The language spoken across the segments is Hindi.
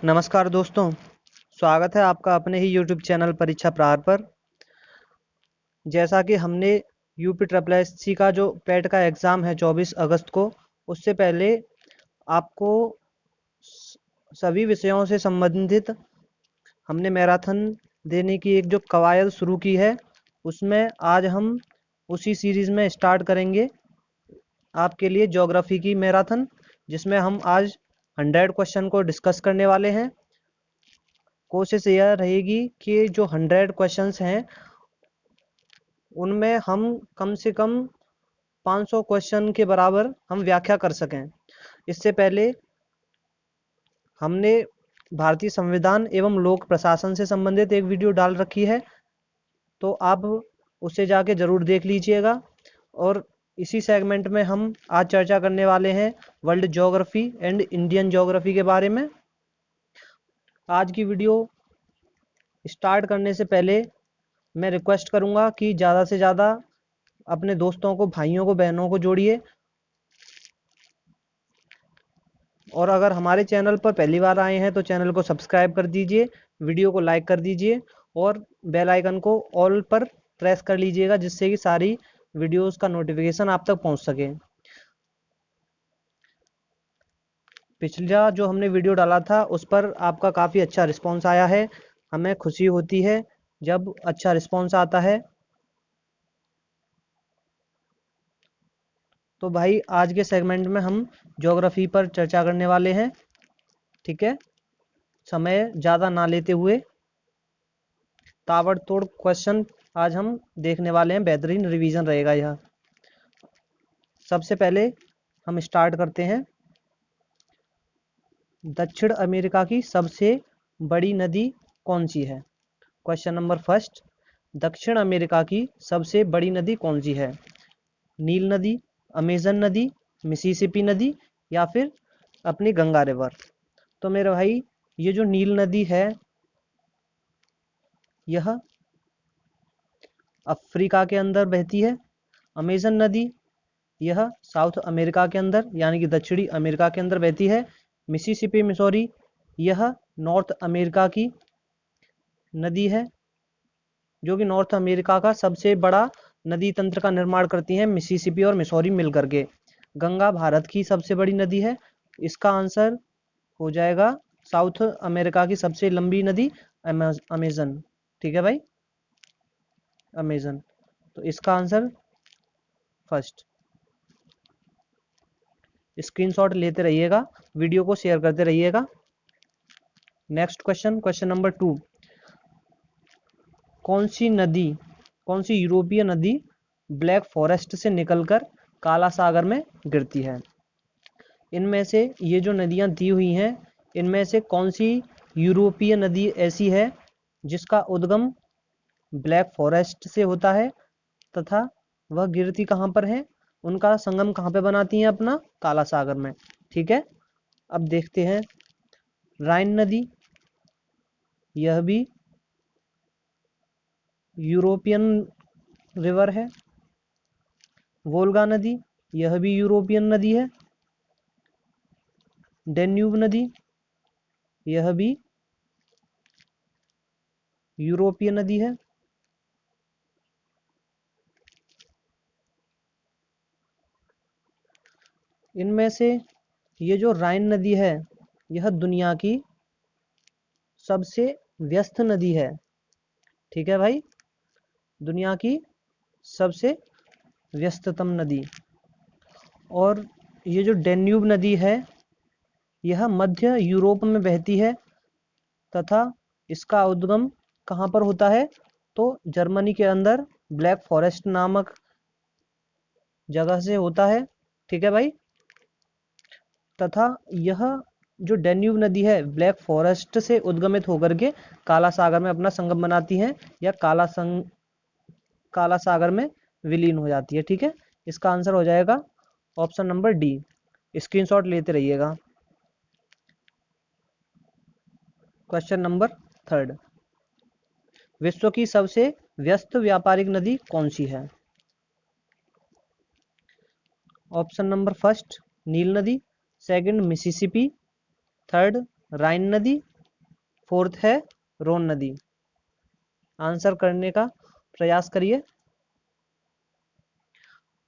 नमस्कार दोस्तों, स्वागत है आपका अपने ही यूट्यूब चैनल परीक्षा प्रहार पर। जैसा कि हमने यूपी ट्रिपल एससी का जो पेट का एग्ज़ाम है 24 अगस्त को, उससे पहले आपको सभी विषयों से संबंधित हमने मैराथन देने की एक जो कवायद शुरू की है, उसमें आज हम उसी सीरीज़ में स्टार्ट करेंगे आपके लिए ज्योग्राफी की मैराथन, जिसमें हम आज 100 क्वेश्चन को डिस्कस करने वाले हैं। कोशिश यह रहेगी कि जो 100 क्वेश्चंस हैं उनमें हम कम से कम 500 क्वेश्चन के बराबर हम व्याख्या कर सकें। इससे पहले हमने भारतीय संविधान एवं लोक प्रशासन से संबंधित एक वीडियो डाल रखी है, तो आप उसे जाके ज़रूर देख लीजिएगा। और इसी सेगमेंट में हम आज चर्चा करने वाले हैं world geography and Indian geography के बारे में। आज की वीडियो स्टार्ट करने से पहले मैं रिक्वेस्ट करूंगा कि ज़्यादा से ज़्यादा अपने दोस्तों को, भाइयों को, बहनों को जोड़िए। और अगर हमारे चैनल पर पहली बार आए हैं तो चैनल को सब्सक्राइब कर दीजिए, वीडियो को लाइक कर दीजिए और बेल आइकन को ऑल पर प्रेस कर लीजिएगा, जिससे कि सारी वीडियोस का नोटिफिकेशन आप तक पहुंच सके। पिछला जो हमने वीडियो डाला था उस पर आपका काफ़ी अच्छा रिस्पॉन्स आया है। हमें खुशी होती है जब अच्छा रिस्पॉन्स आता है। तो भाई आज के सेगमेंट में हम ज्योग्राफी पर चर्चा करने वाले हैं, ठीक है। समय ज़्यादा ना लेते हुए ताबड़तोड़ क्वेश्चन आज हम देखने वाले हैं। बेहतरीन रिवीजन रहेगा यह। सबसे पहले हम स्टार्ट करते हैं। दक्षिण अमेरिका की सबसे बड़ी नदी कौन सी है? क्वेश्चन नंबर फर्स्ट, दक्षिण अमेरिका की सबसे बड़ी नदी कौन सी है? नील नदी, अमेजन नदी, मिसिसिपी नदी या फिर अपनी गंगा रिवर। तो मेरे भाई ये जो नील नदी है यह अफ्रीका के अंदर बहती है। अमेजन नदी यह साउथ अमेरिका के अंदर यानी कि दक्षिणी अमेरिका के अंदर बहती है। मिसिसिपी मिसौरी यह नॉर्थ अमेरिका की नदी है, जो कि नॉर्थ अमेरिका का सबसे बड़ा नदी तंत्र का निर्माण करती हैं मिसिसिपी और मिसौरी मिलकर के। गंगा भारत की सबसे बड़ी नदी है। इसका आंसर हो जाएगा साउथ अमेरिका की सबसे लंबी नदी अमेजन। ठीक है भाई, अमेजन। तो इसका आंसर फर्स्ट। स्क्रीनशॉट लेते रहिएगा, वीडियो को शेयर करते रहिएगा। नेक्स्ट क्वेश्चन, क्वेश्चन नंबर 2, कौन सी यूरोपीय नदी ब्लैक फॉरेस्ट से निकलकर काला सागर में गिरती है? इनमें से ये जो नदियां दी हुई हैं, इनमें से कौन सी यूरोपीय नदी ऐसी है जिसका उद्गम ब्लैक फॉरेस्ट से होता है तथा वह गिरती कहाँ पर है, उनका संगम कहाँ पे बनाती हैं? अपना काला सागर में। ठीक है, अब देखते हैं। राइन नदी यह भी यूरोपियन रिवर है। वोल्गा नदी यह भी यूरोपियन नदी है। डेन्यूब नदी यह भी यूरोपीय नदी है। इनमें से ये जो राइन नदी है यह दुनिया की सबसे व्यस्त नदी है। ठीक है भाई, दुनिया की सबसे व्यस्ततम नदी। और ये जो डेन्यूब नदी है यह मध्य यूरोप में बहती है तथा इसका उद्गम कहाँ पर होता है? तो जर्मनी के अंदर ब्लैक फॉरेस्ट नामक जगह से होता है। ठीक है भाई, तथा यह जो डेन्यूब नदी है ब्लैक फॉरेस्ट से उद्गमित होकर के काला सागर में अपना संगम बनाती है या काला सागर में विलीन हो जाती है। ठीक है, इसका आंसर हो जाएगा ऑप्शन नंबर डी। स्क्रीनशॉट लेते रहिएगा। क्वेश्चन नंबर 3, विश्व की सबसे व्यस्त व्यापारिक नदी कौन सी है? ऑप्शन नंबर फर्स्ट नील नदी, सेकंड मिसिसिपी, थर्ड राइन नदी फोर्थ है रोन नदी। आंसर करने का प्रयास करिए।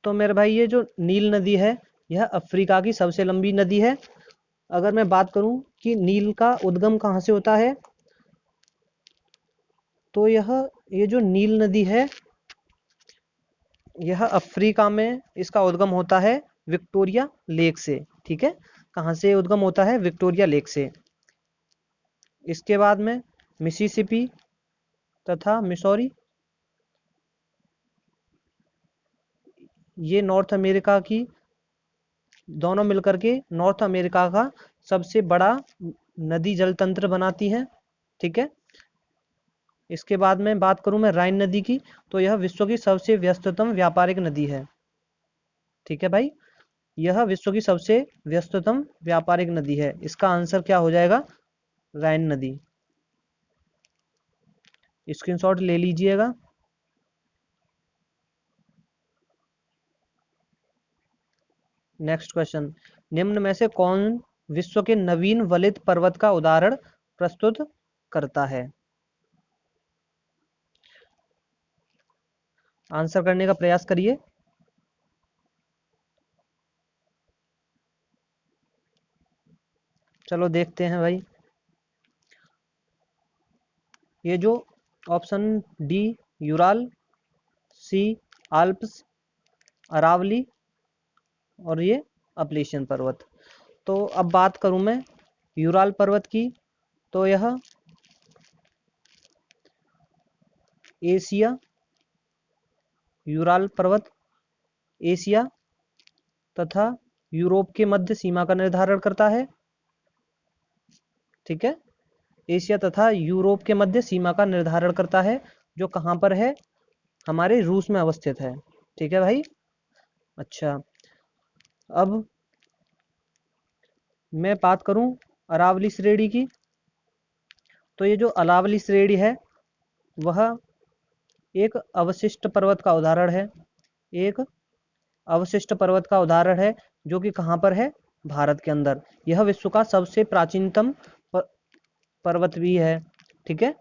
तो मेरे भाई ये जो नील नदी है यह अफ्रीका की सबसे लंबी नदी है। अगर मैं बात करूं कि नील का उद्गम कहाँ से होता है, तो ये जो नील नदी है यह अफ्रीका में इसका उद्गम होता है विक्टोरिया लेक से। ठीक है, कहाँ से उद्गम होता है? विक्टोरिया लेक से। इसके बाद में मिसिसिपी तथा मिसौरी, ये नॉर्थ अमेरिका की, दोनों मिलकर के नॉर्थ अमेरिका का सबसे बड़ा नदी जल तंत्र बनाती हैं। ठीक है, इसके बाद में बात करूं मैं राइन नदी की, तो यह विश्व की सबसे व्यस्ततम व्यापारिक नदी है। ठीक है भाई, यह विश्व की सबसे व्यस्ततम व्यापारिक नदी है। इसका आंसर क्या हो जाएगा? राइन नदी। स्क्रीनशॉट ले लीजिएगा। नेक्स्ट क्वेश्चन, निम्न में से कौन विश्व के नवीन वलित पर्वत का उदाहरण प्रस्तुत करता है? आंसर करने का प्रयास करिए। चलो देखते हैं भाई। ये जो ऑप्शन डी यूराल, सी आल्प्स, अरावली और ये अपलेशियन पर्वत। तो अब बात करूं मैं यूराल पर्वत की, तो यह एशिया, यूराल पर्वत एशिया तथा यूरोप के मध्य सीमा का निर्धारण करता है। ठीक है, एशिया तथा यूरोप के मध्य सीमा का निर्धारण करता है, जो कहाँ पर है? हमारे रूस में अवस्थित है। ठीक है भाई। अच्छा, अब मैं बात करूं अरावली श्रेणी की, तो ये जो अरावली श्रेणी है वह एक अवशिष्ट पर्वत का उदाहरण है। एक अवशिष्ट पर्वत का उदाहरण है, जो कि कहाँ पर है? भारत के अंदर। यह विश्व का सबसे प्राचीनतम पर्वत भी है। ठीक है,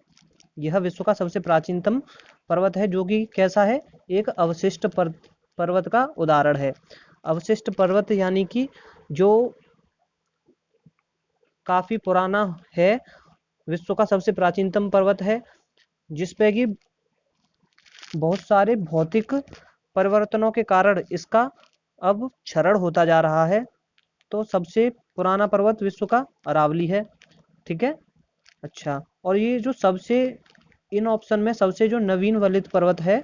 यह विश्व का सबसे प्राचीनतम पर्वत है, जो कि कैसा है? एक अवशिष्ट पर्वत का उदाहरण है। अवशिष्ट पर्वत यानी कि जो काफी पुराना है, विश्व का सबसे प्राचीनतम पर्वत है, जिसपे कि बहुत सारे भौतिक परिवर्तनों के कारण इसका अब क्षरण होता जा रहा है। तो सबसे पुराना पर्वत विश्व का अरावली है। ठीक है। अच्छा, और ये जो सबसे इन ऑप्शन में सबसे जो नवीन वलित पर्वत है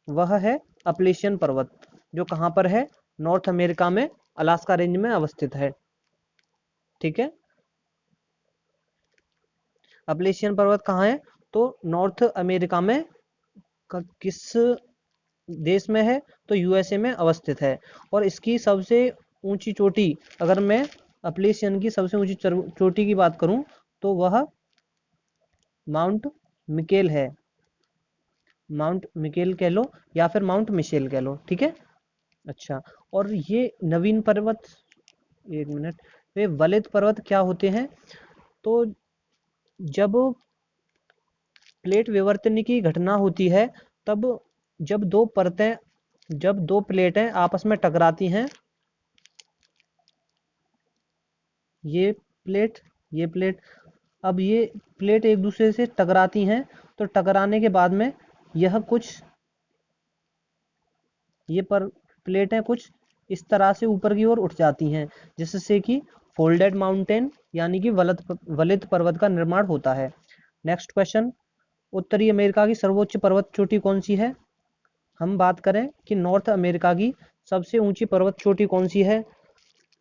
वह है अपलेशियन पर्वत, जो कहाँ पर है? नॉर्थ अमेरिका में अलास्का रेंज में अवस्थित है। ठीक है, अपलेशियन पर्वत कहाँ है? तो नॉर्थ अमेरिका में किस देश में है? तो यूएसए में अवस्थित है। और इसकी सबसे ऊंची चोटी, अगर मैं अपलेशियन की सबसे ऊंची चोटी की बात करूं, तो वह माउंट मिकेल है। माउंट मिकेल कह लो या फिर माउंट मिशेल कह लो। ठीक है। अच्छा, और ये नवीन पर्वत, एक मिनट, वे वलित पर्वत क्या होते हैं? तो जब प्लेट विवर्तन की घटना होती है, तब जब दो परतें, जब दो प्लेटें आपस में टकराती हैं, ये प्लेट, ये प्लेट, अब ये प्लेट एक दूसरे से टकराती हैं, तो टकराने के बाद में यह कुछ, ये पर प्लेटें कुछ इस तरह से ऊपर की ओर उठ जाती हैं, जिससे कि फोल्डेड माउंटेन यानी कि वलित पर्वत का निर्माण होता है। नेक्स्ट क्वेश्चन, उत्तरी अमेरिका की सर्वोच्च पर्वत चोटी कौन सी है? हम बात करें कि नॉर्थ अमेरिका की सबसे ऊंची पर्वत चोटी कौन सी है,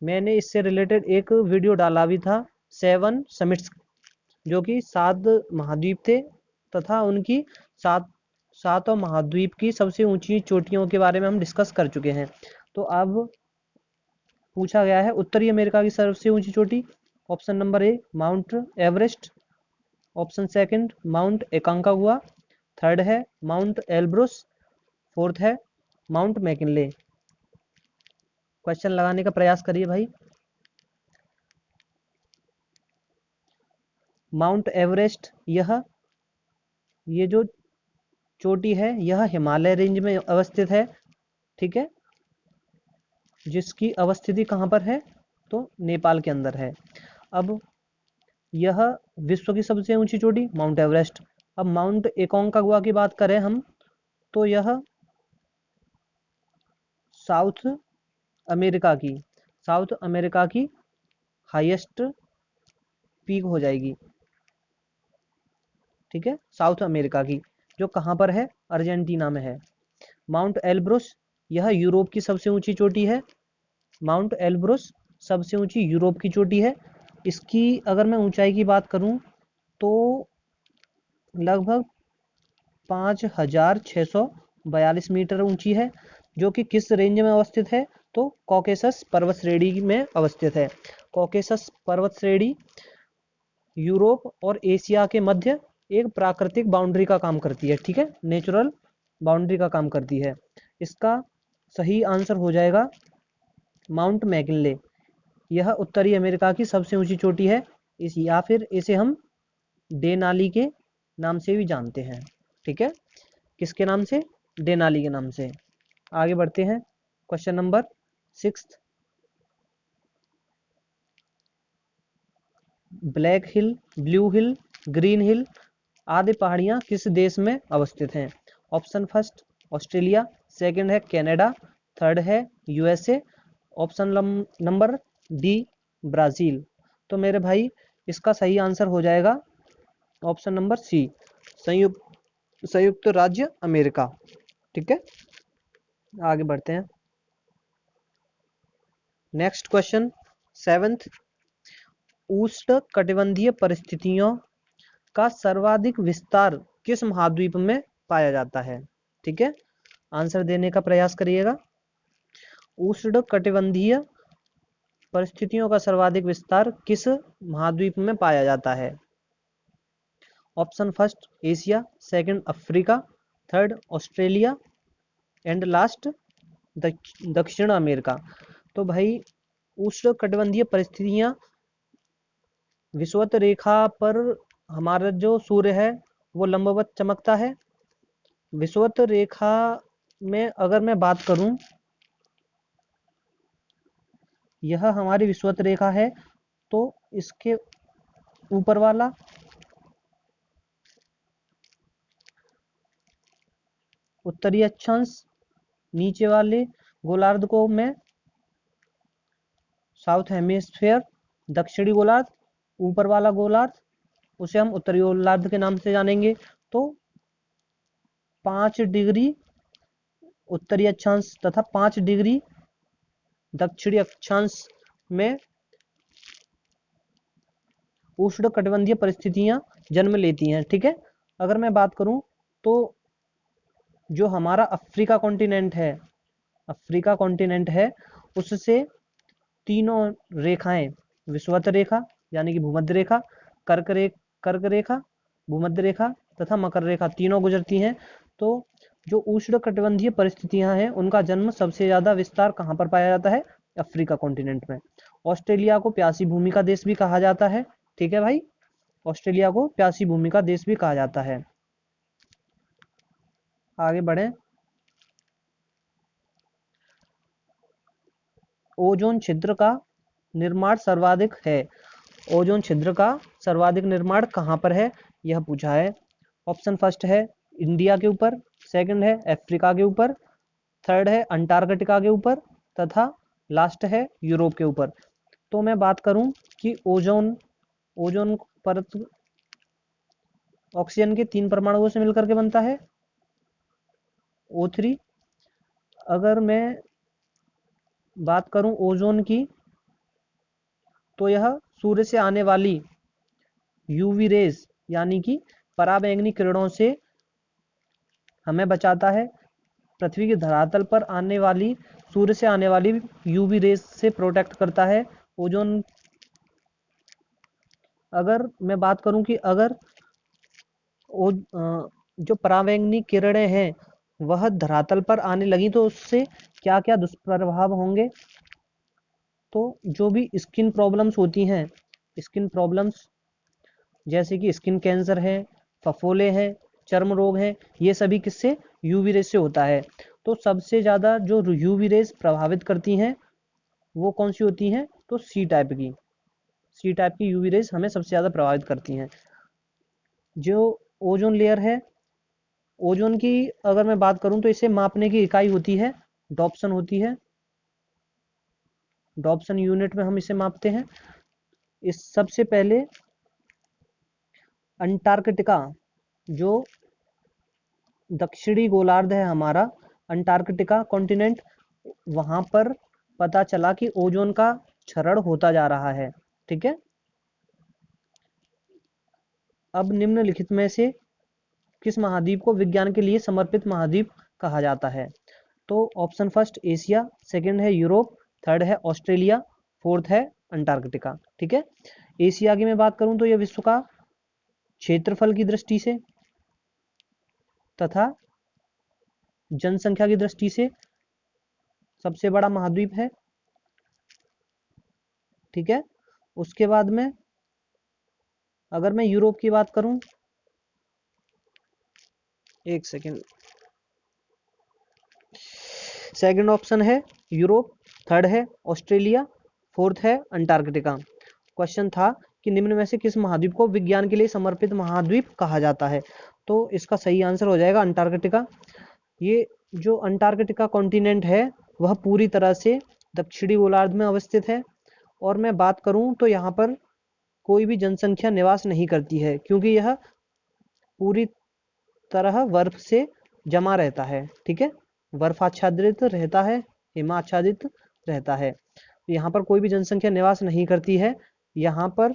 मैंने इससे रिलेटेड एक वीडियो डाला भी था, 7 समिट्स, जो कि 7 महाद्वीप थे तथा उनकी सातों महाद्वीप की सबसे ऊंची चोटियों के बारे में हम डिस्कस कर चुके हैं। तो अब पूछा गया है उत्तरी अमेरिका की सबसे ऊंची चोटी। Option number A mount Everest, option second mount एकांकागुआ, third है माउंट एल्ब्रुस, फोर्थ है माउंट मैकिनले। क्वेश्चन लगाने का प्रयास करिए भाई। माउंट एवरेस्ट ये जो चोटी है यह हिमालय रेंज में अवस्थित है, ठीक है, जिसकी अवस्थिति कहाँ पर है, तो नेपाल के अंदर है। अब यह विश्व की सबसे ऊंची चोटी माउंट एवरेस्ट। अब माउंट एकोंकागुआ की बात करें हम, तो यह साउथ अमेरिका की हाईएस्ट पीक हो जाएगी, ठीक है, साउथ अमेरिका की, जो कहाँ पर है, अर्जेंटीना में है। माउंट एल्ब्रुस यह यूरोप की सबसे ऊंची चोटी है। माउंट एल्ब्रुस सबसे ऊंची यूरोप की चोटी है। इसकी अगर मैं ऊंचाई की बात करूं तो लगभग 5,642 मीटर ऊंची है, जो कि किस रेंज में अवस्थित है, तो कॉकेसस पर्वत श्रेणी में अवस्थित है। कॉकेसस पर्वत श्रेणी यूरोप और एशिया के मध्य एक प्राकृतिक बाउंड्री का काम करती है, ठीक है, नेचुरल बाउंड्री का काम करती है। इसका सही आंसर हो जाएगा माउंट मैकिनले। यह उत्तरी अमेरिका की सबसे ऊंची चोटी है, या फिर इसे हम डेनाली के नाम से भी जानते हैं, ठीक है, किसके नाम से, डेनाली के नाम से। आगे बढ़ते हैं, क्वेश्चन नंबर 6। ब्लैक हिल, ब्लू हिल, ग्रीन हिल आदि पहाड़ियाँ किस देश में अवस्थित हैं? ऑप्शन फर्स्ट ऑस्ट्रेलिया, सेकंड है कनाडा, थर्ड है USA, option number D Brazil. तो मेरे भाई इसका सही आंसर हो जाएगा ऑप्शन नंबर सी, संयुक्त राज्य अमेरिका, ठीक है। आगे बढ़ते हैं, नेक्स्ट क्वेश्चन 7th। उष्ण कटिबंधीय परिस्थितियों का सर्वाधिक विस्तार किस महाद्वीप में पाया जाता है? ठीक है, आंसर देने का प्रयास करिएगा। उष्ण कटिबंधीय परिस्थितियों का सर्वाधिक विस्तार किस महाद्वीप में पाया जाता है? Option first Asia, second Africa, third Australia and last दक्षिण अमेरिका। तो भाई उष्ण कटिबंधीय परिस्थितियां विषुवत रेखा पर हमारा जो सूर्य है वो लंबवत चमकता है। विषुवत रेखा में अगर मैं बात करूं, यह हमारी विषुवत रेखा है, तो इसके ऊपर वाला उत्तरी अक्षांश, नीचे वाले गोलार्ध को मैं साउथ हेमिस्फीयर दक्षिणी गोलार्ध, ऊपर वाला गोलार्ध उसे हम उत्तरी गोलार्ध के नाम से जानेंगे। तो 5 डिग्री उत्तरी अक्षांश तथा 5 डिग्री दक्षिणी अक्षांश में उष्ण कटिबंधीय परिस्थितियां जन्म लेती हैं, ठीक है। अगर मैं बात करूं तो जो हमारा अफ्रीका कॉन्टिनेंट है उससे तीनों रेखाएं, विषुवत रेखा यानी कि भूमध्य रेखा, कर्क रेखा, भूमध्य रेखा तथा मकर रेखा तीनों गुजरती हैं। तो जो उष्ण कटिबंधीय परिस्थितियां हैं उनका जन्म सबसे ज्यादा विस्तार कहाँ पर पाया जाता है? अफ्रीका कॉन्टिनेंट में। ऑस्ट्रेलिया को प्यासी भूमि का देश भी कहा जाता है, ठीक है भाई, ऑस्ट्रेलिया को प्यासी भूमि का देश भी कहा जाता है। आगे बढ़ें, ओजोन छिद्र का निर्माण सर्वाधिक है। ओजोन छिद्र का सर्वाधिक निर्माण कहाँ पर है, यह पूछा है। ऑप्शन फर्स्ट है इंडिया के ऊपर, सेकंड है अफ्रीका के ऊपर, थर्ड है अंटार्कटिका के ऊपर तथा लास्ट है यूरोप के ऊपर। तो मैं बात करूं कि ओजोन परत ऑक्सीजन के 3 परमाणुओं से मिलकर के बनता है, O3। अगर मैं बात करूं ओजोन की, तो यह सूर्य से आने वाली यूवी रेज यानी कि पराबैंगनी किरणों से हमें बचाता है। पृथ्वी के धरातल पर आने वाली सूर्य से आने वाली यूवी रेज से प्रोटेक्ट करता है ओजोन। अगर मैं बात करूं कि अगर जो पराबैंगनी किरणें हैं वह धरातल पर आने लगी तो उससे क्या क्या दुष्प्रभाव होंगे? तो जो भी स्किन प्रॉब्लम्स होती हैं, स्किन प्रॉब्लम्स जैसे कि स्किन कैंसर है, फफोले हैं, चर्म रोग हैं, ये सभी किससे? यूवी रेज से होता है। तो सबसे ज़्यादा जो यूवी रेज प्रभावित करती हैं वो कौन सी होती हैं? तो सी टाइप की यूवी रेज हमें सबसे ज़्यादा प्रभावित करती हैं। जो ओजोन लेयर है, ओजोन की अगर मैं बात करूं तो इसे मापने की इकाई होती है डॉप्सन होती है। डॉप्सन यूनिट में हम इसे मापते हैं। इस सबसे पहले अंटार्कटिका, जो दक्षिणी गोलार्ध है हमारा, अंटार्कटिका कॉन्टिनेंट, वहां पर पता चला कि ओजोन का क्षरण होता जा रहा है। ठीक है। अब निम्नलिखित में से किस महाद्वीप को विज्ञान के लिए समर्पित महाद्वीप कहा जाता है? तो ऑप्शन फर्स्ट एशिया, सेकंड है यूरोप, थर्ड है ऑस्ट्रेलिया, फोर्थ है अंटार्कटिका। ठीक है। एशिया की मैं बात करूं तो यह विश्व का क्षेत्रफल की दृष्टि से तथा जनसंख्या की दृष्टि से सबसे बड़ा महाद्वीप है। ठीक है। उसके बाद में अगर मैं यूरोप की बात करूं, एक सेकेंड, सेकंड ऑप्शन है यूरोप, थर्ड है ऑस्ट्रेलिया, फोर्थ है अंटार्कटिका। क्वेश्चन था कि निम्न में से किस महाद्वीप को विज्ञान के लिए समर्पित महाद्वीप कहा जाता है? तो इसका सही आंसर हो जाएगा अंटार्कटिका। ये जो अंटार्कटिका कॉन्टिनेंट है वह पूरी तरह से दक्षिणी गोलार्ध में अवस्थित है। और मैं बात करूं तो यहाँ पर कोई भी जनसंख्या निवास नहीं करती है, क्योंकि यह पूरी तरह बर्फ से जमा रहता है। ठीक है। बर्फाच्छादित रहता है, हिमाच्छादित रहता है। यहाँ पर कोई भी जनसंख्या निवास नहीं करती है। यहाँ पर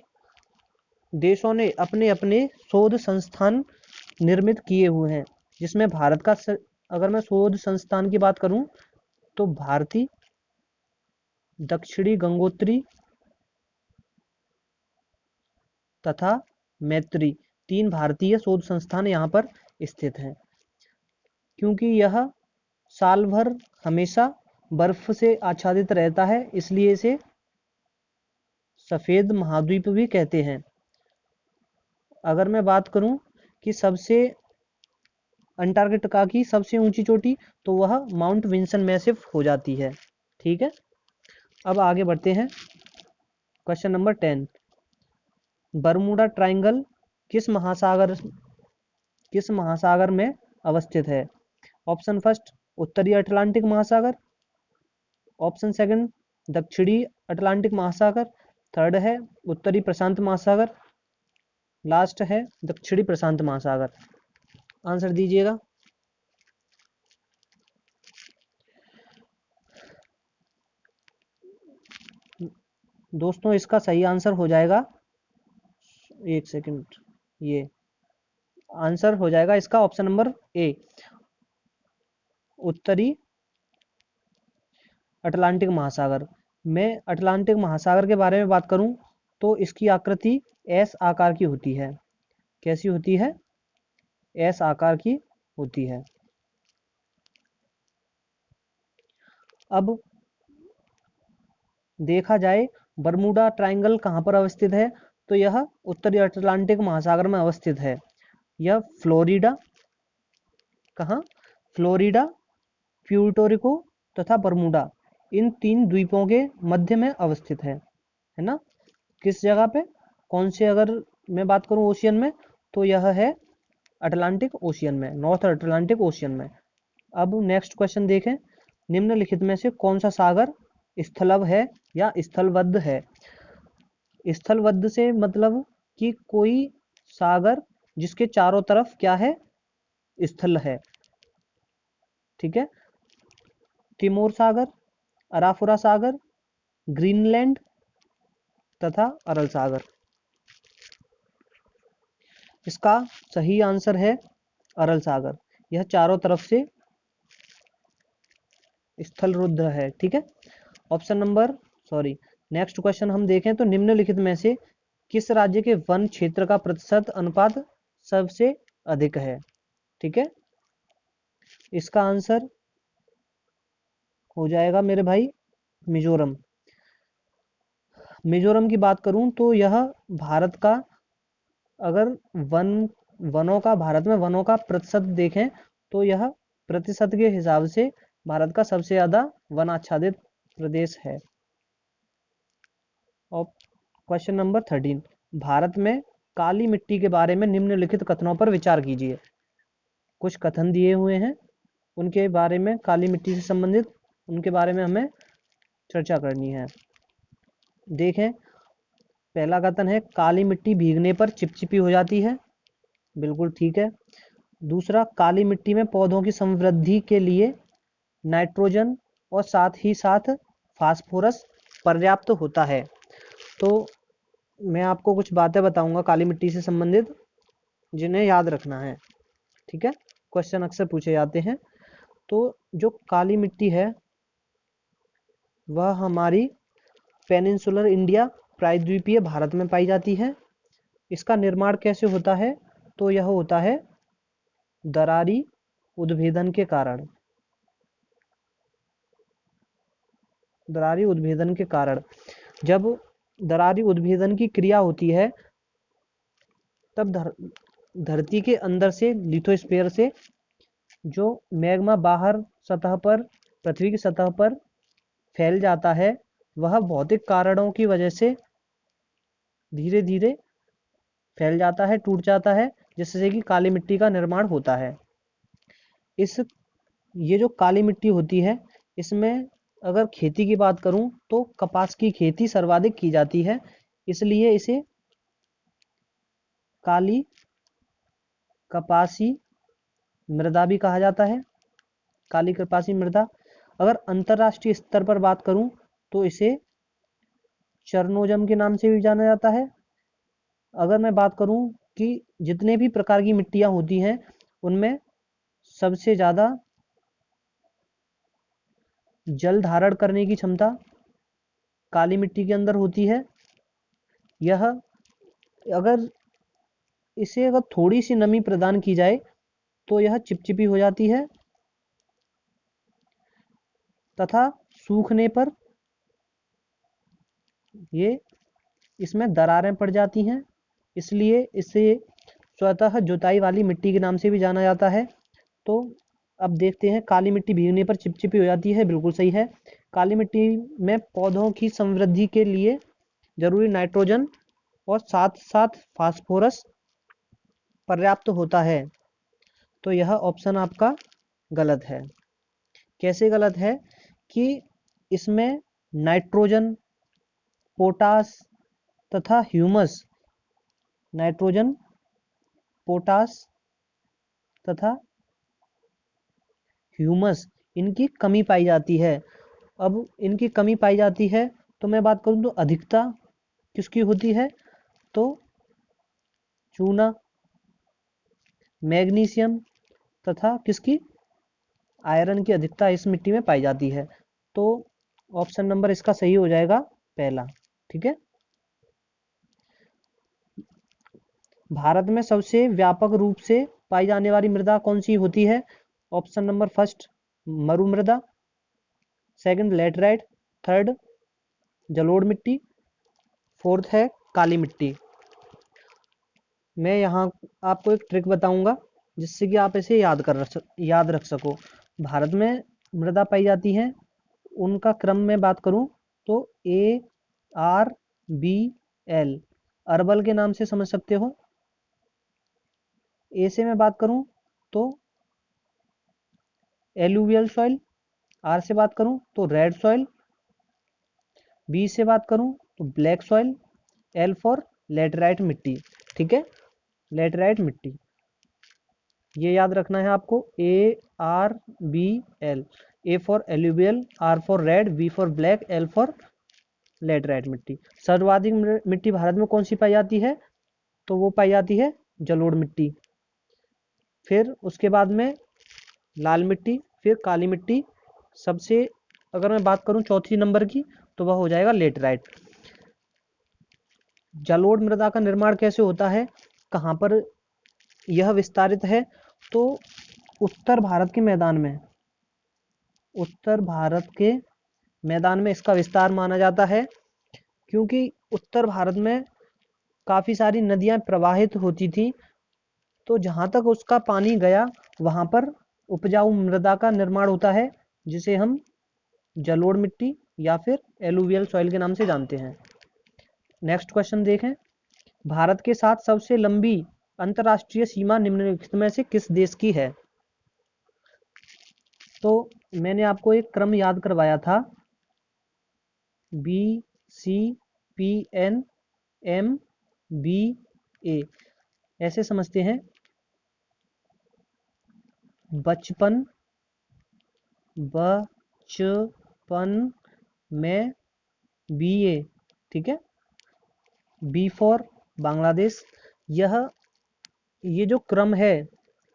देशों ने अपने अपने शोध संस्थान निर्मित किए हुए हैं, जिसमें भारत का अगर मैं शोध संस्थान की बात करूं तो भारती, दक्षिणी गंगोत्री तथा मैत्री, 3 भारतीय शोध संस्थान यहाँ पर स्थित हैं। क्योंकि यह साल भर हमेशा बर्फ से आच्छादित रहता है, इसलिए इसे सफ़ेद महाद्वीप भी कहते हैं। अगर मैं बात करूं कि सबसे अंटार्कटिका की सबसे ऊंची चोटी, तो वह माउंट विंसन मैसिव हो जाती है। ठीक है। अब आगे बढ़ते हैं। क्वेश्चन नंबर 10, बरमूडा ट्रायंगल किस महासागर में अवस्थित है? ऑप्शन फर्स्ट उत्तरी अटलांटिक महासागर, ऑप्शन सेकंड दक्षिणी अटलांटिक महासागर, थर्ड है उत्तरी प्रशांत महासागर, लास्ट है दक्षिणी प्रशांत महासागर। आंसर दीजिएगा। दोस्तों इसका सही आंसर हो जाएगा, एक सेकंड, ये आंसर हो जाएगा इसका ऑप्शन नंबर ए, उत्तरी अटलांटिक महासागर। मैं अटलांटिक महासागर के बारे में बात करूं तो इसकी आकृति एस आकार की होती है। कैसी होती है? एस आकार की होती है। अब देखा जाए बरमूडा ट्रायंगल कहाँ पर अवस्थित है, तो यह उत्तरी अटलांटिक महासागर में अवस्थित है। यह फ्लोरिडा, कहाँ? फ्लोरिडा, प्यूर्टो तथा बरमूडा, इन 3 द्वीपों के मध्य में अवस्थित है ना। किस जगह पे? कौन से, अगर मैं बात करूं ओशियन में, तो यह है अटलांटिक ओशियन में, नॉर्थ अटलांटिक ओशियन में। अब नेक्स्ट क्वेश्चन देखें, निम्नलिखित में से कौन सा सागर स्थलभ है या स्थलबद्ध है? स्थलबद्ध से मतलब कि कोई सागर जिसके चारों तरफ क्या है? स्थल है। ठीक है। तिमोर सागर, अराफुरा सागर, ग्रीनलैंड तथा अरल सागर। इसका सही आंसर है अरल सागर। यह चारों तरफ से स्थल रुद्र है। ठीक है। ऑप्शन नंबर नेक्स्ट क्वेश्चन हम देखें तो निम्नलिखित में से किस राज्य के वन क्षेत्र का प्रतिशत अनुपात सबसे अधिक है? ठीक है। इसका आंसर हो जाएगा मेरे भाई मिजोरम। मिजोरम की बात करूं तो यह भारत का अगर वनों का भारत में वनों का प्रतिशत देखें तो यह प्रतिशत के हिसाब से भारत का सबसे ज़्यादा वन आच्छादित प्रदेश है। और क्वेश्चन नंबर 13, भारत में काली मिट्टी के बारे में निम्नलिखित कथनों पर विचार कीजिए। कुछ कथन दिए हुए हैं, उनके बारे में काली मिट्टी से संबंधित उनके बारे में हमें चर्चा करनी है। देखें, पहला कथन है काली मिट्टी भीगने पर चिपचिपी हो जाती है। बिल्कुल ठीक है। दूसरा, काली मिट्टी में पौधों की समृद्धि के लिए नाइट्रोजन और साथ ही साथ फास्फोरस पर्याप्त होता है। तो मैं आपको कुछ बातें बताऊंगा काली मिट्टी से संबंधित जिन्हें याद रखना है। ठीक है, क्वेश्चन अक्सर पूछे जाते हैं। तो जो काली मिट्टी है वह हमारी पेनिनसुलर इंडिया प्रायद्वीपीय भारत में पाई जाती है। इसका निर्माण कैसे होता है? तो यह होता है दरारी उद्भेदन के कारण। दरारी उद्भेदन के कारण जब दरारी उद्भेदन की क्रिया होती है तब धरती के अंदर से लिथोस्फीयर से जो मैग्मा बाहर सतह पर पृथ्वी की सतह पर फैल जाता है वह भौतिक कारणों की वजह से धीरे धीरे फैल जाता है, टूट जाता है, जिससे कि काली मिट्टी का निर्माण होता है। ये जो काली मिट्टी होती है इसमें अगर खेती की बात करूं तो कपास की खेती सर्वाधिक की जाती है, इसलिए इसे काली कपासी मृदा भी कहा जाता है। काली कपासी मृदा। अगर अंतरराष्ट्रीय स्तर पर बात करूं तो इसे चरनोजम के नाम से भी जाना जाता है। अगर मैं बात करूं कि जितने भी प्रकार की मिट्टियां होती हैं उनमें सबसे ज़्यादा जल धारण करने की क्षमता काली मिट्टी के अंदर होती है। यह अगर इसे अगर थोड़ी सी नमी प्रदान की जाए तो यह चिपचिपी हो जाती है तथा सूखने पर ये इसमें दरारें पड़ जाती हैं, इसलिए इसे स्वतः जुताई वाली मिट्टी के नाम से भी जाना जाता है। तो अब देखते हैं, काली मिट्टी भीगने पर चिपचिपी हो जाती है, बिल्कुल सही है। काली मिट्टी में पौधों की समृद्धि के लिए जरूरी नाइट्रोजन और साथ साथ फास्फोरस पर्याप्त होता है। तो यह ऑप्शन आपका गलत है। कैसे गलत है? कि इसमें नाइट्रोजन, पोटास तथा ह्यूमस, नाइट्रोजन, पोटास तथा ह्यूमस इनकी कमी पाई जाती है। अब इनकी कमी पाई जाती है तो मैं बात करूं तो अधिकता किसकी होती है? तो चूना, मैग्नीशियम तथा किसकी? आयरन की अधिकता इस मिट्टी में पाई जाती है। तो ऑप्शन नंबर इसका सही हो जाएगा पहला। ठीक है। भारत में सबसे व्यापक रूप से पाई जाने वाली मृदा कौन सी होती है? ऑप्शन नंबर फर्स्ट मरु मृदा, सेकंड लेटराइट, थर्ड जलोढ़ मिट्टी, फोर्थ है काली मिट्टी। मैं यहाँ आपको एक ट्रिक बताऊंगा जिससे कि आप इसे याद रख सको। भारत में मृदा पाई जाती है, उनका क्रम में बात करूं तो ARBL अरबल के नाम से समझ सकते हो। ए से मैं बात करूं तो एलुवियल सॉइल, आर से बात करूं तो रेड सॉइल, बी से बात करूं तो black soil, L for laterite मिट्टी। ठीक है, लेटराइट मिट्टी ये याद रखना है आपको। ARBL, A for alluvial, R for red, B for black, L for laterite मिट्टी। सर्वाधिक मिट्टी भारत में कौन सी पाई जाती है? तो वो पाई जाती है जलोढ़ मिट्टी, फिर उसके बाद में लाल मिट्टी, फिर काली मिट्टी, सबसे अगर मैं बात करूं चौथी नंबर की तो वह हो जाएगा लेटराइट। जलोढ़ मृदा का निर्माण कैसे होता है, कहाँ पर यह विस्तारित है? तो उत्तर भारत के मैदान में, उत्तर भारत के मैदान में इसका विस्तार माना जाता है, क्योंकि उत्तर भारत में काफ़ी सारी नदियाँ प्रवाहित होती थी, तो जहाँ तक उसका पानी गया वहाँ पर उपजाऊ मृदा का निर्माण होता है, जिसे हम जलोढ़ मिट्टी या फिर एलुवियल सॉइल के नाम से जानते हैं। नेक्स्ट क्वेश्चन देखें। भारत के साथ सबसे लंबी अंतर्राष्ट्रीय सीमा निम्नलिखित में से किस देश की है? तो मैंने आपको एक क्रम याद करवाया था, BCPNMBA, ऐसे समझते हैं, बचपन में BA, ठीक है। B for Bangladesh. ये जो क्रम है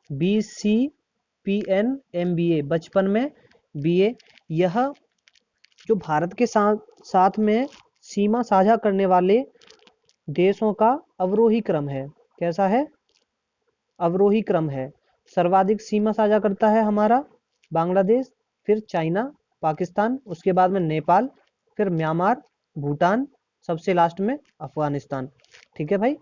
BCPNMBA, बचपन में BA, यह जो भारत के साथ में सीमा साझा करने वाले देशों का अवरोही क्रम है। कैसा है? अवरोही क्रम है। सर्वाधिक सीमा साझा करता है हमारा बांग्लादेश, फिर चाइना, पाकिस्तान, उसके बाद में नेपाल, फिर म्यांमार, भूटान, सबसे लास्ट में अफगानिस्तान। ठीक है भाई।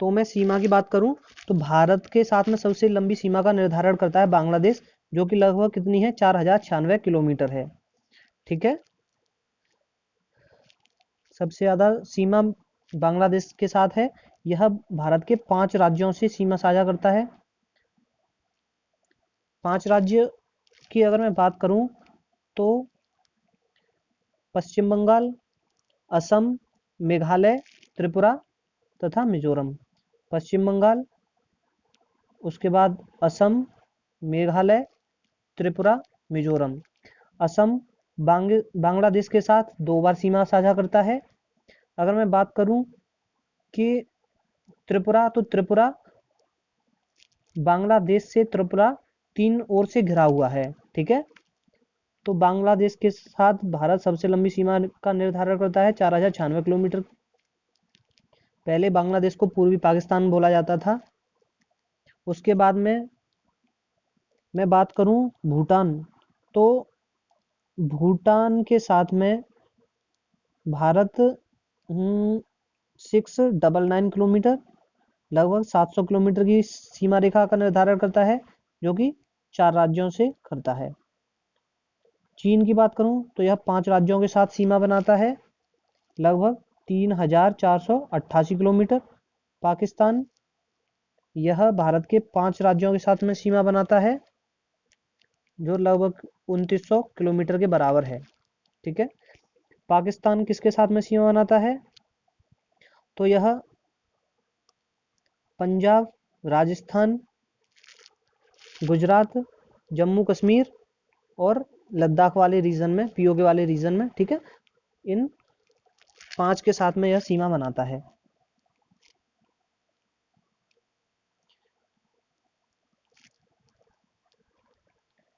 तो मैं सीमा की बात करूं तो भारत के साथ में सबसे लंबी सीमा का निर्धारण करता है बांग्लादेश, जो कि लगभग कितनी है? 4096 किलोमीटर है। ठीक है। सबसे ज़्यादा सीमा बांग्लादेश के साथ है। यह भारत के 5 राज्यों से सीमा साझा करता है। 5 राज्य की अगर मैं बात करूं तो पश्चिम बंगाल, असम, मेघालय, त्रिपुरा तथा मिजोरम। पश्चिम बंगाल, उसके बाद असम, मेघालय, त्रिपुरा, मिजोरम। असम बांग्लादेश के साथ 2 बार सीमा साझा करता है। अगर मैं बात करूं कि त्रिपुरा, तो त्रिपुरा बांग्लादेश से त्रिपुरा 3 ओर से घिरा हुआ है। ठीक है। तो बांग्लादेश के साथ भारत सबसे लंबी सीमा का निर्धारण करता है, 4096 किलोमीटर। पहले बांग्लादेश को पूर्वी पाकिस्तान बोला जाता था। उसके बाद में मैं बात करूं भूटान, तो भूटान के साथ में भारत 699 किलोमीटर, लगभग 700 किलोमीटर की सीमा रेखा का निर्धारण करता है, जो कि 4 राज्यों से करता है। चीन की बात करूं तो यह 5 राज्यों के साथ सीमा बनाता है, लगभग 3488 किलोमीटर। पाकिस्तान, यह भारत के 5 राज्यों के साथ में सीमा बनाता है, जो लगभग 2900 किलोमीटर के बराबर है। ठीक है। पाकिस्तान किसके साथ में सीमा बनाता है? तो यह पंजाब, राजस्थान, गुजरात, जम्मू कश्मीर और लद्दाख वाले रीजन में, पीओके वाले रीजन में, ठीक है, इन 5 के साथ में यह सीमा बनाता है।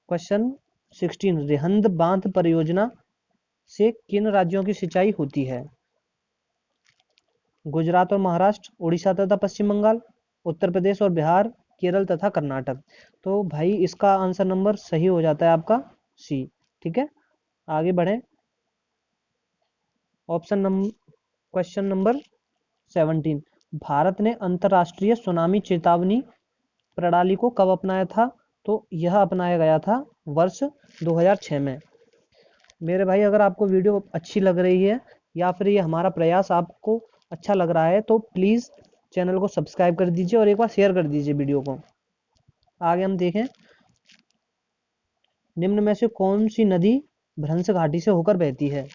क्वेश्चन 16, रिहंद बांध परियोजना से किन राज्यों की सिंचाई होती है? गुजरात और महाराष्ट्र, उड़ीसा तथा पश्चिम बंगाल, उत्तर प्रदेश और बिहार, केरल तथा कर्नाटक। तो भाई इसका आंसर नंबर सही हो जाता है आपका सी। ठीक है। आगे बढ़ें। क्वेश्चन नंबर 17, भारत ने अंतर्राष्ट्रीय सुनामी चेतावनी प्रणाली को कब अपनाया था? तो यह अपनाया गया था वर्ष 2006 में। मेरे भाई, अगर आपको वीडियो अच्छी लग रही है या फिर ये हमारा प्रयास आपको अच्छा लग रहा है, तो प्लीज़ चैनल को सब्सक्राइब कर दीजिए और एक बार शेयर कर दीजिए वीडियो को। आगे हम देखें, निम्न में से कौन सी नदी भ्रंश घाटी से होकर बहती है?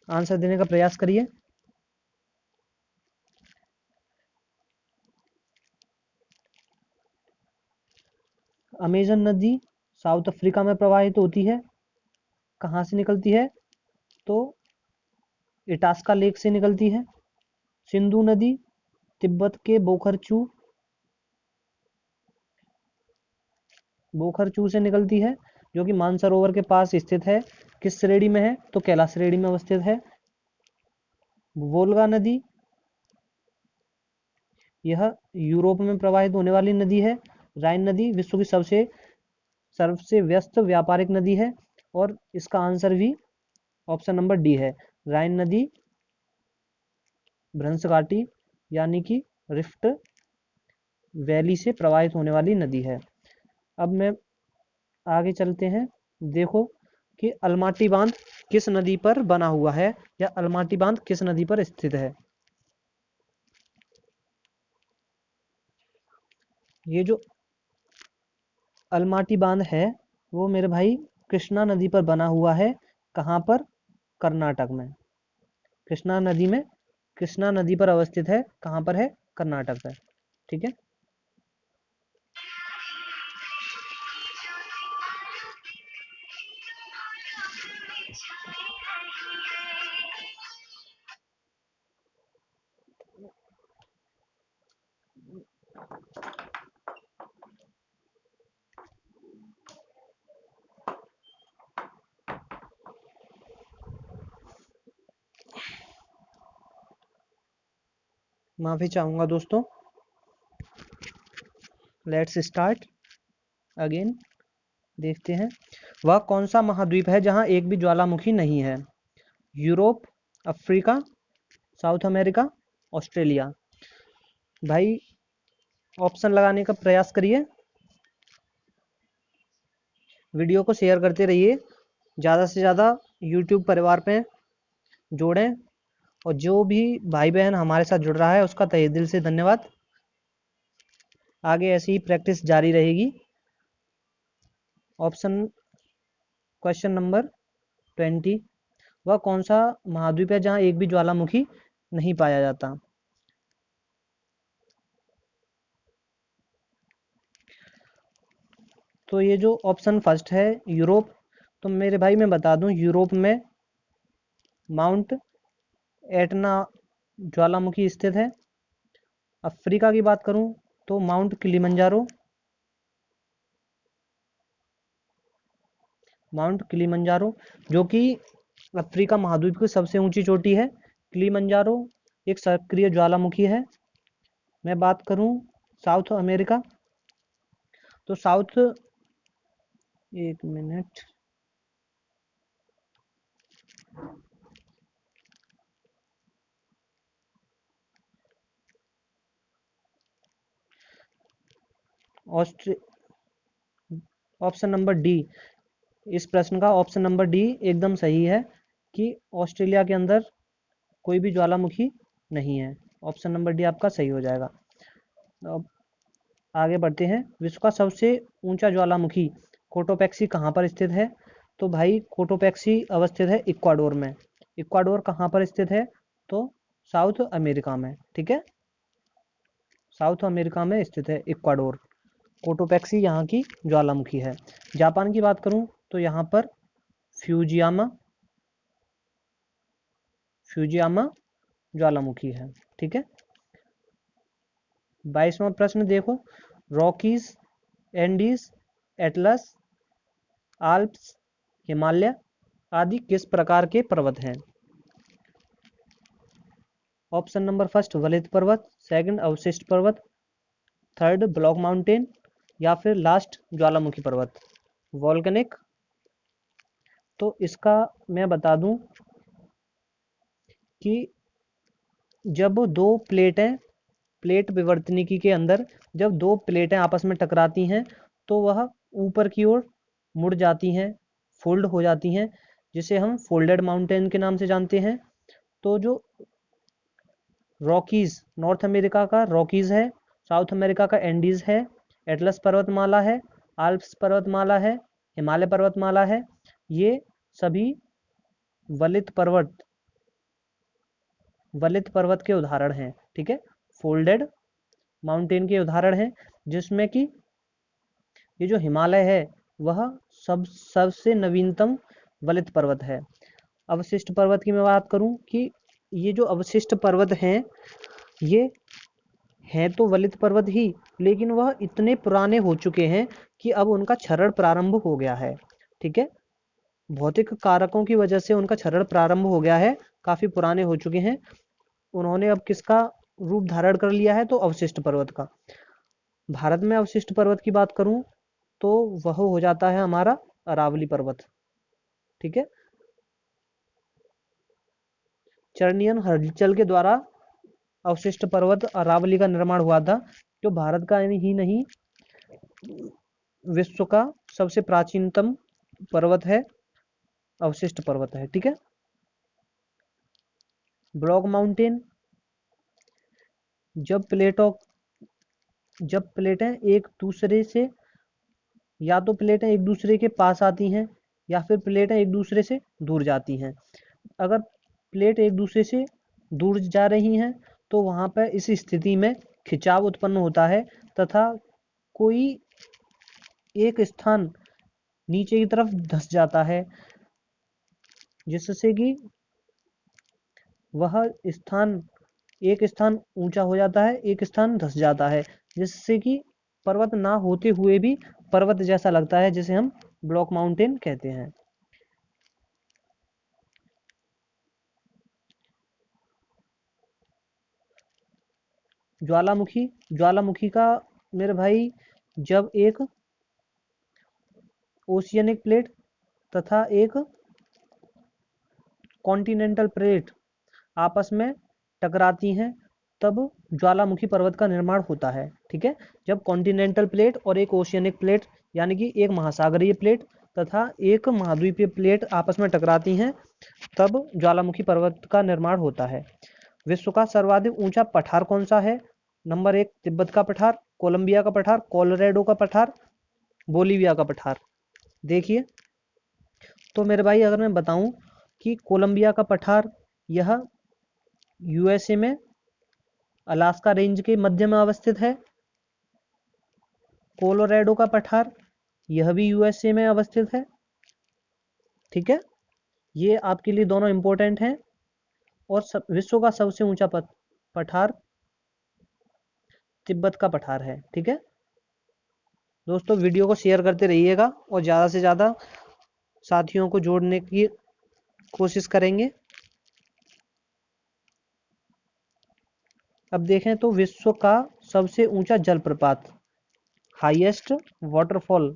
आंसर देने का प्रयास करिए। अमेजन नदी साउथ अफ्रीका में प्रवाहित होती है। कहाँ से निकलती है? तो इटास्का लेक से निकलती है। सिंधु नदी तिब्बत के बोखरचू से निकलती है, जो कि मानसरोवर के पास स्थित है। किस श्रेणी में है? तो कैलाश श्रेणी में अवस्थित है। वोल्गा नदी, यह यूरोप में प्रवाहित होने वाली नदी है। राइन नदी विश्व की सबसे व्यस्त व्यापारिक नदी है, और इसका आंसर भी ऑप्शन नंबर डी है, राइन नदी भ्रंश घाटी यानी कि रिफ्ट वैली से प्रवाहित होने वाली नदी है। अब मैं आगे चलते हैं। देखो कि अलमाटी बांध किस नदी पर बना हुआ है, या अलमाटी बांध किस नदी पर स्थित है। ये जो अलमाटी बांध है वो मेरे भाई कृष्णा नदी पर बना हुआ है। कहाँ पर? कर्नाटक में। कृष्णा नदी पर अवस्थित है। कहाँ पर है? कर्नाटक में। ठीक है। माफी चाहूंगा दोस्तों। Let's start again. देखते हैं वह कौन सा महाद्वीप है जहां एक भी ज्वालामुखी नहीं है। Europe, Africa, south America, Australia. भाई ऑप्शन लगाने का प्रयास करिए, वीडियो को शेयर करते रहिए, ज़्यादा से ज़्यादा यूट्यूब परिवार पे जोड़ें, और जो भी भाई बहन हमारे साथ जुड़ रहा है उसका तहे दिल से धन्यवाद। आगे ऐसी ही प्रैक्टिस जारी रहेगी। ऑप्शन क्वेश्चन नंबर 20, वह कौन सा महाद्वीप है जहां एक भी ज्वालामुखी नहीं पाया जाता। तो ये जो ऑप्शन फर्स्ट है यूरोप, तो मेरे भाई मैं बता दूं यूरोप में माउंट एटना ज्वालामुखी स्थित है। अफ्रीका की बात करूं तो माउंट किलिमंजारो, जो कि अफ्रीका महाद्वीप की सबसे ऊंची चोटी है। किलिमंजारो एक सक्रिय ज्वालामुखी है। मैं बात करूं साउथ अमेरिका, तो साउथ, एक मिनट, ऑप्शन नंबर डी, इस प्रश्न का ऑप्शन नंबर डी एकदम सही है कि ऑस्ट्रेलिया के अंदर कोई भी ज्वालामुखी नहीं है। ऑप्शन नंबर डी आपका सही हो जाएगा। अब आगे बढ़ते हैं। विश्व का सबसे ऊंचा ज्वालामुखी कोटोपैक्सी कहाँ पर स्थित है। तो भाई कोटोपैक्सी अवस्थित है इक्वाडोर में। इक्वाडोर कहाँ पर स्थित है? तो साउथ अमेरिका में। ठीक है, साउथ अमेरिका में स्थित है इक्वाडोर। कोटोपैक्सी यहाँ की ज्वालामुखी है। जापान की बात करूं तो यहाँ पर फ्यूजियामा ज्वालामुखी है। ठीक है। 22वां प्रश्न देखो, Rockies, Andes, Atlas, Alps, Himalaya आदि किस प्रकार के पर्वत हैं। ऑप्शन नंबर फर्स्ट वलित पर्वत, सेकंड अवशिष्ट पर्वत, थर्ड ब्लॉक माउंटेन, या फिर लास्ट ज्वालामुखी पर्वत वॉल्केनिक। तो इसका मैं बता दूं कि जब दो प्लेट विवर्तनिकी के अंदर जब दो प्लेटें आपस में टकराती हैं तो वह ऊपर की ओर मुड़ जाती हैं, फोल्ड हो जाती हैं, जिसे हम फोल्डेड माउंटेन के नाम से जानते हैं। तो जो रॉकीज, नॉर्थ अमेरिका का रॉकीज है, साउथ अमेरिका का एंडीज है, एटलस पर्वतमाला है, आल्प्स पर्वतमाला है, हिमालय पर्वतमाला है, ये सभी वलित पर्वत के उदाहरण हैं। ठीक है, फोल्डेड माउंटेन के उदाहरण हैं, जिसमें कि ये जो हिमालय है वह सबसे नवीनतम वलित पर्वत है। अवशिष्ट पर्वत की मैं बात करूं कि ये जो अवशिष्ट पर्वत हैं ये हैं तो वलित पर्वत ही, लेकिन वह इतने पुराने हो चुके हैं कि अब उनका क्षरण प्रारंभ हो गया है। ठीक है, भौतिक कारकों की वजह से उनका क्षरण प्रारंभ हो गया है, काफी पुराने हो चुके हैं। उन्होंने अब किसका रूप धारण कर लिया है? तो अवशिष्ट पर्वत का। भारत में अवशिष्ट पर्वत की बात करूं तो वह हो जाता है हमारा अरावली पर्वत। ठीक है, चर्नियन हलचल के द्वारा अवशिष्ट पर्वत अरावली का निर्माण हुआ था, जो भारत का ही नहीं विश्व का सबसे प्राचीनतम पर्वत है, अवशिष्ट पर्वत है। ठीक है। ब्लॉक माउंटेन, जब प्लेटें एक दूसरे से, या तो प्लेटें एक दूसरे के पास आती हैं या फिर प्लेटें एक दूसरे से दूर जाती हैं। अगर प्लेट एक दूसरे से दूर जा रही हैं तो वहाँ पर इस स्थिति में खिंचाव उत्पन्न होता है तथा कोई एक स्थान नीचे की तरफ धंस जाता है, जिससे कि वह स्थान, एक स्थान ऊंचा हो जाता है, एक स्थान धंस जाता है, जिससे कि पर्वत ना होते हुए भी पर्वत जैसा लगता है, जिसे हम ब्लॉक माउंटेन कहते हैं। ज्वालामुखी का मेरे भाई, जब एक ओशियनिक प्लेट तथा एक कॉन्टिनेंटल प्लेट आपस में टकराती हैं तब ज्वालामुखी पर्वत का निर्माण होता है। ठीक है। जब कॉन्टिनेंटल प्लेट और एक ओशियनिक प्लेट यानी कि एक महासागरीय प्लेट तथा एक महाद्वीपीय प्लेट आपस में टकराती हैं तब ज्वालामुखी पर्वत का निर्माण होता है। विश्व का सर्वाधिक ऊंचा पठार कौन सा है? नंबर 1 तिब्बत का पठार, कोलंबिया का पठार, कोलोराडो का पठार, बोलीविया का पठार। देखिए तो मेरे भाई, अगर मैं बताऊं कि कोलंबिया का पठार यह यूएसए में अलास्का रेंज के मध्य में अवस्थित है। कोलोराडो का पठार यह भी यूएसए में अवस्थित है। ठीक है। ये आपके लिए दोनों इंपॉर्टेंट हैं। और विश्व का सबसे ऊंचा पठार तिब्बत का पठार है। ठीक है दोस्तों, वीडियो को शेयर करते रहिएगा और ज़्यादा से ज़्यादा साथियों को जोड़ने की कोशिश करेंगे। अब देखें तो विश्व का सबसे ऊंचा जलप्रपात, हाईएस्ट वाटरफॉल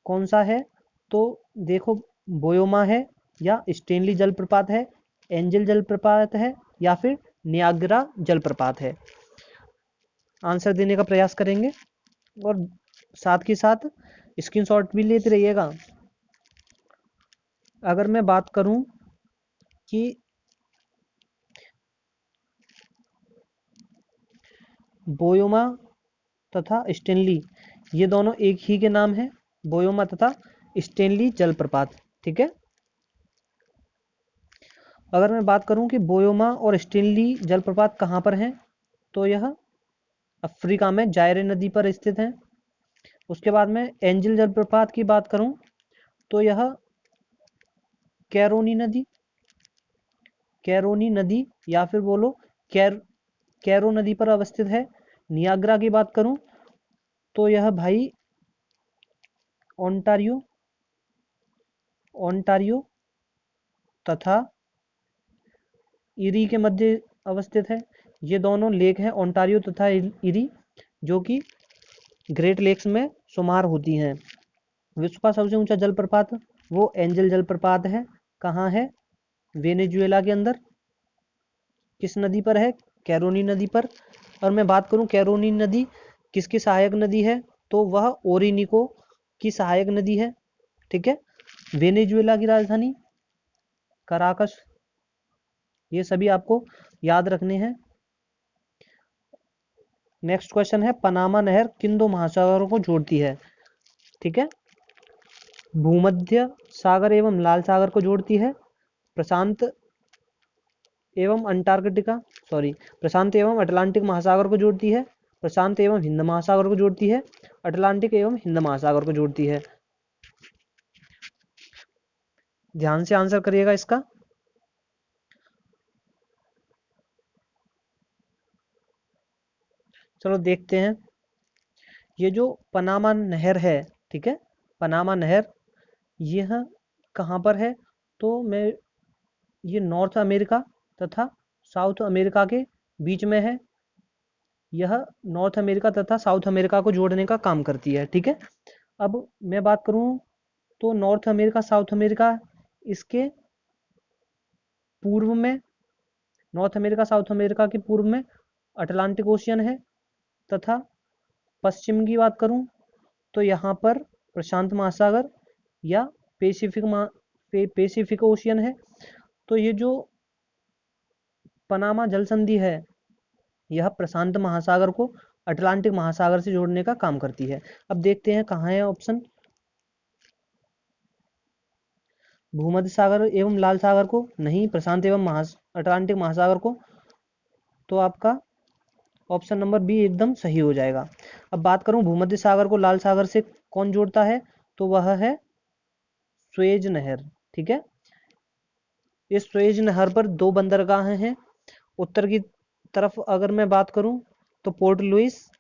कौन सा है? तो देखो, बोयोमा है, या स्टेनली जलप्रपात है, एंजल जलप्रपात है, या फिर नियाग्रा जलप्रपात है। आंसर देने का प्रयास करेंगे और साथ के साथ स्क्रीनशॉट भी लेते रहिएगा। अगर मैं बात करूं कि बोयोमा तथा स्टेनली, ये दोनों एक ही के नाम हैं, बोयोमा तथा स्टेनली जलप्रपात। ठीक है। अगर मैं बात करूं कि बोयोमा और स्टेनली जलप्रपात कहाँ पर हैं, तो यह अफ्रीका में जायरे नदी पर स्थित हैं। उसके बाद में एंजल जलप्रपात की बात करूं तो यह कैरोनी नदी या फिर बोलो कैरो नदी पर अवस्थित है। नियाग्रा की बात करूं तो यह भाई ओंटारियो तथा इरी के मध्य अवस्थित है। ये दोनों लेक हैं, ओंटारियो तथा इरी, जो कि ग्रेट लेक्स में शुमार होती हैं। विश्व का सबसे ऊंचा जलप्रपात वो एंजल जलप्रपात है। कहाँ है? वेनेजुएला के अंदर। किस नदी पर है? कैरोनी नदी पर। और मैं बात करूं कैरोनी नदी किसकी सहायक नदी है, तो वह ओरिनिको की सहायक नदी है। ठीक है। वेनेजुएला की राजधानी कराकस। ये सभी आपको याद रखने हैं। नेक्स्ट क्वेश्चन है, पनामा नहर किन दो महासागरों को जोड़ती है? ठीक है। भूमध्य सागर एवं लाल सागर को जोड़ती है। प्रशांत एवं प्रशांत एवं अटलांटिक महासागर को जोड़ती है। प्रशांत एवं हिंद महासागर को जोड़ती है। अटलांटिक एवं हिंद महासागर को जोड़ती है। ध्यान से आंसर करिएगा इसका। चलो देखते हैं। ये जो पनामा नहर है, ठीक है, पनामा नहर यह कहाँ पर है? तो मैं ये नॉर्थ अमेरिका तथा साउथ अमेरिका के बीच में है। यह नॉर्थ अमेरिका तथा साउथ अमेरिका को जोड़ने का काम करती है। ठीक है। अब मैं बात करूं तो नॉर्थ अमेरिका साउथ अमेरिका, इसके पूर्व में नॉर्थ अमेरिका साउथ अमेरिका के पूर्व में अटलांटिक ओशियन है, तथा पश्चिम की बात करूं तो यहाँ पर प्रशांत महासागर या पैसिफिक ओशियन है। तो ये जो पनामा जल संधि है यह प्रशांत महासागर को अटलांटिक महासागर से जोड़ने का काम करती है। अब देखते हैं कहाँ है ऑप्शन। भूमध्य सागर एवं लाल सागर को नहीं, प्रशांत एवं अटलांटिक महासागर को, तो आपका ऑप्शन नंबर बी एकदम सही हो जाएगा। अब बात करूं भूमध्य सागर को लाल सागर से कौन जोड़ता है, तो वह है सुएज नहर। ठीक है, इस सुएज नहर पर 2 बंदरगाहें हैं। उत्तर की तरफ अगर मैं बात करूं तो पोर्ट लुइस,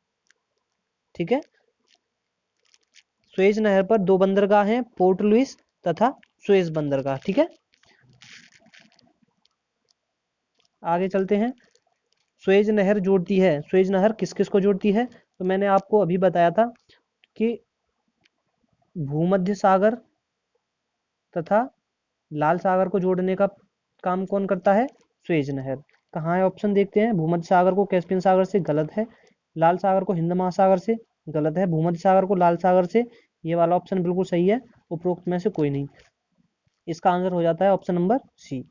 ठीक है, सुएज नहर पर 2 बंदरगाह हैं, पोर्ट लुइस तथा सुएज बंदरगाह। ठीक है, आगे चलते हैं। सुएज नहर जोड़ती है, सुएज नहर किस किस को जोड़ती है, तो मैंने आपको अभी बताया था कि भूमध्य सागर तथा लाल सागर को जोड़ने का काम कौन करता है, सुएज नहर। कहाँ है ऑप्शन देखते हैं। भूमध्य सागर को कैस्पियन सागर से, गलत है। लाल सागर को हिंद महासागर से, गलत है। भूमध्य सागर को लाल सागर से, ये वाला ऑप्शन बिल्कुल सही है। उपरोक्त में से कोई नहीं। इसका आंसर हो जाता है option number C.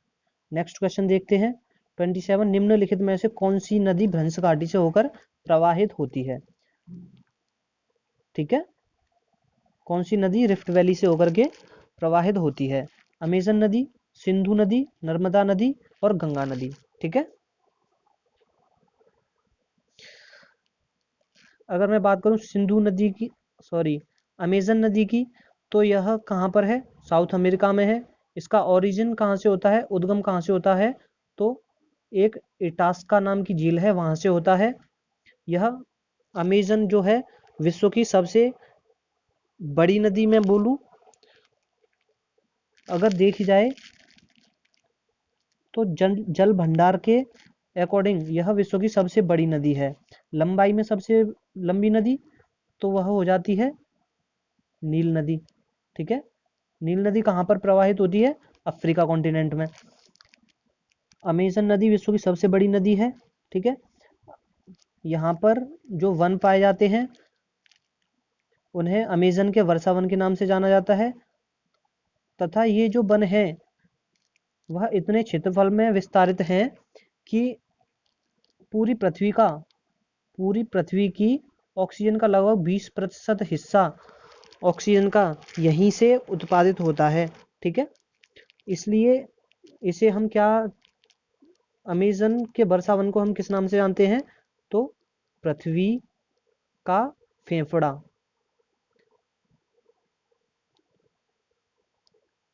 Next question देखते हैं 27। निम्नलिखित में से कौन सी नदी भ्रंश घाटी से होकर प्रवाहित होती है। ठीक है, कौन सी नदी रिफ्ट वैली से होकर के प्रवाहित होती है। अमेजन नदी, सिंधु नदी, नर्मदा नदी और गंगा नदी। ठीक है, अगर मैं बात करूं सिंधु नदी की, सॉरी अमेजन नदी की, तो यह कहाँ पर है, साउथ अमेरिका में है। इसका ओरिजिन कहाँ से होता है, उद्गम कहाँ से होता है, तो एक इटास्का नाम की झील है वहां से होता है। यह अमेजन जो है विश्व की सबसे बड़ी नदी में बोलूं अगर देखी जाए तो जल भंडार के अकॉर्डिंग यह विश्व की सबसे बड़ी नदी है। लंबाई में सबसे लंबी नदी तो वह हो जाती है नील नदी। ठीक है, नील नदी कहाँ पर प्रवाहित होती है, अफ्रीका कॉन्टिनेंट में। अमेजन नदी विश्व की सबसे बड़ी नदी है। ठीक है, यहाँ पर जो वन पाए जाते हैं उन्हें अमेजन के वर्षा वन के नाम से जाना जाता है, तथा ये जो वन है वह इतने क्षेत्रफल में विस्तारित हैं कि पूरी पृथ्वी की ऑक्सीजन का लगभग 20% हिस्सा ऑक्सीजन का यहीं से उत्पादित होता है। ठीक है, इसलिए इसे हम क्या, अमेजन के वर्षा वन को हम किस नाम से जानते हैं, तो पृथ्वी का फेफड़ा,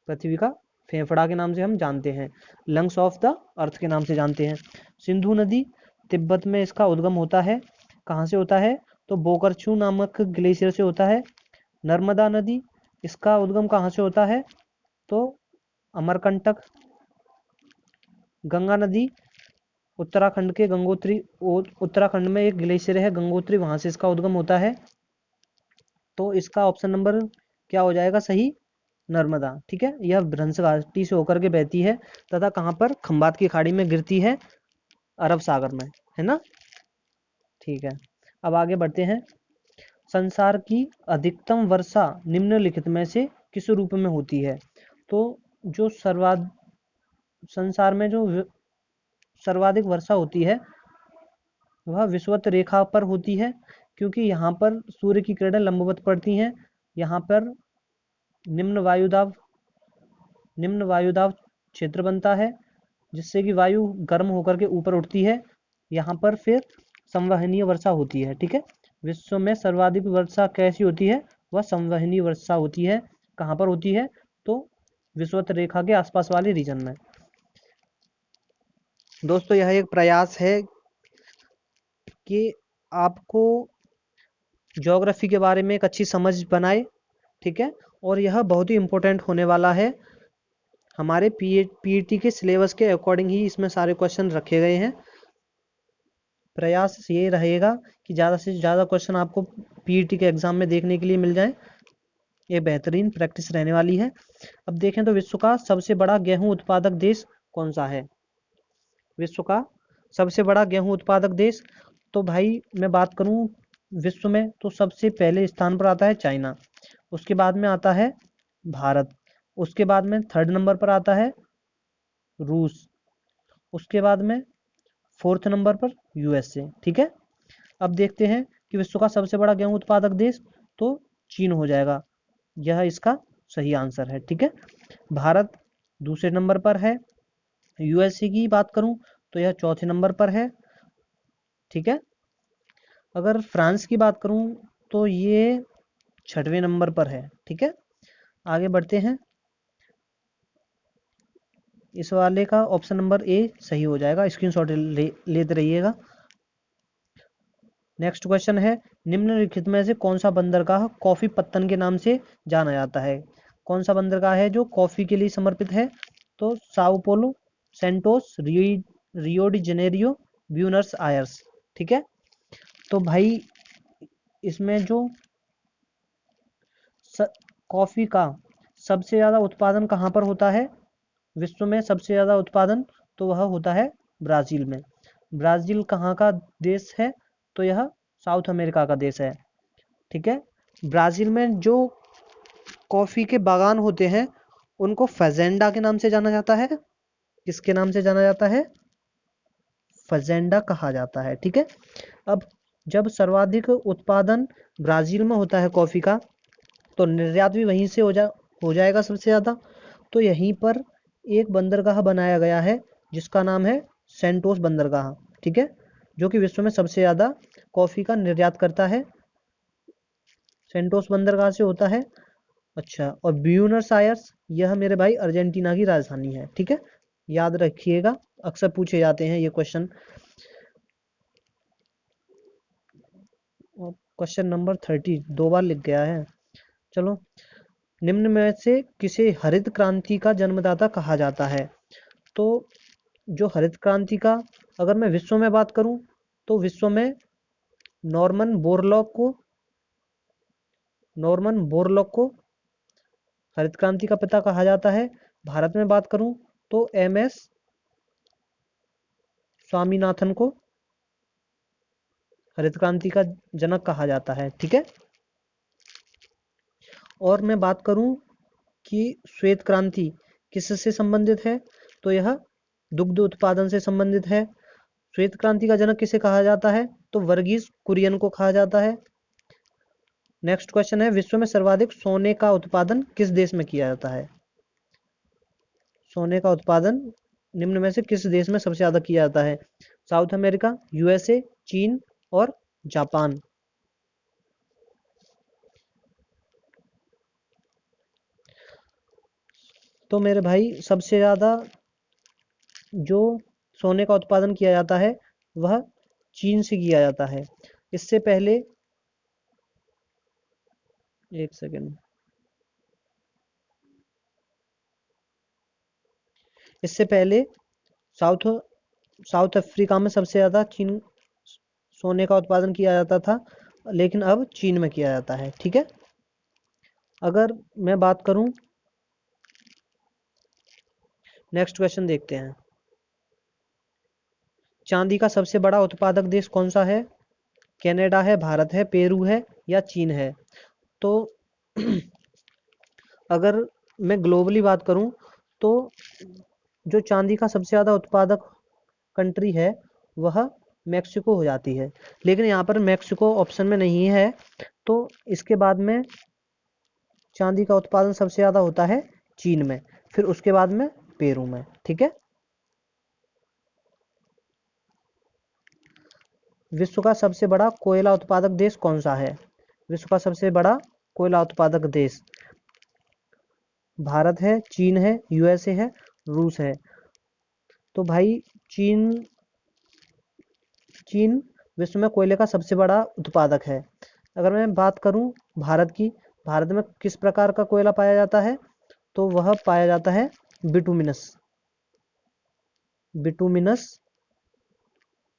पृथ्वी का फेफड़ा के नाम से हम जानते हैं, लंग्स ऑफ द अर्थ के नाम से जानते हैं। सिंधु नदी तिब्बत में इसका उद्गम होता है। कहाँ से होता है, तो बोकरचू नामक ग्लेशियर से होता है। नर्मदा नदी इसका उद्गम कहाँ से होता है, तो अमरकंटक। गंगा नदी उत्तराखंड के गंगोत्री, उत्तराखंड में एक ग्लेशियर है गंगोत्री, वहां से इसका उद्गम होता है। तो इसका ऑप्शन नंबर क्या हो जाएगा सही, नर्मदा। ठीक है, यह भ्रंश घाटी से होकर के बहती है तथा कहाँ पर, खंबात की खाड़ी में गिरती है, अरब सागर में, है ना। ठीक है, अब आगे बढ़ते हैं। संसार की अधिकतम वर्षा निम्नलिखित में से किस रूप में होती है, तो जो संसार में जो सर्वाधिक वर्षा होती है वह विषुवत रेखा पर होती है, क्योंकि यहाँ पर सूर्य की किरणें लंबवत पड़ती हैं। यहाँ पर निम्न वायुदाब क्षेत्र बनता है जिससे कि वायु गर्म होकर के ऊपर उठती है। यहाँ पर फिर संवहनीय वर्षा होती है। ठीक है, विश्व में सर्वाधिक वर्षा कैसी होती है, वह संवहनीय वर्षा होती है। कहाँ पर होती है, तो विषुवत रेखा के आसपास वाले रीजन में। दोस्तों यह एक प्रयास है कि आपको ज्योग्राफी के बारे में एक अच्छी समझ बनाए। ठीक है, और यह बहुत ही इम्पोर्टेंट होने वाला है। हमारे पीईटी के सिलेबस के अकॉर्डिंग ही इसमें सारे क्वेश्चन रखे गए हैं। प्रयास ये रहेगा कि ज़्यादा से ज़्यादा क्वेश्चन आपको पीईटी के एग्जाम में देखने के लिए मिल जाए। ये बेहतरीन प्रैक्टिस रहने वाली है। अब देखें तो विश्व का सबसे बड़ा गेहूं उत्पादक देश कौन सा है। विश्व का सबसे बड़ा गेहूं उत्पादक देश? तो भाई मैं बात करूं विश्व में, तो सबसे पहले स्थान पर आता है चाइना, उसके बाद में आता है भारत, उसके बाद में थर्ड नंबर पर आता है रूस, उसके बाद में फोर्थ नंबर पर यूएसए। ठीक है, अब देखते हैं कि विश्व का सबसे बड़ा गेहूं उत्पादक देश, तो चीन हो जाएगा, यह इसका सही आंसर है। ठीक है, भारत दूसरे नंबर पर है। यूएसए की बात करूं तो यह चौथे नंबर पर है। ठीक है, अगर फ्रांस की बात करूं तो ये छठवें नंबर पर है। ठीक है, आगे बढ़ते हैं। इस वाले का ऑप्शन नंबर ए सही हो जाएगा, स्क्रीनशॉट लेते रहिएगा। नेक्स्ट क्वेश्चन है, निम्नलिखित में से कौन सा बंदरगाह कॉफी पत्तन के नाम से जाना जाता है? कौन सा बंदरगाह है जो कॉफी के लिए समर्पित है? तो Sao Paulo, Santos, Rio de Janeiro, Buenos Aires. ठीक है, तो भाई इसमें जो कॉफी का सबसे ज़्यादा उत्पादन कहाँ पर होता है विश्व में? सबसे ज़्यादा उत्पादन तो वह होता है ब्राज़ील में। ब्राज़ील कहाँ का देश है? तो यह साउथ अमेरिका का देश है। ठीक है, ब्राज़ील में जो कॉफ़ी के बागान होते हैं उनको फजेंडा के नाम से जाना जाता है। किसके नाम से जाना जाता है? फजेंडा कहा जाता है। ठीक है, अब जब सर्वाधिक उत्पादन ब्राज़ील में होता है कॉफ़ी का, तो निर्यात भी वहीं से हो जाएगा सबसे ज़्यादा। तो यहीं पर एक बंदरगाह बनाया गया है जिसका नाम है सेंटोस बंदरगाह। ठीक है, जो कि विश्व में सबसे ज़्यादा कॉफ़ी का निर्यात करता है, सेंटोस बंदरगाह से होता है। अच्छा, और ब्यूनस आयर्स यह मेरे भाई अर्जेंटीना की राजधानी है। ठीक है, याद रखिएगा, अक्सर पूछे जाते हैं ये क्वेश्चन। क्वेश्चन नंबर 30 दो बार लिख गया है। चलो, निम्न में से किसे हरित क्रांति का जन्मदाता कहा जाता है? तो जो हरित क्रांति का, अगर मैं विश्व में बात करूं तो विश्व में नॉर्मन बोरलॉग को हरित क्रांति का पिता कहा जाता है। भारत में बात करूं तो एमएस स्वामीनाथन को हरित क्रांति का जनक कहा जाता है। ठीक है, और मैं बात करूं कि श्वेत क्रांति किससे संबंधित है? तो यह दुग्ध उत्पादन से संबंधित है। श्वेत क्रांति का जनक किसे कहा जाता है? तो वर्गीस कुरियन को कहा जाता है। नेक्स्ट क्वेश्चन है, विश्व में सर्वाधिक सोने का उत्पादन किस देश में किया जाता है? सोने का उत्पादन निम्न में से किस देश में सबसे ज्यादा किया जाता है? साउथ अमेरिका, यूएसए, चीन और जापान। तो मेरे भाई सबसे ज्यादा जो सोने का उत्पादन किया जाता है वह चीन से किया जाता है। इससे पहले, एक सेकेंड, इससे पहले साउथ साउथ अफ्रीका में सबसे ज़्यादा चीन सोने का उत्पादन किया जाता था, लेकिन अब चीन में किया जाता है। ठीक है, अगर मैं बात करूं, नेक्स्ट क्वेश्चन देखते हैं। चांदी का सबसे बड़ा उत्पादक देश कौन सा है? कनाडा है, भारत है, पेरू है या चीन है? तो अगर मैं ग्लोबली बात करूं तो जो चांदी का सबसे ज़्यादा उत्पादक कंट्री है वह मैक्सिको हो जाती है, लेकिन यहाँ पर मैक्सिको ऑप्शन में नहीं है। तो इसके बाद में चांदी का उत्पादन सबसे ज़्यादा होता है चीन में, फिर उसके बाद में पेरू में। ठीक है, विश्व का सबसे बड़ा कोयला उत्पादक देश कौन सा है? विश्व का सबसे बड़ा कोयला उत्पादक देश भारत है, चीन है, यूएसए है, रूस है। तो भाई चीन चीन विश्व में कोयले का सबसे बड़ा उत्पादक है। अगर मैं बात करूं भारत की, भारत में किस प्रकार का कोयला पाया जाता है? तो वह पाया जाता है बिटुमिनस बिटुमिनस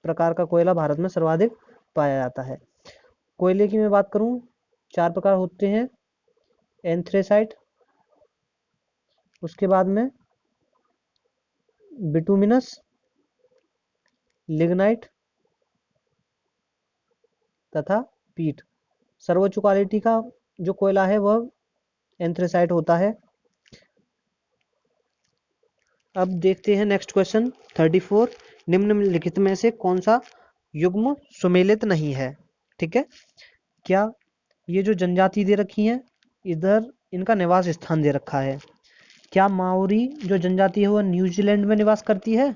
प्रकार का कोयला भारत में सर्वाधिक पाया जाता है। कोयले की मैं बात करूं, चार प्रकार होते हैं, एंथ्रेसाइट, उसके बाद में बिटुमिनस, लिग्नाइट तथा पीट। सर्वोच्च क्वालिटी का जो कोयला है वह एंथ्रेसाइट होता है। अब देखते हैं नेक्स्ट क्वेश्चन 34। निम्नलिखित में से कौन सा युग्म सुमेलित नहीं है? ठीक है, क्या ये जो जनजाति दे रखी है इधर इनका निवास स्थान दे रखा है। क्या माओरी जो जनजाति है वह न्यूजीलैंड में निवास करती है,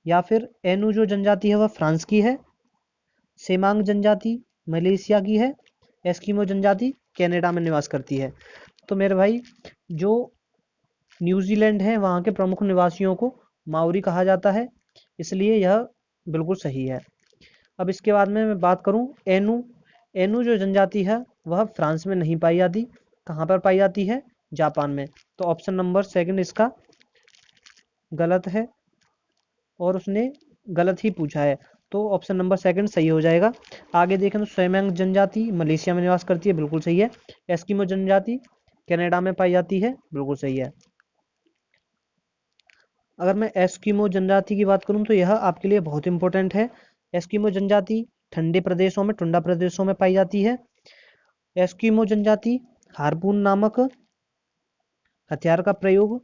या फिर एनु जो जनजाति है वह फ्रांस की है, सेमांग जनजाति मलेशिया की है, एस्किमो जनजाति कनाडा में निवास करती है? तो मेरे भाई जो न्यूजीलैंड है वहाँ के प्रमुख निवासियों को माओरी कहा जाता है, इसलिए यह बिल्कुल सही है। अब इसके बाद में मैं बात करूँ एनु। एनु जो जनजाति है वह फ्रांस में नहीं पाई जाती। कहाँ पर पाई जाती है? जापान में। तो ऑप्शन नंबर सेकंड इसका गलत है और उसने गलत ही पूछा है, तो ऑप्शन नंबर सेकंड सही हो जाएगा। आगे देखें तो सेमांग जनजाति मलेशिया में निवास करती है, बिल्कुल सही है। एस्किमो जनजाति कनाडा में पाई जाती है, बिल्कुल सही है। अगर मैं एस्किमो जनजाति की बात करूं तो यह आपके लिए बहुत इंपॉर्टेंट है। एस्किमो जनजाति ठंडे प्रदेशों में, टुंड्रा प्रदेशों में पाई जाती है। एस्किमो जनजाति हार्पून नामक हथियार का प्रयोग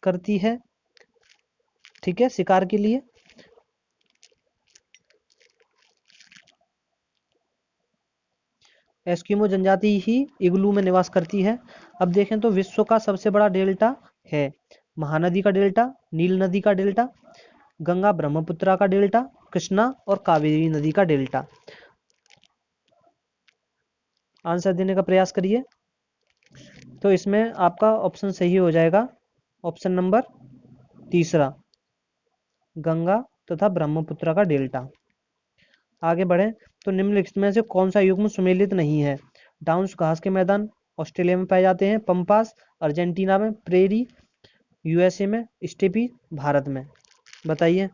करती है, ठीक है, शिकार के लिए। एस्किमो जनजाति ही इग्लू में निवास करती है। अब देखें तो विश्व का सबसे बड़ा डेल्टा है महानदी का डेल्टा, नील नदी का डेल्टा, गंगा ब्रह्मपुत्रा का डेल्टा, कृष्णा और कावेरी नदी का डेल्टा। आंसर देने का प्रयास करिए। तो इसमें आपका ऑप्शन सही हो जाएगा, ऑप्शन नंबर तीसरा, गंगा तथा ब्रह्मपुत्रा का डेल्टा। आगे बढ़े तो निम्नलिखित में से कौन सा युग्म सुमेलित नहीं है? डाउन्स घास के मैदान ऑस्ट्रेलिया में पाए जाते हैं, पंपास अर्जेंटीना में, प्रेरी यूएसए में, स्टेपी भारत में। बताइए।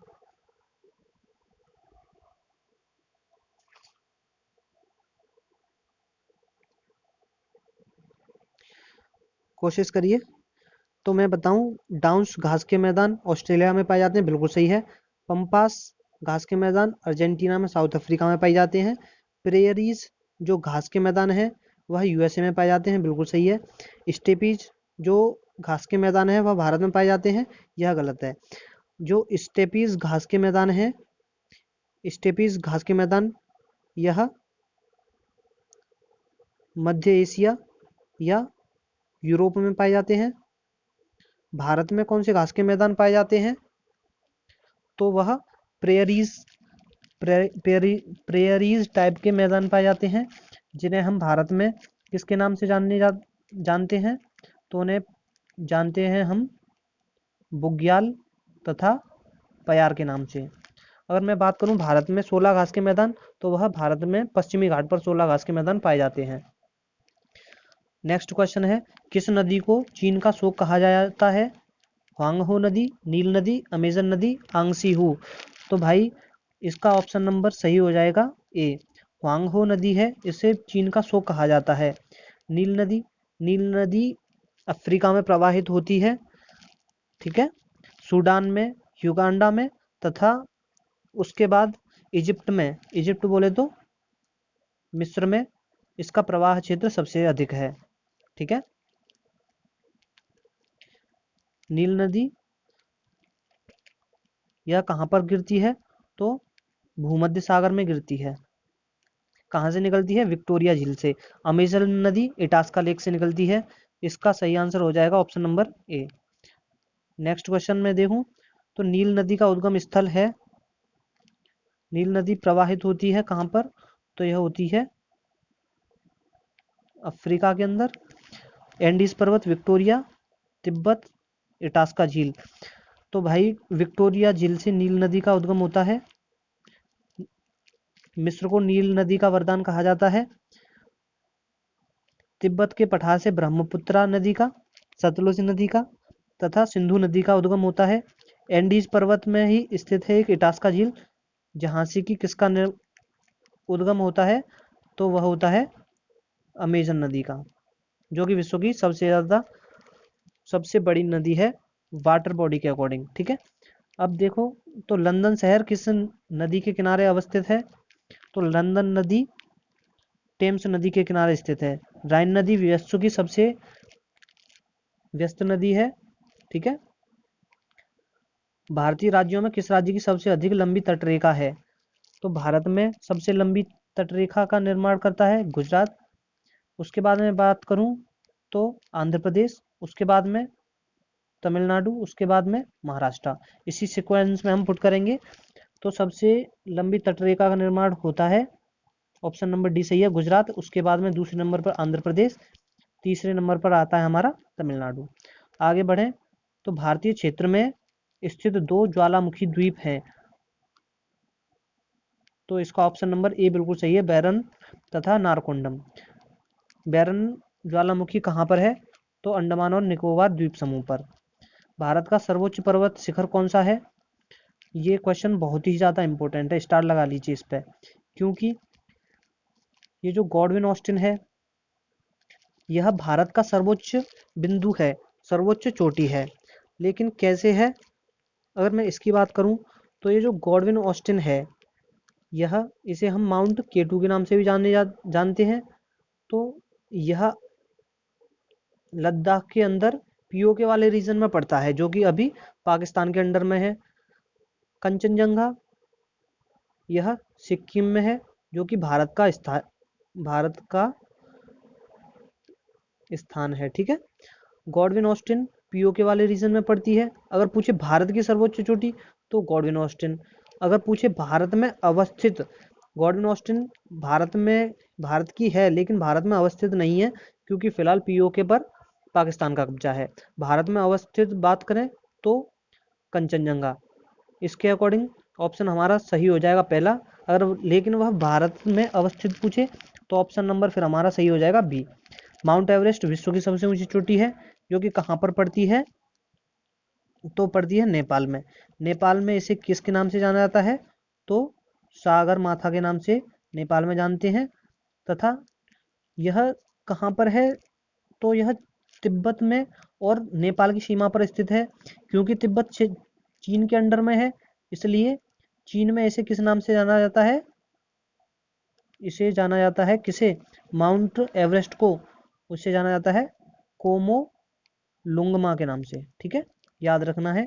कोशिश करिए। तो मैं बताऊं, डाउन्स घास के मैदान ऑस्ट्रेलिया में पाए जाते हैं, बिल्कुल सही है। पंपास घास के मैदान अर्जेंटीना में, साउथ अफ्रीका में पाए जाते हैं। प्रेयरीज जो घास के मैदान है वह यूएसए में पाए जाते हैं, बिल्कुल सही है। स्टेपीज जो घास के मैदान है वह भारत में पाए जाते हैं, यह गलत है। जो स्टेपीज घास के मैदान है, स्टेपीज घास के मैदान यह मध्य एशिया या यूरोप में पाए जाते हैं। भारत में कौन से घास के मैदान पाए जाते हैं? तो वह प्रेयरीज प्रेयरीज टाइप के मैदान पाए जाते हैं, जिन्हें हम भारत में किसके नाम से जानते हैं? तो उन्हें जानते हैं हम बुग्याल तथा पयार के नाम से। अगर मैं बात करूं भारत में 16 घास के मैदान, तो वह भारत में पश्चिमी घाट पर 16 घास के मैदान पाए जाते हैं। नेक्स्ट क्वेश्चन है, किस नदी को चीन का शोक कहा जाता है? ह्वांगहो नदी, नील नदी, अमेजन नदी, आंगसी हू। तो भाई इसका ऑप्शन नंबर सही हो जाएगा ए, ह्वांगहो नदी है, इसे चीन का शोक कहा जाता है। नील नदी, नील नदी अफ्रीका में प्रवाहित होती है, ठीक है, सूडान में, युगांडा में तथा उसके बाद इजिप्ट में, इजिप्ट बोले तो मिस्र में इसका प्रवाह क्षेत्र सबसे अधिक है, ठीक है। नील नदी यह कहाँ पर गिरती है? तो भूमध्य सागर में गिरती है। कहाँ से निकलती है? विक्टोरिया झील से। अमेजन नदी इटास्का लेक से निकलती है। इसका सही आंसर हो जाएगा option number A. Next question में देखूं तो नील नदी का उद्गम स्थल है, नील नदी प्रवाहित होती है कहाँ पर? तो यह होती है अफ्रीका के अंदर, एंडीज पर्वत, विक्टोरिया, तिब्बत, इटास्का झील। तो भाई विक्टोरिया झील से नील नदी का उद्गम होता है। मिस्र को नील नदी का वरदान कहा जाता है। तिब्बत के पठार से ब्रह्मपुत्रा नदी का, सतलुज नदी का तथा सिंधु नदी का उद्गम होता है। एंडीज पर्वत में ही स्थित है एक इटास्का झील, जहाँ से कि किसका उद्गम होता है? तो वह होता है अमेजन नदी का, जो कि विश्व की सबसे बड़ी नदी है वाटर बॉडी के अकॉर्डिंग, ठीक है। अब देखो, तो लंदन शहर किस नदी के किनारे अवस्थित है? तो लंदन नदी टेम्स नदी के किनारे स्थित है। राइन नदी विश्व की सबसे व्यस्त नदी है। ठीक है। भारतीय राज्यों में किस राज्य की सबसे अधिक लंबी तटरेखा है? तो भारत में सबसे लंबी तटरेखा का निर्माण करता है गुजरात। उसके बाद में बात करूं तो आंध्र प्रदेश, उसके बाद में तमिलनाडु, उसके बाद में महाराष्ट्र। इसी सीक्वेंस में हम पुट करेंगे। तो सबसे लंबी तटरेखा का निर्माण होता है, ऑप्शन नंबर डी सही है, गुजरात। उसके बाद में दूसरे नंबर पर आंध्र प्रदेश, तीसरे नंबर पर आता है हमारा तमिलनाडु। आगे बढ़ें तो भारतीय क्षेत्र में स्थित दो ज्वालामुखी द्वीप हैं। तो इसका ऑप्शन नंबर ए बिल्कुल सही है, बैरन तथा नारकोंडम। बैरन ज्वालामुखी कहाँ पर है? तो अंडमान और निकोबार द्वीप समूह पर। भारत का सर्वोच्च पर्वत शिखर कौन सा है? ये क्वेश्चन बहुत ही ज़्यादा इंपॉर्टेंट है, स्टार लगा लीजिए इस पर, क्योंकि ये जो गॉडविन ऑस्टिन है यह भारत का सर्वोच्च बिंदु है, सर्वोच्च चोटी है। लेकिन कैसे है? अगर मैं इसकी बात करूं तो ये जो गॉडविन ऑस्टिन है यह, इसे हम माउंट केटू के नाम से भी जानते हैं। तो यह लद्दाख के अंदर पीओके वाले रीजन में पड़ता है, जो कि अभी पाकिस्तान के अंडर में है। कंचनजंगा यह सिक्किम में है, जो कि भारत का स्थान है। ठीक है। गॉडविन ऑस्टिन पीओके वाले रीजन में पड़ती है। अगर पूछे भारत की सर्वोच्च चोटी तो गॉडविन ऑस्टिन। अगर पूछे भारत में अवस्थित, गॉडविन ऑस्टिन भारत की है लेकिन भारत में अवस्थित नहीं है, क्योंकि फिलहाल पीओके पर पाकिस्तान का कब्जा है। भारत में अवस्थित बात करें तो कंचनजंगा। इसके अकॉर्डिंग ऑप्शन हमारा सही हो जाएगा पहला। अगर लेकिन वह भारत में अवस्थित पूछे तो ऑप्शन नंबर फिर हमारा सही हो जाएगा बी। माउंट एवरेस्ट विश्व की सबसे ऊंची चोटी है, जो कि कहाँ पर पड़ती है? तो पड़ती है नेपाल में। नेपाल में इसे किसके नाम से जाना जाता है? तो सागर माथा के नाम से नेपाल में जानते हैं। तथा यह कहाँ पर है? तो यह तिब्बत में और नेपाल की सीमा पर स्थित है। क्योंकि तिब्बत चीन के अंडर में है, इसलिए चीन में इसे किस नाम से जाना जाता है? इसे जाना जाता है किसे? माउंट एवरेस्ट को उससे जाना जाता है कोमो लुंगमा के नाम से। ठीक है, याद रखना है।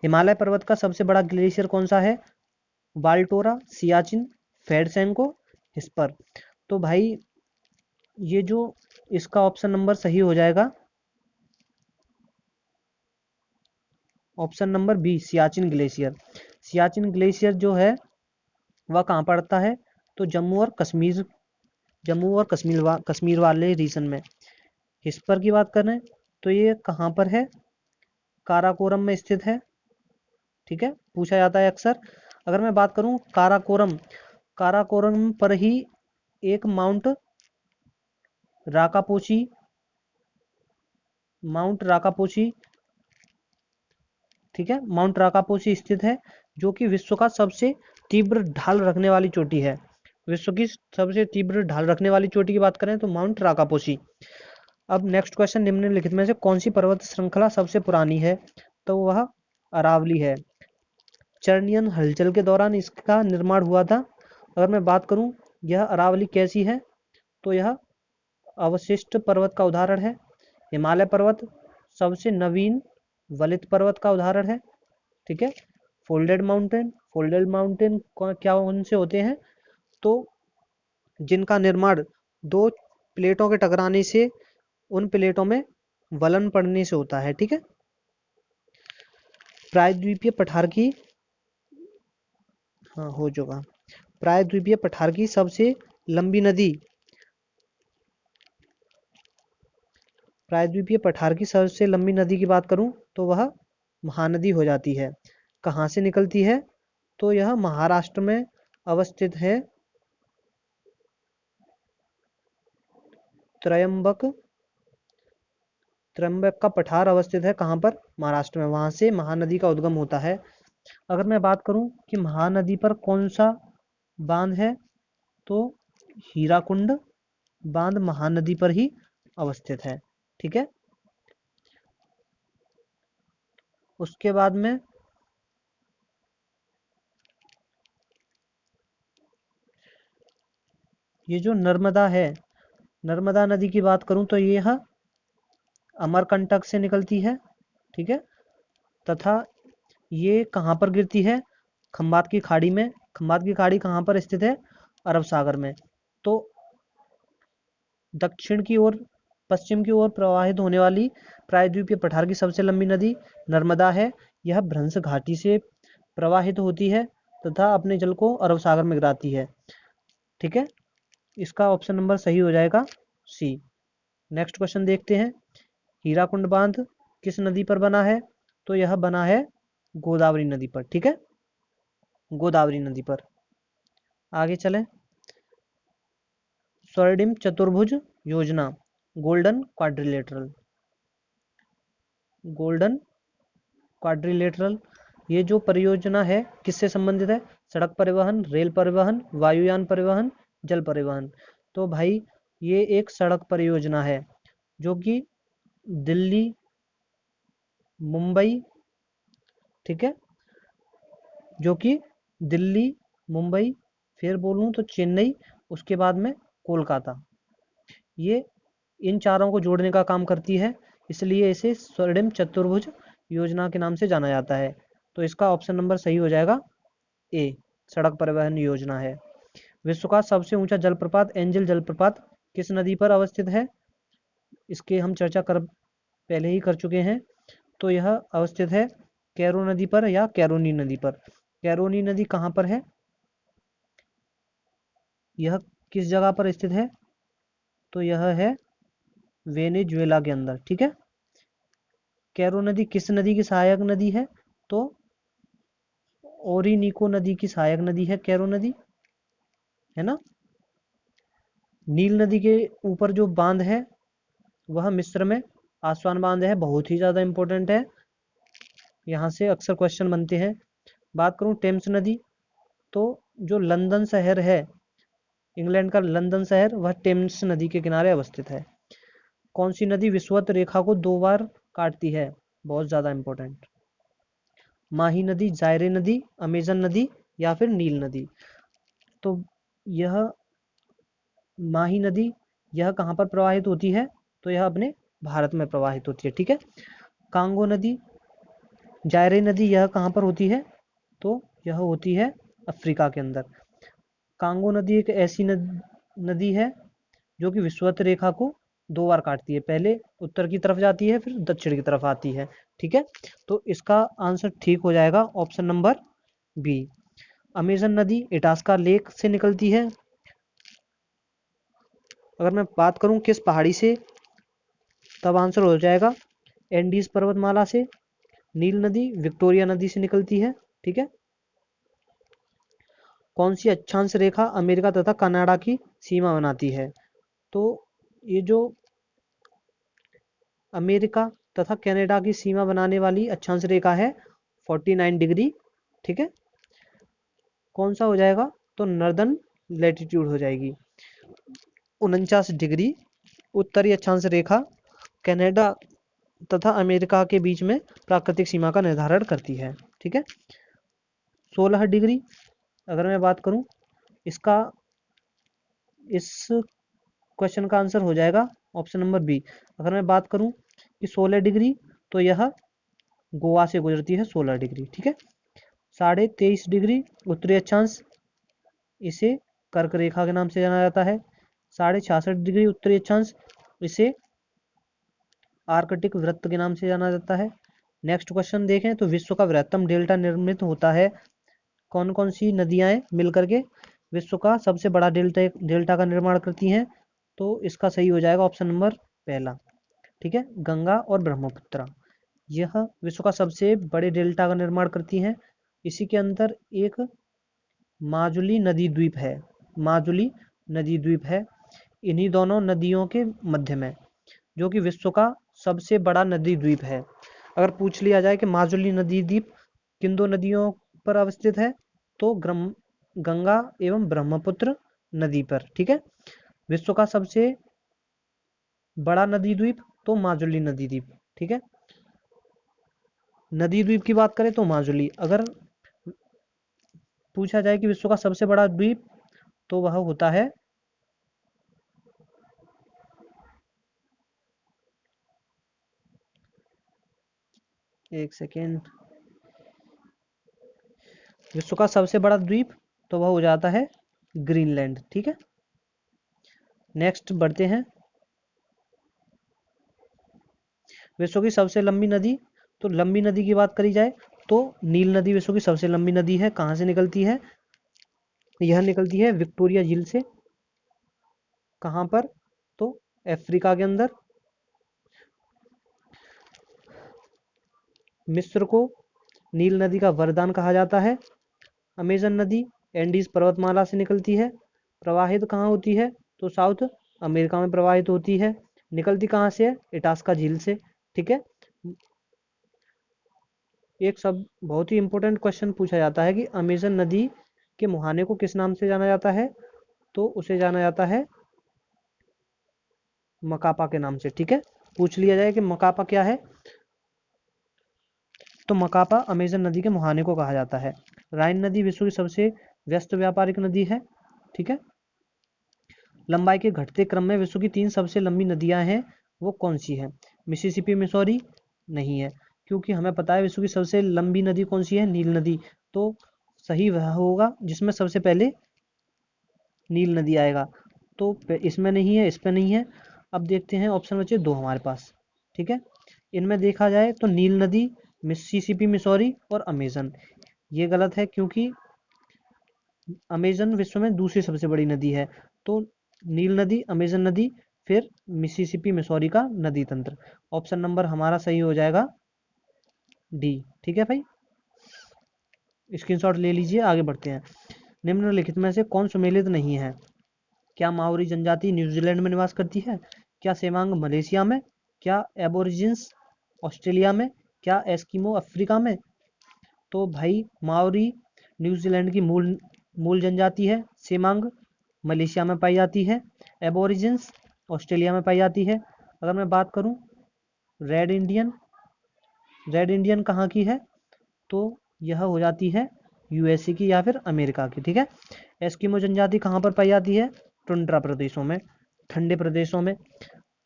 हिमालय पर्वत का सबसे बड़ा ग्लेशियर कौन सा है? बाल्टोरा, सियाचिन, फेडसेंको, हिस्पर। तो भाई ये जो इसका ऑप्शन नंबर सही हो जाएगा option number B, Siachen glacier. Siachen glacier जो है वह कहाँ पड़ता है? तो जम्मू और कश्मीर वाले रीजन में। हिस्पर की बात करें तो ये कहाँ पर है? काराकोरम में स्थित है। ठीक है, पूछा जाता है अक्सर। अगर मैं बात करूं काराकोरम पर ही एक माउंट राकापोची, ठीक है, माउंट राकापोची स्थित है, जो कि विश्व का सबसे तीव्र ढाल रखने वाली चोटी है। विश्व की सबसे तीव्र ढाल रखने वाली चोटी की बात करें तो माउंट राकापोची। अब नेक्स्ट क्वेश्चन, निम्नलिखित में से कौन सी पर्वत श्रृंखला सबसे पुरानी है? तो वह अरावली है। चर्नियन हलचल के दौरान इसका निर्माण हुआ था। अगर मैं बात करूं यह अरावली कैसी है, तो यह अवशिष्ट पर्वत का उदाहरण है। हिमालय पर्वत सबसे नवीन वलित पर्वत का उदाहरण है। ठीक है। फोल्डेड माउंटेन क्या उनसे होते हैं? तो जिनका निर्माण दो प्लेटों के टकराने से उन प्लेटों में वलन पड़ने से होता है। ठीक है। प्रायद्वीपीय पठार की, हाँ हो चुका। प्रायद्वीपीय पठार की सबसे लंबी नदी, प्रायद्वीपीय पठार की सबसे लंबी नदी की बात करूं तो वह महानदी हो जाती है। कहाँ से निकलती है? तो यह महाराष्ट्र में अवस्थित है। त्रयंबक का पठार अवस्थित है कहाँ पर? महाराष्ट्र में। वहां से महानदी का उद्गम होता है। अगर मैं बात करूं कि महानदी पर कौन सा बांध है, तो हीराकुंड बांध महानदी पर ही अवस्थित है। ठीक है। उसके बाद में ये जो नर्मदा है, नर्मदा नदी की बात करूं तो ये यह अमरकंटक से निकलती है, ठीक है। तथा ये कहाँ पर गिरती है? खंबात की खाड़ी में। खंबात की खाड़ी कहाँ पर स्थित है? अरब सागर में। तो दक्षिण की ओर, पश्चिम की ओर प्रवाहित होने वाली प्रायद्वीपीय पठार की सबसे लंबी नदी नर्मदा है। यह भ्रंश घाटी से प्रवाहित होती है तथा अपने जल को अरब सागर में गिराती है, ठीक है। इसका ऑप्शन नंबर सही हो जाएगा सी। नेक्स्ट क्वेश्चन देखते हैं। हीराकुंड बांध किस नदी पर बना है? तो यह बना है गोदावरी नदी पर, ठीक है, गोदावरी नदी पर। आगे चलें। स्वर्णिम चतुर्भुज योजना, गोल्डन क्वाड्रिलेटरल, गोल्डन क्वाड्रिलेटरल, ये जो परियोजना है किससे संबंधित है? सड़क परिवहन, रेल परिवहन, वायुयान परिवहन, जल परिवहन। तो भाई ये एक सड़क परियोजना है जो कि दिल्ली, मुंबई, ठीक है, जो कि दिल्ली, मुंबई, फिर बोलूँ तो चेन्नई, उसके बाद में कोलकाता, ये इन चारों को जोड़ने का काम करती है, इसलिए इसे स्वर्णिम चतुर्भुज योजना के नाम से जाना जाता है। तो इसका ऑप्शन नंबर सही हो जाएगा ए, सड़क परिवहन योजना है। विश्व का सबसे ऊंचा जलप्रपात एंजल जलप्रपात किस नदी पर अवस्थित है? इसके हम चर्चा पहले ही कर चुके हैं। तो यह अवस्थित है कैरो नदी पर या कैरोनी नदी पर। कैरोनी नदी कहाँ पर है? यह किस जगह पर स्थित है? तो यह है वेनेजुएला के अंदर, ठीक है। कैरो नदी किस नदी की सहायक नदी है? तो ओरिनिको नदी की सहायक नदी है कैरो नदी, है ना। नील नदी के ऊपर जो बांध है वह मिस्र में आसवान बांध है, बहुत ही ज़्यादा इंपॉर्टेंट है, यहाँ से अक्सर क्वेश्चन बनते हैं। बात करूँ टेम्स नदी, तो जो लंदन शहर है, इंग्लैंड का लंदन शहर, वह टेम्स नदी के किनारे अवस्थित है। कौन सी नदी विषुवत रेखा को 2 बार काटती है? बहुत ज़्यादा इंपॉर्टेंट। माही नदी, जायरे नदी, अमेजन नदी या फिर नील नदी। तो यह माही नदी, यह कहाँ पर प्रवाहित होती है? तो यह अपने भारत में प्रवाहित होती है, ठीक है। कांगो नदी, जायरे नदी, यह कहाँ पर होती है? तो यह होती है अफ्रीका के अंदर। कांगो नदी एक ऐसी नदी है जो कि विषुवत रेखा को 2 बार काटती है, पहले उत्तर की तरफ जाती है फिर दक्षिण की तरफ आती है, ठीक है। तो इसका आंसर ठीक हो जाएगा ऑप्शन नंबर बी। अमेजन नदी इटास्का लेक से निकलती है। अगर मैं बात करूं किस पहाड़ी से, तब आंसर हो जाएगा एंडीज पर्वतमाला से। नील नदी विक्टोरिया नदी से निकलती है, ठीक है। कौन सी अक्षांश रेखा अमेरिका तथा कनाडा की सीमा बनाती है? तो ये जो अमेरिका तथा कनाडा की सीमा बनाने वाली अक्षांश रेखा है 49 डिग्री, ठीक है। कौन सा हो जाएगा? तो नॉर्दर्न लैटिट्यूड हो जाएगी। 49 डिग्री उत्तरी अक्षांश रेखा कनाडा तथा अमेरिका के बीच में प्राकृतिक सीमा का निर्धारण करती है, ठीक है। 16 डिग्री अगर मैं बात करूं, इसका इस क्वेश्चन का आंसर हो जाएगा ऑप्शन नंबर बी। अगर मैं बात करूं कि 16 डिग्री, तो यह गोवा से गुजरती है 16 डिग्री, ठीक है। 23.5 डिग्री उत्तरी अक्षांश, इसे कर्क रेखा के नाम से जाना जाता है। 66.5 डिग्री उत्तरी अक्षांश, इसे आर्कटिक वृत्त के नाम से जाना जाता है। नेक्स्ट क्वेश्चन देखें तो विश्व का वृहत्तम डेल्टा निर्मित होता है कौन कौन सी नदियां मिलकर के विश्व का सबसे बड़ा डेल्टा का निर्माण करती हैं? तो इसका सही हो जाएगा ऑप्शन नंबर पहला, ठीक है, गंगा और ब्रह्मपुत्र। यह विश्व का सबसे बड़े डेल्टा का निर्माण करती हैं। इसी के अंदर एक माजुली नदी द्वीप है, माजुली नदी द्वीप है इन्हीं दोनों नदियों के मध्य में, जो कि विश्व का सबसे बड़ा नदी द्वीप है। अगर पूछ लिया जाए कि माजुली नदी द्वीप किन दो नदियों पर अवस्थित है, तो गंगा एवं ब्रह्मपुत्र नदी पर, ठीक है। विश्व का सबसे बड़ा नदी द्वीप तो माजुली नदी द्वीप, ठीक है। नदी द्वीप की बात करें तो माजुली। अगर पूछा जाए कि विश्व का सबसे बड़ा द्वीप, तो वह होता है एक सेकेंड। विश्व का सबसे बड़ा द्वीप तो वह हो जाता है ग्रीनलैंड। ठीक है, नेक्स्ट बढ़ते हैं। विश्व की सबसे लंबी नदी, तो लंबी नदी की बात करी जाए तो नील नदी विश्व की सबसे लंबी नदी है। कहाँ से निकलती है? यह निकलती है विक्टोरिया झील से। कहाँ पर? तो अफ्रीका के अंदर। मिस्र को नील नदी का वरदान कहा जाता है। अमेजन नदी एंडीज पर्वतमाला से निकलती है। प्रवाहित कहाँ होती है? तो साउथ अमेरिका में प्रवाहित होती है। निकलती कहाँ से है? इटास्का झील से। ठीक है, एक सब बहुत ही इंपॉर्टेंट क्वेश्चन पूछा जाता है कि अमेजन नदी के मुहाने को किस नाम से जाना जाता है? तो उसे जाना जाता है मकापा के नाम से। ठीक है, पूछ लिया जाए कि मकापा क्या है, तो मकापा अमेजन नदी के मुहाने को कहा जाता है। राइन नदी विश्व की सबसे व्यस्त व्यापारिक नदी है। ठीक है, लंबाई के घटते क्रम में विश्व की 3 सबसे लंबी नदियां हैं, वो कौन सी है? मिसिसिपी, मिसौरी नहीं है, क्योंकि हमें पता है विश्व की सबसे लंबी नदी कौन सी है? नील नदी। तो सही वह होगा जिसमें सबसे पहले नील नदी आएगा। तो इसमें नहीं है, इस पे नहीं है। अब देखते हैं, ऑप्शन बचे 2 हमारे पास। ठीक है, इनमें देखा जाए तो नील नदी, मिसिसिपी, मिसौरी और अमेजन। ये गलत है, क्योंकि अमेजन विश्व में दूसरी सबसे बड़ी नदी है। तो नील नदी, अमेजन नदी, फिर मिसिसिपी, मिसौरी का नदी तंत्र। ऑप्शन नंबर हमारा सही हो जाएगा डी। ठीक है भाई, स्क्रीनशॉट ले लीजिए। आगे बढ़ते हैं। निम्नलिखित में से कौन सुमेलित नहीं है? क्या माओरी जनजाति न्यूजीलैंड में निवास करती है? क्या सेमांग मलेशिया में? क्या एबोरिजिन्स ऑस्ट्रेलिया में? क्या एस्किमो अफ्रीका में? तो भाई माओरी न्यूजीलैंड की मूल जनजाति है। सेमांग मलेशिया में पाई जाती है। एबोरिजिन्स ऑस्ट्रेलिया में पाई जाती है। अगर मैं बात करूं रेड इंडियन, रेड इंडियन कहाँ की है? तो यह हो जाती है यूएसए की या फिर अमेरिका की। ठीक है, एस्किमो जनजाति कहाँ पर पाई जाती है? टुंड्रा प्रदेशों में, ठंडे प्रदेशों में।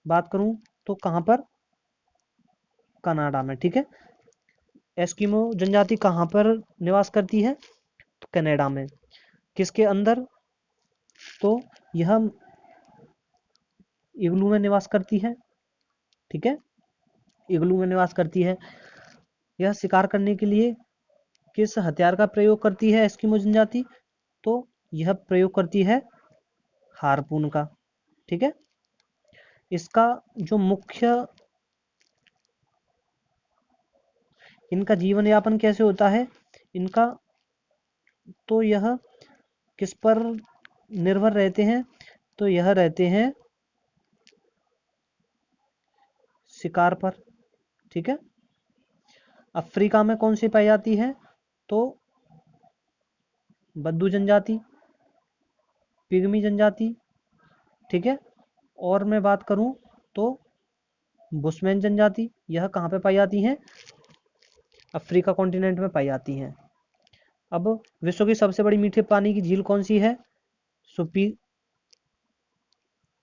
बात करूं तो कहाँ पर? कनाडा में। ठीक है, एस्किमो जनजाति कहाँ पर निवास करती है? तो कनाडा में। किसके अंदर? तो यह इग्लू में निवास करती है। ठीक है, इग्लू में निवास करती है। यह शिकार करने के लिए किस हथियार का प्रयोग करती है एस्किमो जनजाति? तो यह प्रयोग करती है हार्पून का। ठीक है, इसका जो मुख्य, इनका जीवन यापन कैसे होता है इनका? तो यह किस पर निर्भर रहते हैं? तो यह रहते हैं शिकार पर। ठीक है, अफ्रीका में कौन सी पाई जाती है? तो बद्दू जनजाति, पिग्मी जनजाति। ठीक है, और मैं बात करूं तो बुशमैन जनजाति। यह कहाँ पे पाई जाती हैं? अफ्रीका कॉन्टिनेंट में पाई जाती हैं। अब विश्व की सबसे बड़ी मीठे पानी की झील कौन सी है?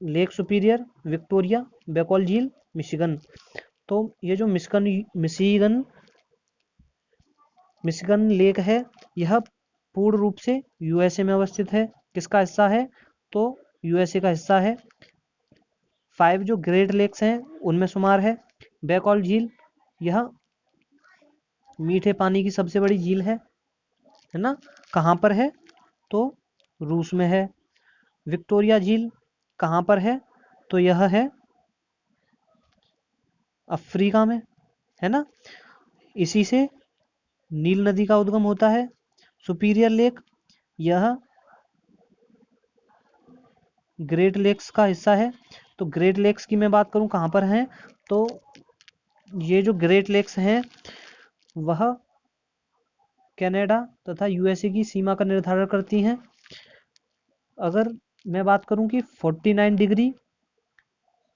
लेक सुपीरियर, विक्टोरिया, बेकॉल झील, मिशिगन। तो ये जो मिशिगन लेक है, यह पूर्ण रूप से यूएसए में अवस्थित है। किसका हिस्सा है? तो यूएसए का हिस्सा है। 5 जो ग्रेट लेक्स हैं उनमें शुमार है। बेकॉल झील, यह मीठे पानी की सबसे बड़ी झील है ना? कहाँ पर है? तो रूस में है। विक्टोरिया झील कहाँ पर है? तो यह है अफ्रीका में, है ना? इसी से नील नदी का उद्गम होता है। सुपीरियर लेक, यह ग्रेट लेक्स का हिस्सा है। तो ग्रेट लेक्स की मैं बात करूं कहाँ पर है? तो ये जो ग्रेट लेक्स हैं वह कनाडा तथा यूएसए की सीमा का निर्धारण करती हैं। अगर मैं बात करूं कि 49 डिग्री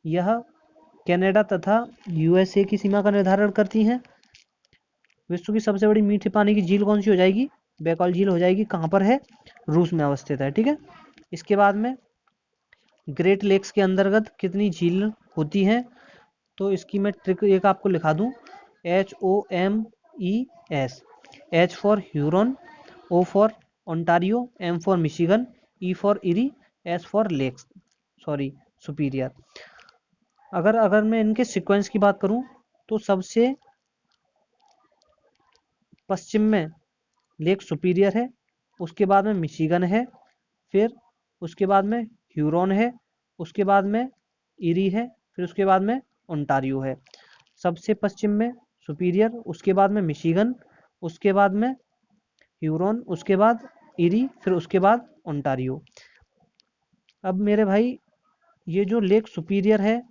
यह कनाडा तथा यूएसए की सीमा का निर्धारण करती हैं। विश्व की सबसे बड़ी मीठे पानी की झील कौन सी हो जाएगी? बेकॉल झील हो जाएगी। कहाँ पर है? रूस में अवस्थित है। ठीक है, इसके बाद में ग्रेट लेक्स के अंतर्गत कितनी झील होती हैं? तो इसकी मैं ट्रिक एक आपको लिखा दूं HOMES, H for Huron, O for Ontario, M for Michigan, E for Erie, S for lakes, sorry Superior. अगर मैं इनके सीक्वेंस की बात करूं तो सबसे पश्चिम में लेक सुपीरियर है, उसके बाद में मिशिगन है, फिर उसके बाद में ह्यूरॉन है, उसके बाद में इरी है, फिर उसके बाद में ओंटारियो है। सबसे पश्चिम में सुपीरियर, उसके बाद में मिशिगन, उसके बाद में ह्यूरॉन, उसके बाद इरी, फिर उसके बाद ओंटारियो। अब मेरे भाई ये जो लेक सुपीरियर है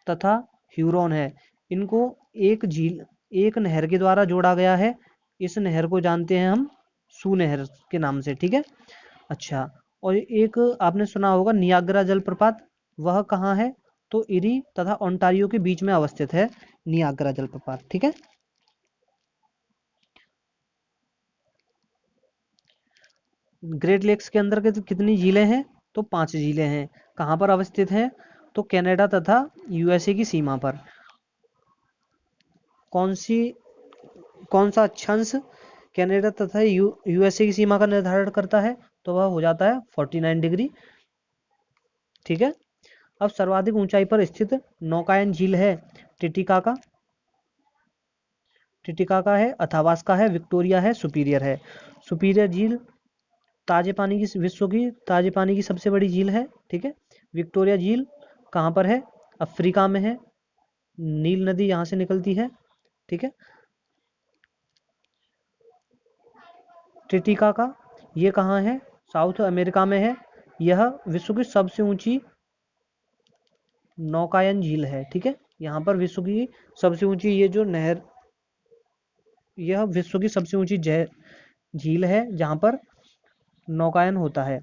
तथा ह्यूरॉन है, इनको एक झील, एक नहर के द्वारा जोड़ा गया है। इस नहर को जानते हैं हम सू नहर के नाम से, ठीक है। अच्छा, और एक आपने सुना होगा नियाग्रा जलप्रपात, वह कहाँ है? तो इरी तथा ओंटारियो के बीच में अवस्थित है नियाग्रा जलप्रपात, ठीक है। ग्रेट लेक्स के अंदर कितनी झीलें हैं? तो 5 झीलें हैं। कहाँ पर अवस्थित हैं? तो कनाडा तथा यूएसए की सीमा पर। कौन सा अक्षांश कनाडा तथा यूएसए की सीमा का निर्धारण करता है? तो वह हो जाता है 49 डिग्री, ठीक है। अब सर्वाधिक ऊंचाई पर स्थित नौकायन झील है टिटिकाका, टिटिकाका है, अथावास्का है, विक्टोरिया है, सुपीरियर है। सुपीरियर झील ताजे पानी की, विश्व की ताजे पानी की सबसे बड़ी झील है, ठीक है। विक्टोरिया झील कहाँ पर है? अफ्रीका में है, नील नदी यहाँ से निकलती है, ठीक है। टिटिकाका ये कहाँ है? साउथ अमेरिका में है। यह विश्व की सबसे ऊंची नौकायन झील है, ठीक है। यहाँ पर विश्व की सबसे ऊंची ये जो नहर, यह विश्व की सबसे ऊंची झील है जहाँ पर नौकायन होता है।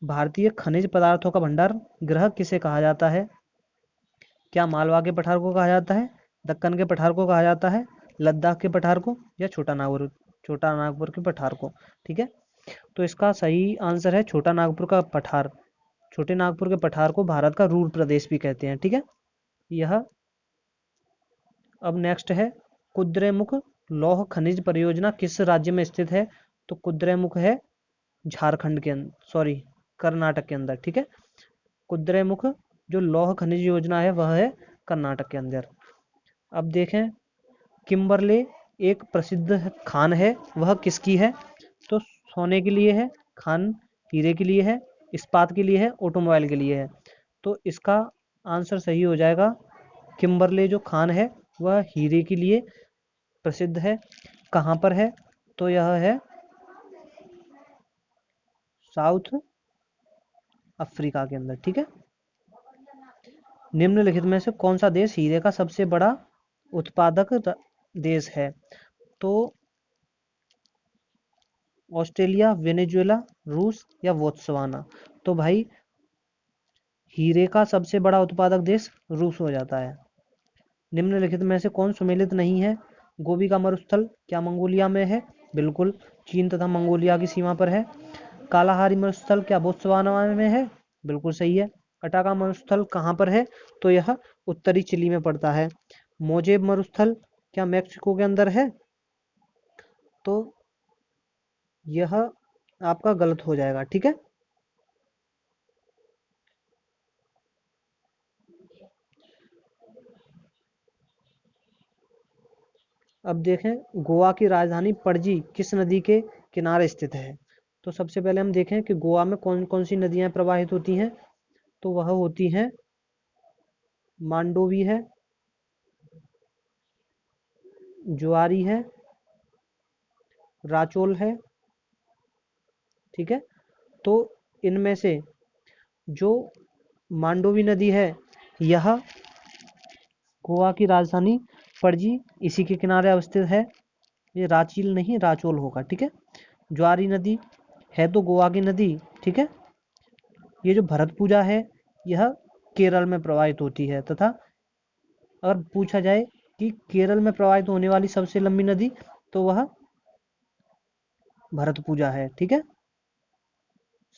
भारतीय खनिज पदार्थों का भंडार गृह किसे कहा जाता है? क्या मालवा के पठार को कहा जाता है, दक्कन के पठार को कहा जाता है, लद्दाख के पठार को, या छोटा नागपुर के पठार को, ठीक है। तो इसका सही आंसर है छोटा नागपुर का पठार। छोटे नागपुर के पठार को भारत का रूर प्रदेश भी कहते हैं, ठीक है। यह अब नेक्स्ट है कुद्रेमुख लौह खनिज परियोजना किस राज्य में स्थित है? तो कुद्रेमुख है झारखंड के अंदर, सॉरी कर्नाटक के अंदर, ठीक है। कुद्रेमुख जो लौह खनिज योजना है वह है कर्नाटक के अंदर। अब देखें, किम्बरले एक प्रसिद्ध खान है, वह किसकी है? तो सोने के लिए है, खान हीरे के लिए है, इस्पात के लिए है, ऑटोमोबाइल के लिए है। तो इसका आंसर सही हो जाएगा, किम्बरले जो खान है वह हीरे के लिए प्रसिद्ध है। कहाँ पर है? तो यह है साउथ अफ्रीका के अंदर, ठीक है। निम्नलिखित में से कौन सा देश हीरे का सबसे बड़ा उत्पादक देश है? तो ऑस्ट्रेलिया, वेनेजुएला, रूस या बोत्सवाना। तो भाई हीरे का सबसे बड़ा उत्पादक देश रूस हो जाता है। निम्नलिखित में से कौन सुमेलित नहीं है? गोबी का मरुस्थल क्या मंगोलिया में है? बिल्कुल, चीन तथा मंगोलिया की सीमा पर है। कालाहारी मरुस्थल क्या बोत्सवाना में है? बिल्कुल सही है। अटाका मरुस्थल कहाँ पर है? तो यह उत्तरी चिली में पड़ता है। मोजेब मरुस्थल क्या मैक्सिको के अंदर है? तो यह आपका गलत हो जाएगा, ठीक है। अब देखें, गोवा की राजधानी पणजी किस नदी के किनारे स्थित है? तो सबसे पहले हम देखें कि गोवा में कौन कौन सी नदियां प्रवाहित होती हैं। तो वह होती हैं मांडोवी है, जुआरी है, राचोल है, ठीक है। तो इनमें से जो मांडोवी नदी है यह गोवा की राजधानी पणजी इसी के किनारे अवस्थित है। ये रांचील नहीं राचोल होगा, ठीक है। ज्वारी नदी है तो गोवा की नदी, ठीक है। ये जो भरत पूजा है यह केरल में प्रवाहित होती है, तथा अगर पूछा जाए कि केरल में प्रवाहित होने वाली सबसे लंबी नदी तो वह भरत पूजा है, ठीक है।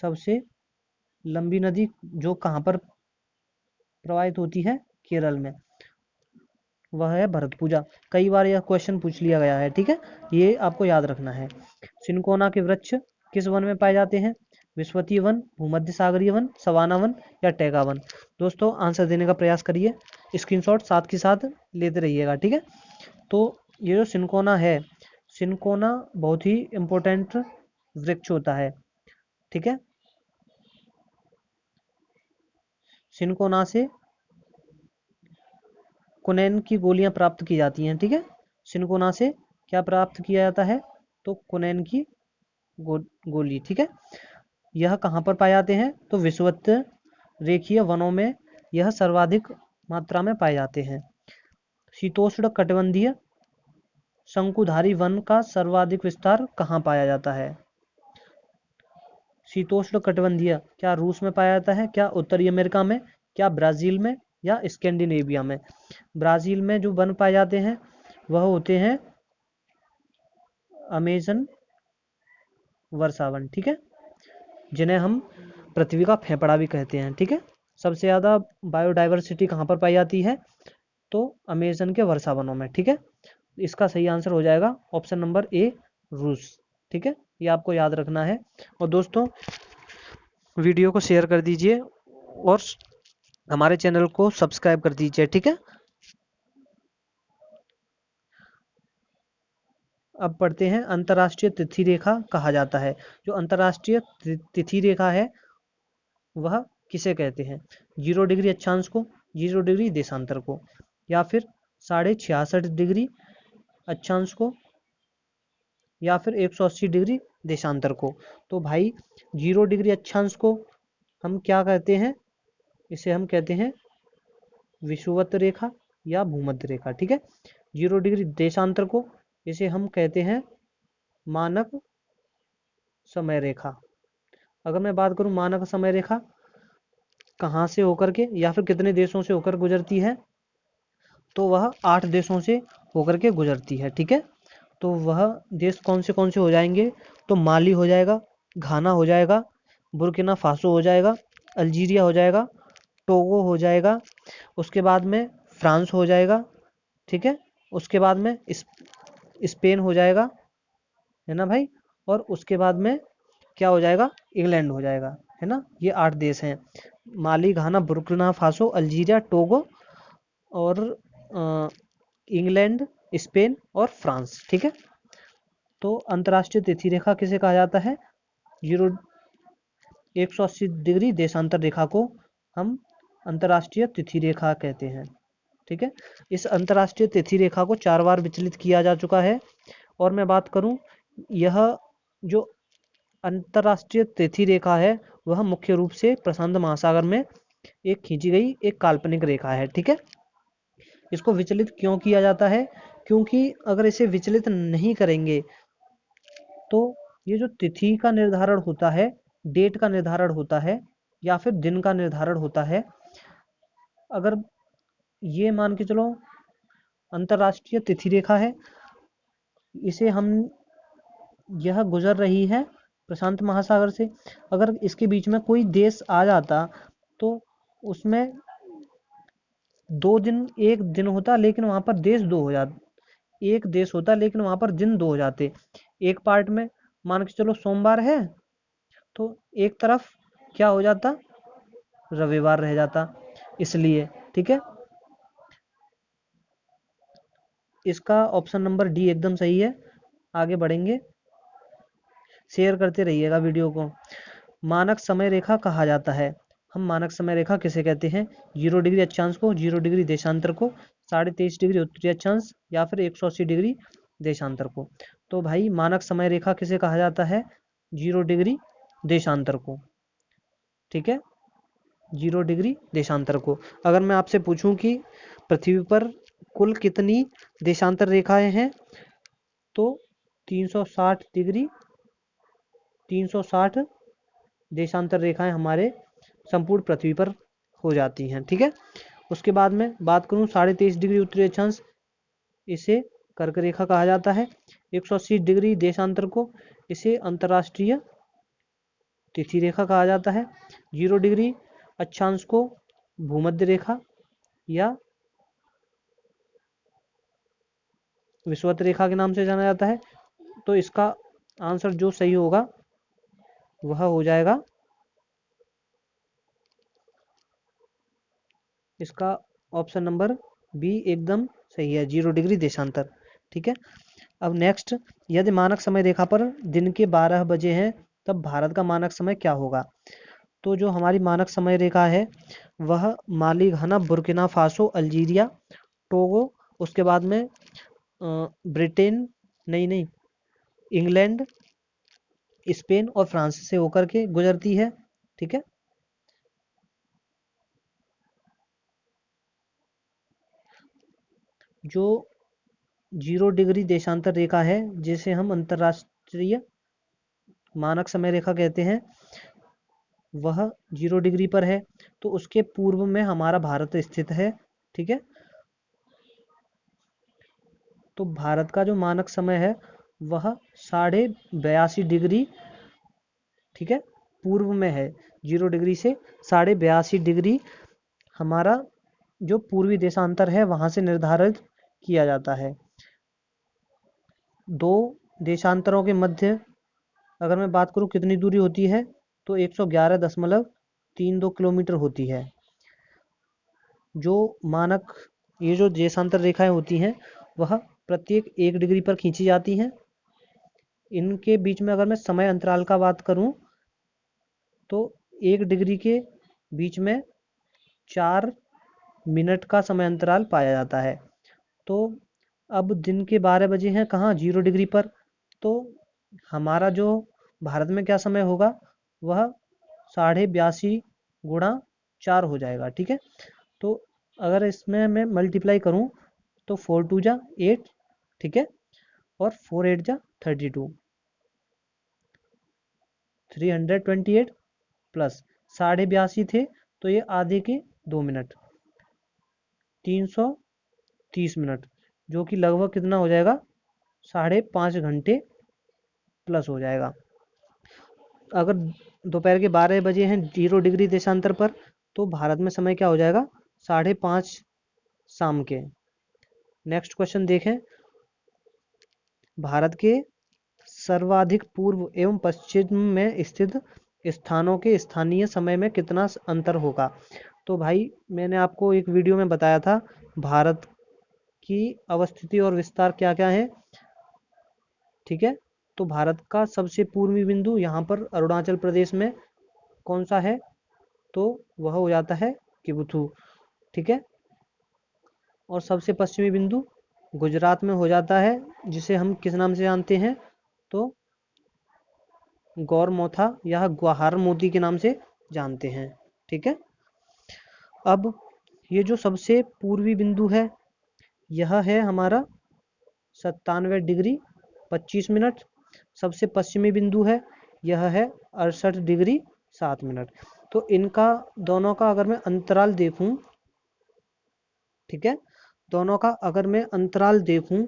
सबसे लंबी नदी जो कहाँ पर प्रवाहित होती है? केरल में। वह है भरत पूजा। कई बार यह क्वेश्चन पूछ लिया गया है, ठीक है, ये आपको याद रखना है। सिनकोना के वृक्ष किस वन में पाए जाते हैं? विश्वतीय वन, भूमध्य सागरीय वन, सवाना वन या टैगा वन? दोस्तों आंसर देने का प्रयास करिए, स्क्रीनशॉट साथ के साथ लेते रहिएगा, ठीक है। तो ये जो सिनकोना है, सिनकोना बहुत ही इम्पोर्टेंट वृक्ष होता है, ठीक है। सिनकोना से कुनैन की गोलियां प्राप्त की जाती हैं, ठीक है। सिनकोना से क्या प्राप्त किया जाता है? तो कुनैन की गोली, ठीक है। यह कहाँ पर पाए जाते हैं? तो विषुवत रेखीय वनों में यह सर्वाधिक मात्रा में पाए जाते हैं। शीतोष्ण कटिबंधीय शंकुधारी वन का सर्वाधिक विस्तार कहाँ पाया जाता है? शीतोष्ण कटिबंधीय क्या रूस में पाया जाता है, क्या उत्तरी अमेरिका में, क्या ब्राज़ील में या स्कैंडिनेविया में? ब्राज़ील में जो वन पाए जाते हैं वह होते हैं अमेजन वर्षावन, ठीक है, जिन्हें हम पृथ्वी का फेफड़ा भी कहते हैं, ठीक है। सबसे ज़्यादा बायोडाइवर्सिटी कहाँ पर पाई जाती है? तो अमेजन के वर्षावनों में, ठीक है। इसका सही आंसर हो जाएगा ऑप्शन नंबर ए, रूस, ठीक है, ये आपको याद रखना है। और दोस्तों वीडियो को शेयर कर दीजिए और हमारे चैनल को सब्सक्राइब कर दीजिए, ठीक है। अब पढ़ते हैं अंतर्राष्ट्रीय तिथि रेखा कहा जाता है। जो अंतर्राष्ट्रीय तिथि रेखा है वह किसे कहते हैं? 0 डिग्री अक्षांश को, 0 डिग्री देशांतर को, या फिर 66.5 डिग्री अक्षांश को, या फिर 180 डिग्री देशांतर को? तो भाई 0 डिग्री अक्षांश को हम क्या कहते हैं? इसे हम कहते हैं विषुवत रेखा या भूमध्य रेखा, ठीक है। 0 डिग्री देशांतर को इसे हम कहते हैं मानक समय रेखा। अगर मैं बात करूं मानक समय रेखा कहाँ से होकर के या फिर कितने देशों से होकर गुजरती है, तो वह 8 देशों से होकर के गुजरती है, ठीक है। तो वह देश कौन से हो जाएंगे? तो माली हो जाएगा, घाना हो जाएगा, बुर्किना फासो हो जाएगा, अल्जीरिया हो जाएगा, टोगो हो जाएगा, उसके बाद में फ्रांस हो जाएगा, ठीक है, उसके बाद में स्पेन हो जाएगा, है ना भाई, और उसके बाद में क्या हो जाएगा? इंग्लैंड हो जाएगा, है ना। ये 8 देश हैं, माली, Ghana, Burkina Faso, Algeria, Togo और इंग्लैंड, स्पेन और फ्रांस, ठीक है। तो अंतर्राष्ट्रीय तिथि रेखा किसे कहा जाता है? 180 डिग्री देशांतर रेखा को हम अंतर्राष्ट्रीय तिथि रेखा कहते हैं, ठीक है। इस अंतर्राष्ट्रीय तिथि रेखा को 4 बार विचलित किया जा चुका है। और मैं बात करूं, यह जो अंतर्राष्ट्रीय तिथि रेखा है वह मुख्य रूप से प्रशांत महासागर में एक खींची गई एक काल्पनिक रेखा है, ठीक है। इसको विचलित क्यों किया जाता है? क्योंकि अगर इसे विचलित नहीं करेंगे तो ये जो तिथि का निर्धारण होता है, डेट का निर्धारण होता है या फिर दिन का निर्धारण होता है, अगर ये मान के चलो अंतर्राष्ट्रीय तिथि रेखा है, इसे हम यह गुजर रही है प्रशांत महासागर से, अगर इसके बीच में कोई देश आ जाता तो उसमें 2 दिन, एक दिन होता लेकिन वहां पर देश 2 हो जाते, एक देश होता लेकिन वहां पर दिन 2 हो जाते। एक पार्ट में मान के चलो सोमवार है तो एक तरफ क्या हो जाता? रविवार रह जाता, इसलिए, ठीक है। इसका ऑप्शन नंबर डी एकदम सही है। आगे बढ़ेंगे, शेयर करते रहिएगा वीडियो को। मानक समय रेखा कहा जाता है, हम मानक समय रेखा किसे कहते हैं? 0 डिग्री अक्षांश को, 0 डिग्री देशांतर को, 23.5 डिग्री उत्तरी अक्षांश या फिर 180 डिग्री देशांतर को? तो भाई मानक समय रेखा किसे कहा जाता है? 0 डिग्री देशांतर को, ठीक है, 0 डिग्री देशांतर को। अगर मैं आपसे पूछूं कि पृथ्वी पर कुल कितनी देशांतर रेखाएं हैं, तो 360 डिग्री 360 देशांतर रेखाएं हमारे संपूर्ण पृथ्वी पर हो जाती हैं, ठीक है। उसके बाद में बात करूं 23.5 डिग्री उत्तरी अक्षांश, इसे कर्क रेखा कहा जाता है। 180 डिग्री देशांतर को इसे अंतर्राष्ट्रीय तिथि रेखा कहा जाता है। 0 डिग्री अक्षांश को भूमध्य रेखा या विषुवत रेखा के नाम से जाना जाता है। तो इसका आंसर जो सही होगा वह हो जाएगा इसका ऑप्शन नंबर बी एकदम सही है, 0 डिग्री देशांतर। ठीक है। अब नेक्स्ट, यदि मानक समय रेखा पर दिन के 12 बजे हैं तब भारत का मानक समय क्या होगा? तो जो हमारी मानक समय रेखा है वह माली, Ghana, Burkina Faso, Algeria, Togo, उसके बाद में ब्रिटेन, नहीं, इंग्लैंड, स्पेन और फ्रांस से होकर के गुजरती है। ठीक है। जो 0 डिग्री देशांतर रेखा है जिसे हम अंतर्राष्ट्रीय मानक समय रेखा कहते हैं वह 0 डिग्री पर है, तो उसके पूर्व में हमारा भारत स्थित है। ठीक है। तो भारत का जो मानक समय है वह 82.5 डिग्री, ठीक है, पूर्व में है। 0 डिग्री से 82.5 डिग्री हमारा जो पूर्वी देशांतर है वहां से निर्धारित किया जाता है। दो देशांतरों के मध्य अगर मैं बात करूं कितनी दूरी होती है तो 111.32 किलोमीटर होती है। जो मानक ये जो देशांतर रेखाएं होती हैं वह प्रत्येक 1 डिग्री पर खींची जाती हैं। इनके बीच में अगर मैं समय अंतराल का बात करूं तो 1 डिग्री के बीच में 4 मिनट का समय अंतराल पाया जाता है। तो अब दिन के 12 बजे हैं कहाँ? 0 डिग्री पर। तो हमारा जो भारत में क्या समय होगा वह 82.5 गुणा 4 हो जाएगा। ठीक है। तो अगर इसमें मैं मल्टीप्लाई करूं तो 4 2 जा 8, ठीक है, और 4 8 जा 32, 328 प्लस 82.5 थे तो ये आधे के 2 मिनट, 330 मिनट, जो कि लगभग कितना हो जाएगा? 5.5 घंटे प्लस हो जाएगा। अगर दोपहर के 12 बजे हैं 0 डिग्री देशांतर पर तो भारत में समय क्या हो जाएगा? 5:30 शाम के। नेक्स्ट क्वेश्चन देखें। भारत के सर्वाधिक पूर्व एवं पश्चिम में स्थित स्थानों के स्थानीय समय में कितना अंतर होगा? तो भाई मैंने आपको एक वीडियो में बताया था भारत की अवस्थिति और विस्तार क्या क्या है। ठीक है। तो भारत का सबसे पूर्वी बिंदु यहाँ पर अरुणाचल प्रदेश में कौन सा है? तो वह हो जाता है किबुथु। ठीक है। और सबसे पश्चिमी बिंदु गुजरात में हो जाता है, जिसे हम किस नाम से जानते हैं? तो गौरमोथा या ग्वाहार मोती के नाम से जानते हैं। ठीक है। अब ये जो सबसे पूर्वी बिंदु है यह है हमारा 97 डिग्री 25 मिनट। सबसे पश्चिमी बिंदु है यह है 68 डिग्री 7 मिनट। तो इनका दोनों का अगर मैं अंतराल देखूं, ठीक है, दोनों का अगर मैं अंतराल देखूं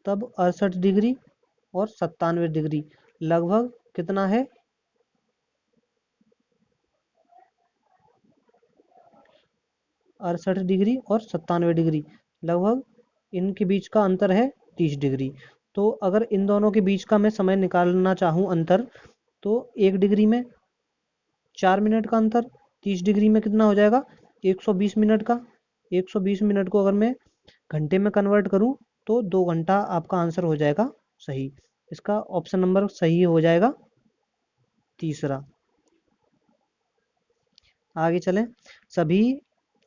तब 68 डिग्री और 97 डिग्री लगभग कितना है? 68 डिग्री और 97 डिग्री लगभग इनके बीच का अंतर है 30 डिग्री। तो अगर इन दोनों के बीच का मैं समय निकालना चाहूँ अंतर, तो 1 डिग्री में 4 मिनट का अंतर, 30 डिग्री में कितना हो जाएगा? 120 मिनट का। 120 मिनट को अगर मैं घंटे में कन्वर्ट करूं तो 2 घंटा आपका आंसर हो जाएगा सही। इसका ऑप्शन नंबर सही हो जाएगा तीसरा। आगे चलें। सभी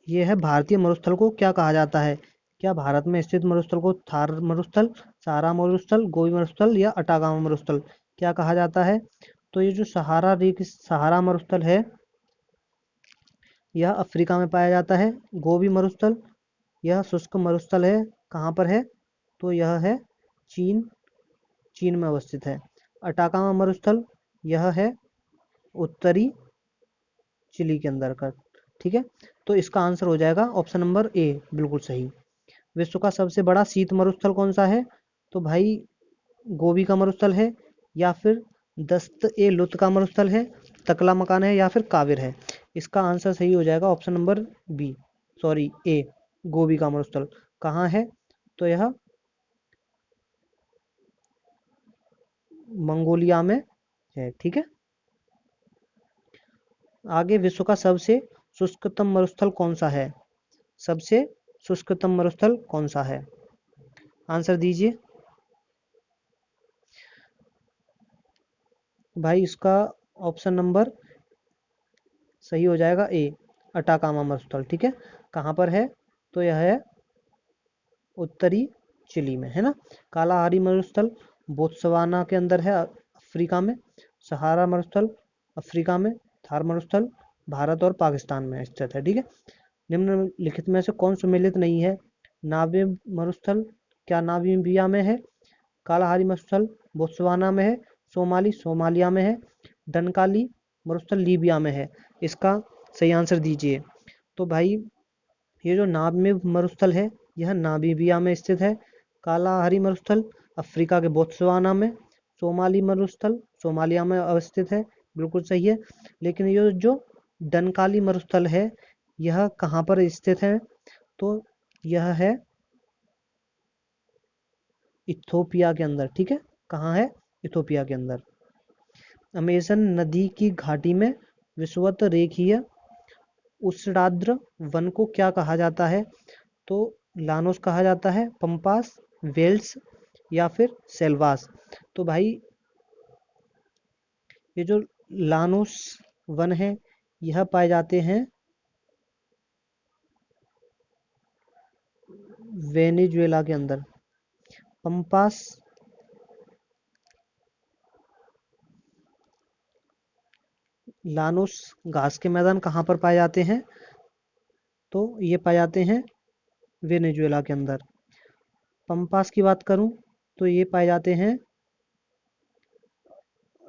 ये है भारतीय मरुस्थल को क्या कहा जाता है? क्या भारत में स्थित मरुस्थल को थार मरुस्थल, सहारा मरुस्थल, गोबी मरुस्थल या अटागामा मरुस्थल क्या कहा जाता है? तो ये जो सहारा मरुस्थल है यह अफ्रीका में पाया जाता है। गोबी मरुस्थल यह शुष्क मरुस्थल है, कहाँ पर है? तो यह है चीन में अवस्थित है। अटाकामा मरुस्थल यह है उत्तरी चिली के अंदर का। ठीक है। तो इसका आंसर हो जाएगा ऑप्शन नंबर ए, बिल्कुल सही। विश्व का सबसे बड़ा शीत मरुस्थल कौन सा है? तो भाई गोबी का मरुस्थल है, या फिर दस्त ए लुत का मरुस्थल है, तकला मकान है, या फिर काविर है। इसका आंसर सही हो जाएगा ऑप्शन नंबर बी, सॉरी ए, गोबी का मरुस्थल कहाँ है? तो यह मंगोलिया में है। ठीक है, आगे विश्व का सबसे शुष्कतम मरुस्थल कौन सा है? सबसे शुष्कतम मरुस्थल कौन सा है? आंसर दीजिए भाई। इसका ऑप्शन नंबर सही हो जाएगा ए, अटाकामा मरुस्थल। ठीक है, कहाँ पर है? तो यह है उत्तरी चिली में, है ना। कालाहारी मरुस्थल बोत्सवाना के अंदर है, अफ्रीका में। सहारा मरुस्थल अफ्रीका में। थार मरुस्थल भारत और पाकिस्तान में स्थित है। ठीक है, निम्नलिखित में से कौन सम्मिलित नहीं है? नामीब मरुस्थल क्या नामीबिया में है? कालाहारी मरुस्थल बोत्सवाना में है। सोमाली सोमालिया में है। डनकाली मरुस्थल लीबिया में है। इसका सही आंसर दीजिए। तो भाई ये जो नामीब मरुस्थल है यह नामीबिया में स्थित है। कालाहारी मरुस्थल अफ्रीका के बोत्सवाना में। सोमाली मरुस्थल सोमालिया में अवस्थित है, बिल्कुल सही है। लेकिन ये जो डनकाली मरुस्थल है यह कहाँ पर स्थित है? तो यह है इथोपिया के अंदर। ठीक है, कहाँ है? इथोपिया के अंदर। अमेज़न नदी की घाटी में विषुवत रेखीय उष्णार्द्र वन को क्या कहा जाता है? तो लानोस कहा जाता है, पंपास, वेल्स या फिर सेल्वास। तो भाई ये जो लानोस वन है यह पाए जाते हैं वेनेजुएला के अंदर। पंपास लानोस घास के मैदान कहाँ पर पाए जाते हैं? तो ये पाए जाते हैं वेनेजुएला के अंदर। पंपास की बात करूं तो ये पाए जाते हैं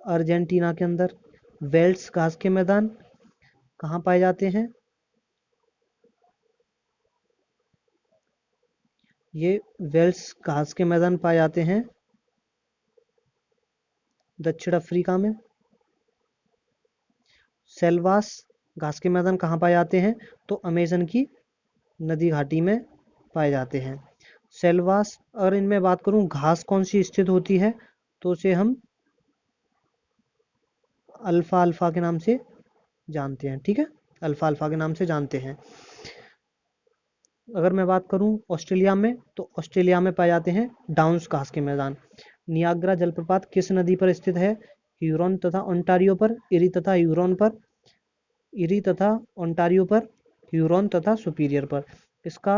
अर्जेंटीना के अंदर। वेल्स घास के मैदान कहाँ पाए जाते हैं? ये वेल्स घास के मैदान पाए जाते हैं दक्षिण अफ्रीका में। सेल्वास घास के मैदान कहाँ पाए जाते हैं? तो अमेज़न की नदी घाटी में पाए जाते हैं सेल्वास। अगर इनमें बात करूं घास कौन सी स्थित होती है तो उसे हम अल्फा अल्फा के नाम से जानते हैं। ठीक है, अल्फा अल्फा के नाम से जानते हैं। अगर मैं बात करूं ऑस्ट्रेलिया में तो ऑस्ट्रेलिया में पाए जाते हैं डाउन्स घास के मैदान। नियाग्रा जलप्रपात किस नदी पर स्थित है? ह्यूरोन तथा ओंटारियो पर, इरी तथा ह्यूरोन पर, इरी तथा ओंटारियो पर, ह्यूरोन तथा सुपीरियर पर। इसका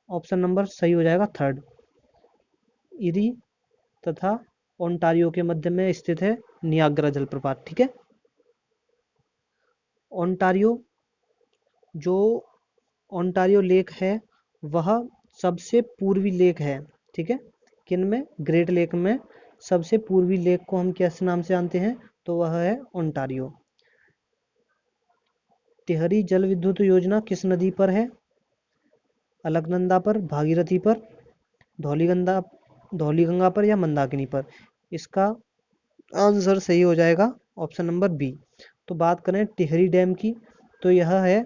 ऑप्शन नंबर सही हो जाएगा थर्ड, इरी तथा ओंटारियो के मध्य में स्थित है नियाग्रा जलप्रपात। ठीक है, ओंटारियो जो ओंटारियो लेक है वह सबसे पूर्वी लेक है। ठीक है, किन में? ग्रेट लेक में सबसे पूर्वी लेक को हम किस नाम से जानते हैं? तो वह है ओंटारियो। टिहरी जल विद्युत योजना किस नदी पर है? अलकनंदा पर, भागीरथी पर, धौलीगंगा धौलीगंगा पर या मंदाकिनी पर। इसका आंसर सही हो जाएगा ऑप्शन नंबर बी। तो बात करें टिहरी डैम की तो यह है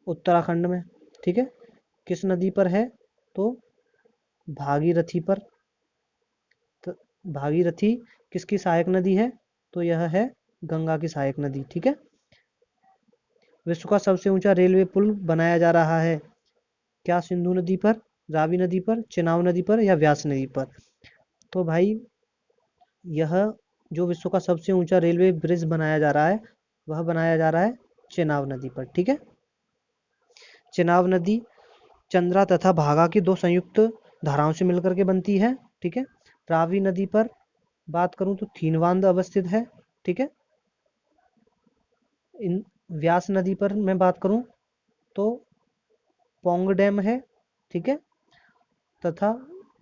उत्तराखंड में। ठीक है, किस नदी पर है? तो भागीरथी पर। तो भागीरथी किसकी सहायक नदी है? तो यह है गंगा की सहायक नदी। ठीक है, विश्व का सबसे ऊंचा रेलवे पुल बनाया जा रहा है क्या सिंधु नदी पर, रावी नदी पर, चेनाब नदी पर या व्यास नदी पर? तो भाई यह जो विश्व का सबसे ऊंचा रेलवे ब्रिज बनाया जा रहा है वह बनाया जा रहा है चेनाब नदी पर। ठीक है, चेनाब नदी चंद्रा तथा भागा की दो संयुक्त धाराओं से मिलकर के बनती है। ठीक है, रावी नदी पर बात करूं तो थीनवांद अवस्थित है। ठीक है, इन व्यास नदी पर मैं बात करूं तो पोंग डैम है। ठीक है, तथा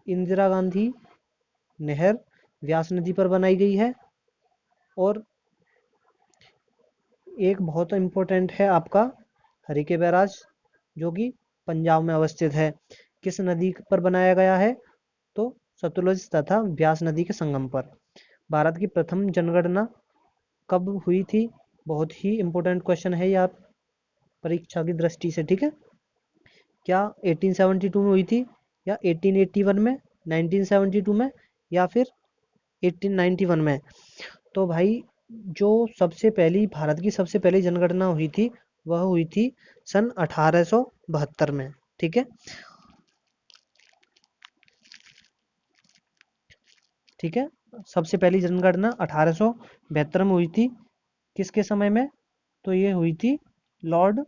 इंदिरा गांधी नहर व्यास नदी पर बनाई गई है। और एक बहुत इम्पोर्टेंट है आपका हरिके बैराज जो कि पंजाब में अवस्थित है। किस नदी पर बनाया गया है? तो सतलुज तथा ब्यास नदी के संगम पर। भारत की प्रथम जनगणना कब हुई थी? बहुत ही इम्पोर्टेंट क्वेश्चन है यह परीक्षा की दृष्टि से। ठीक है, क्या 1872 में हुई थी, या 1881 में, 1972 में, या फिर 1891 में? तो भाई जो सबसे पहली भारत की सबसे पहली जनगणना हुई थी वह हुई थी सन 1872 में। ठीक है, ठीक है। सबसे पहली जनगणना 1872 में हुई थी। किसके समय में? तो ये हुई थी लॉर्ड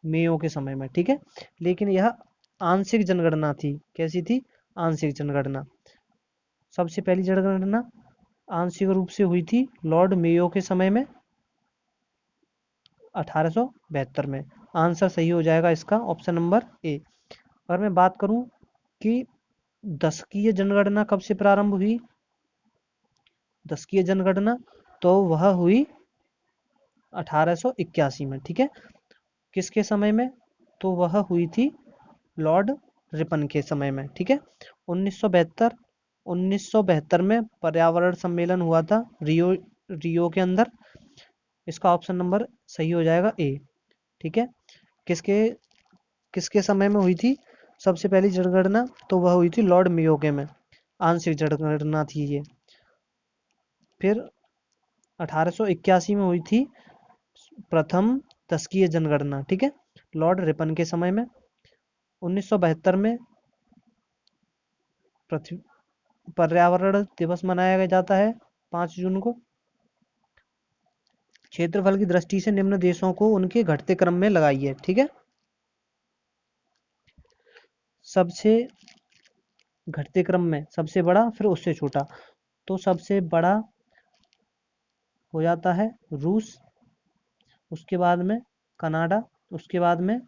मेयो के समय में। ठीक है, लेकिन यह आंशिक जनगणना थी। कैसी थी? आंशिक जनगणना। सबसे पहली जनगणना आंशिक रूप से हुई थी लॉर्ड मेयो के समय में 1872 में। आंसर सही हो जाएगा इसका ऑप्शन नंबर ए। अगर मैं बात करूं कि दशकीय जनगणना कब से प्रारंभ हुई, दशकीय जनगणना, तो वह हुई 1881 में। ठीक है, किसके समय में? तो वह हुई थी लॉर्ड रिपन के समय में। ठीक है, 1972 में पर्यावरण सम्मेलन हुआ था रियो रियो के अंदर। इसका ऑप्शन नंबर सही हो जाएगा ए। ठीक है, किसके किसके समय में हुई थी सबसे पहली जनगणना? तो वह हुई थी लॉर्ड मेयो के में। आंशिक जनगणना थी ये। फिर 1881 में हुई थी प्रथम दशकीय जनगणना। ठीक है, लॉर्ड रिपन के समय में। 1972 में पृथ्वी पर्यावरण दिवस मनाया जाता है 5 जून को। क्षेत्रफल की दृष्टि से निम्न देशों को उनके घटते क्रम में लगाइए। ठीक है, सबसे घटते क्रम में सबसे बड़ा, फिर उससे छोटा। तो सबसे बड़ा हो जाता है रूस, उसके बाद में कनाडा, उसके बाद में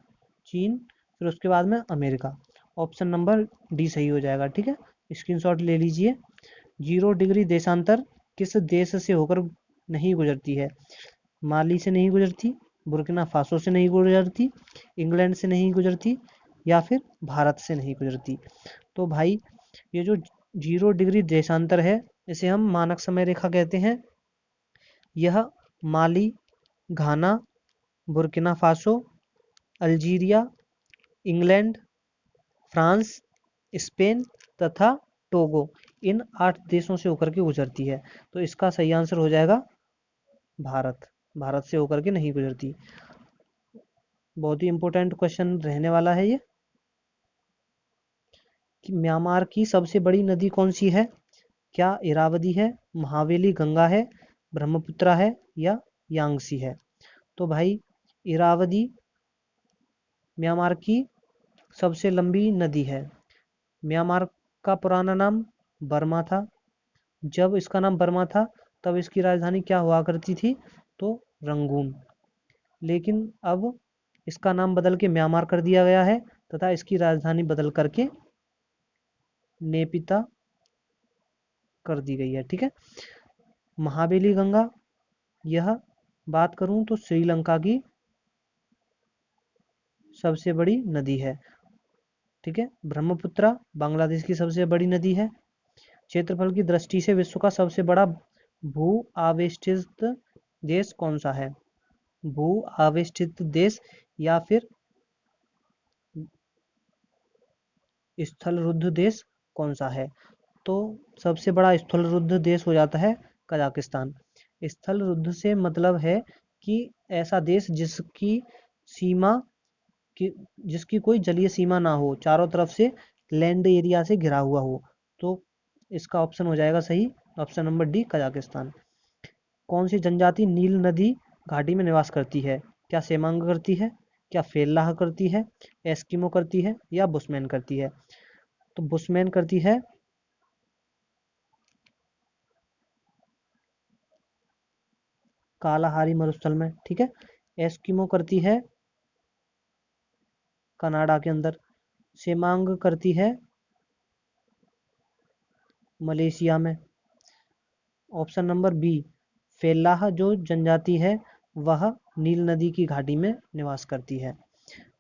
चीन, फिर उसके बाद में अमेरिका। ऑप्शन नंबर डी सही हो जाएगा। ठीक है, स्क्रीनशॉट ले लीजिए। 0 डिग्री देशांतर किस देश से होकर नहीं गुजरती है? माली से नहीं गुजरती, बुर्किना फासो से नहीं गुजरती, इंग्लैंड से नहीं गुजरती, या फिर भारत से नहीं गुजरती? तो भाई ये जो 0 डिग्री देशांतर है इसे हम मानक समय रेखा कहते हैं। यह Mali, Ghana, Burkina Faso, Algeria, England, France, Spain तथा टोगो, इन 8 देशों से होकर के गुजरती है। तो इसका सही आंसर हो जाएगा भारत। भारत से होकर के नहीं गुजरती। बहुत ही इंपॉर्टेंट क्वेश्चन रहने वाला है ये कि म्यांमार की सबसे बड़ी नदी कौन सी है? क्या इरावदी है, महावेली गंगा है, ब्रह्मपुत्रा है, या यांगसी है? तो भाई इरावदी म्यांमार की सबसे लंबी नदी है। म्यांमार का पुराना नाम बर्मा था। जब इसका नाम बर्मा था तब इसकी राजधानी क्या हुआ करती थी? तो रंगून। लेकिन अब इसका नाम बदल के म्यांमार कर दिया गया है तथा इसकी राजधानी बदल करके नेपिता कर दी गई है। ठीक है, महाबली गंगा, यह बात करूं तो श्रीलंका की सबसे बड़ी नदी है। ठीक है, ब्रह्मपुत्रा बांग्लादेश की सबसे बड़ी नदी है। क्षेत्रफल की दृष्टि से विश्व का सबसे बड़ा भू आवेष्टित देश कौन सा है? भू आवेष्टित देश या फिर स्थल रुद्ध देश कौन सा है? तो सबसे बड़ा स्थल रुद्ध देश हो जाता है कजाकिस्तान। स्थल रुद्ध से मतलब है कि ऐसा देश जिसकी सीमा कि जिसकी कोई जलीय सीमा ना हो, चारों तरफ से लैंड एरिया से घिरा हुआ हो। तो इसका ऑप्शन हो जाएगा सही, ऑप्शन नंबर डी कजाकिस्तान। कौन सी जनजाति नील नदी घाटी में निवास करती है? क्या सेमांग करती है, क्या फेल्लाह करती है, एस्किमो करती है, या बुशमैन करती है? तो बुशमैन करती है कालाहारी मरुस्थल में। ठीक है, एस्किमो करती है कनाडा के अंदर, सेमांग करती है मलेशिया में। ऑप्शन नंबर बी फेल्लाह जो जनजाति है वह नील नदी की घाटी में निवास करती है।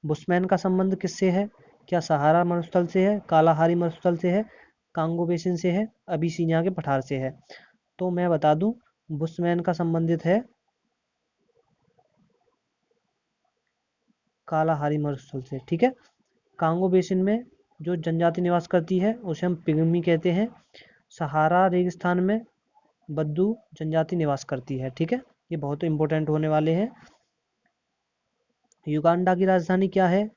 बुशमैन का संबंध किससे है? क्या सहारा मरुस्थल से है, कालाहारी मरुस्थल से है, कांगो बेसिन से है, अबिसीनिया के पठार से है? तो मैं बता दूं बुशमैन का संबंधित है कालाहारी मरुस्थल से। ठीक है, कांगो बेसिन में जो जनजाति निवास करती है उसे हम पिग्मी कहते हैं। सहारा रेगिस्तान में बद्दू जनजाति निवास करती है। ठीक है, ये बहुत इंपॉर्टेंट होने वाले हैं। युगांडा की राजधानी क्या है?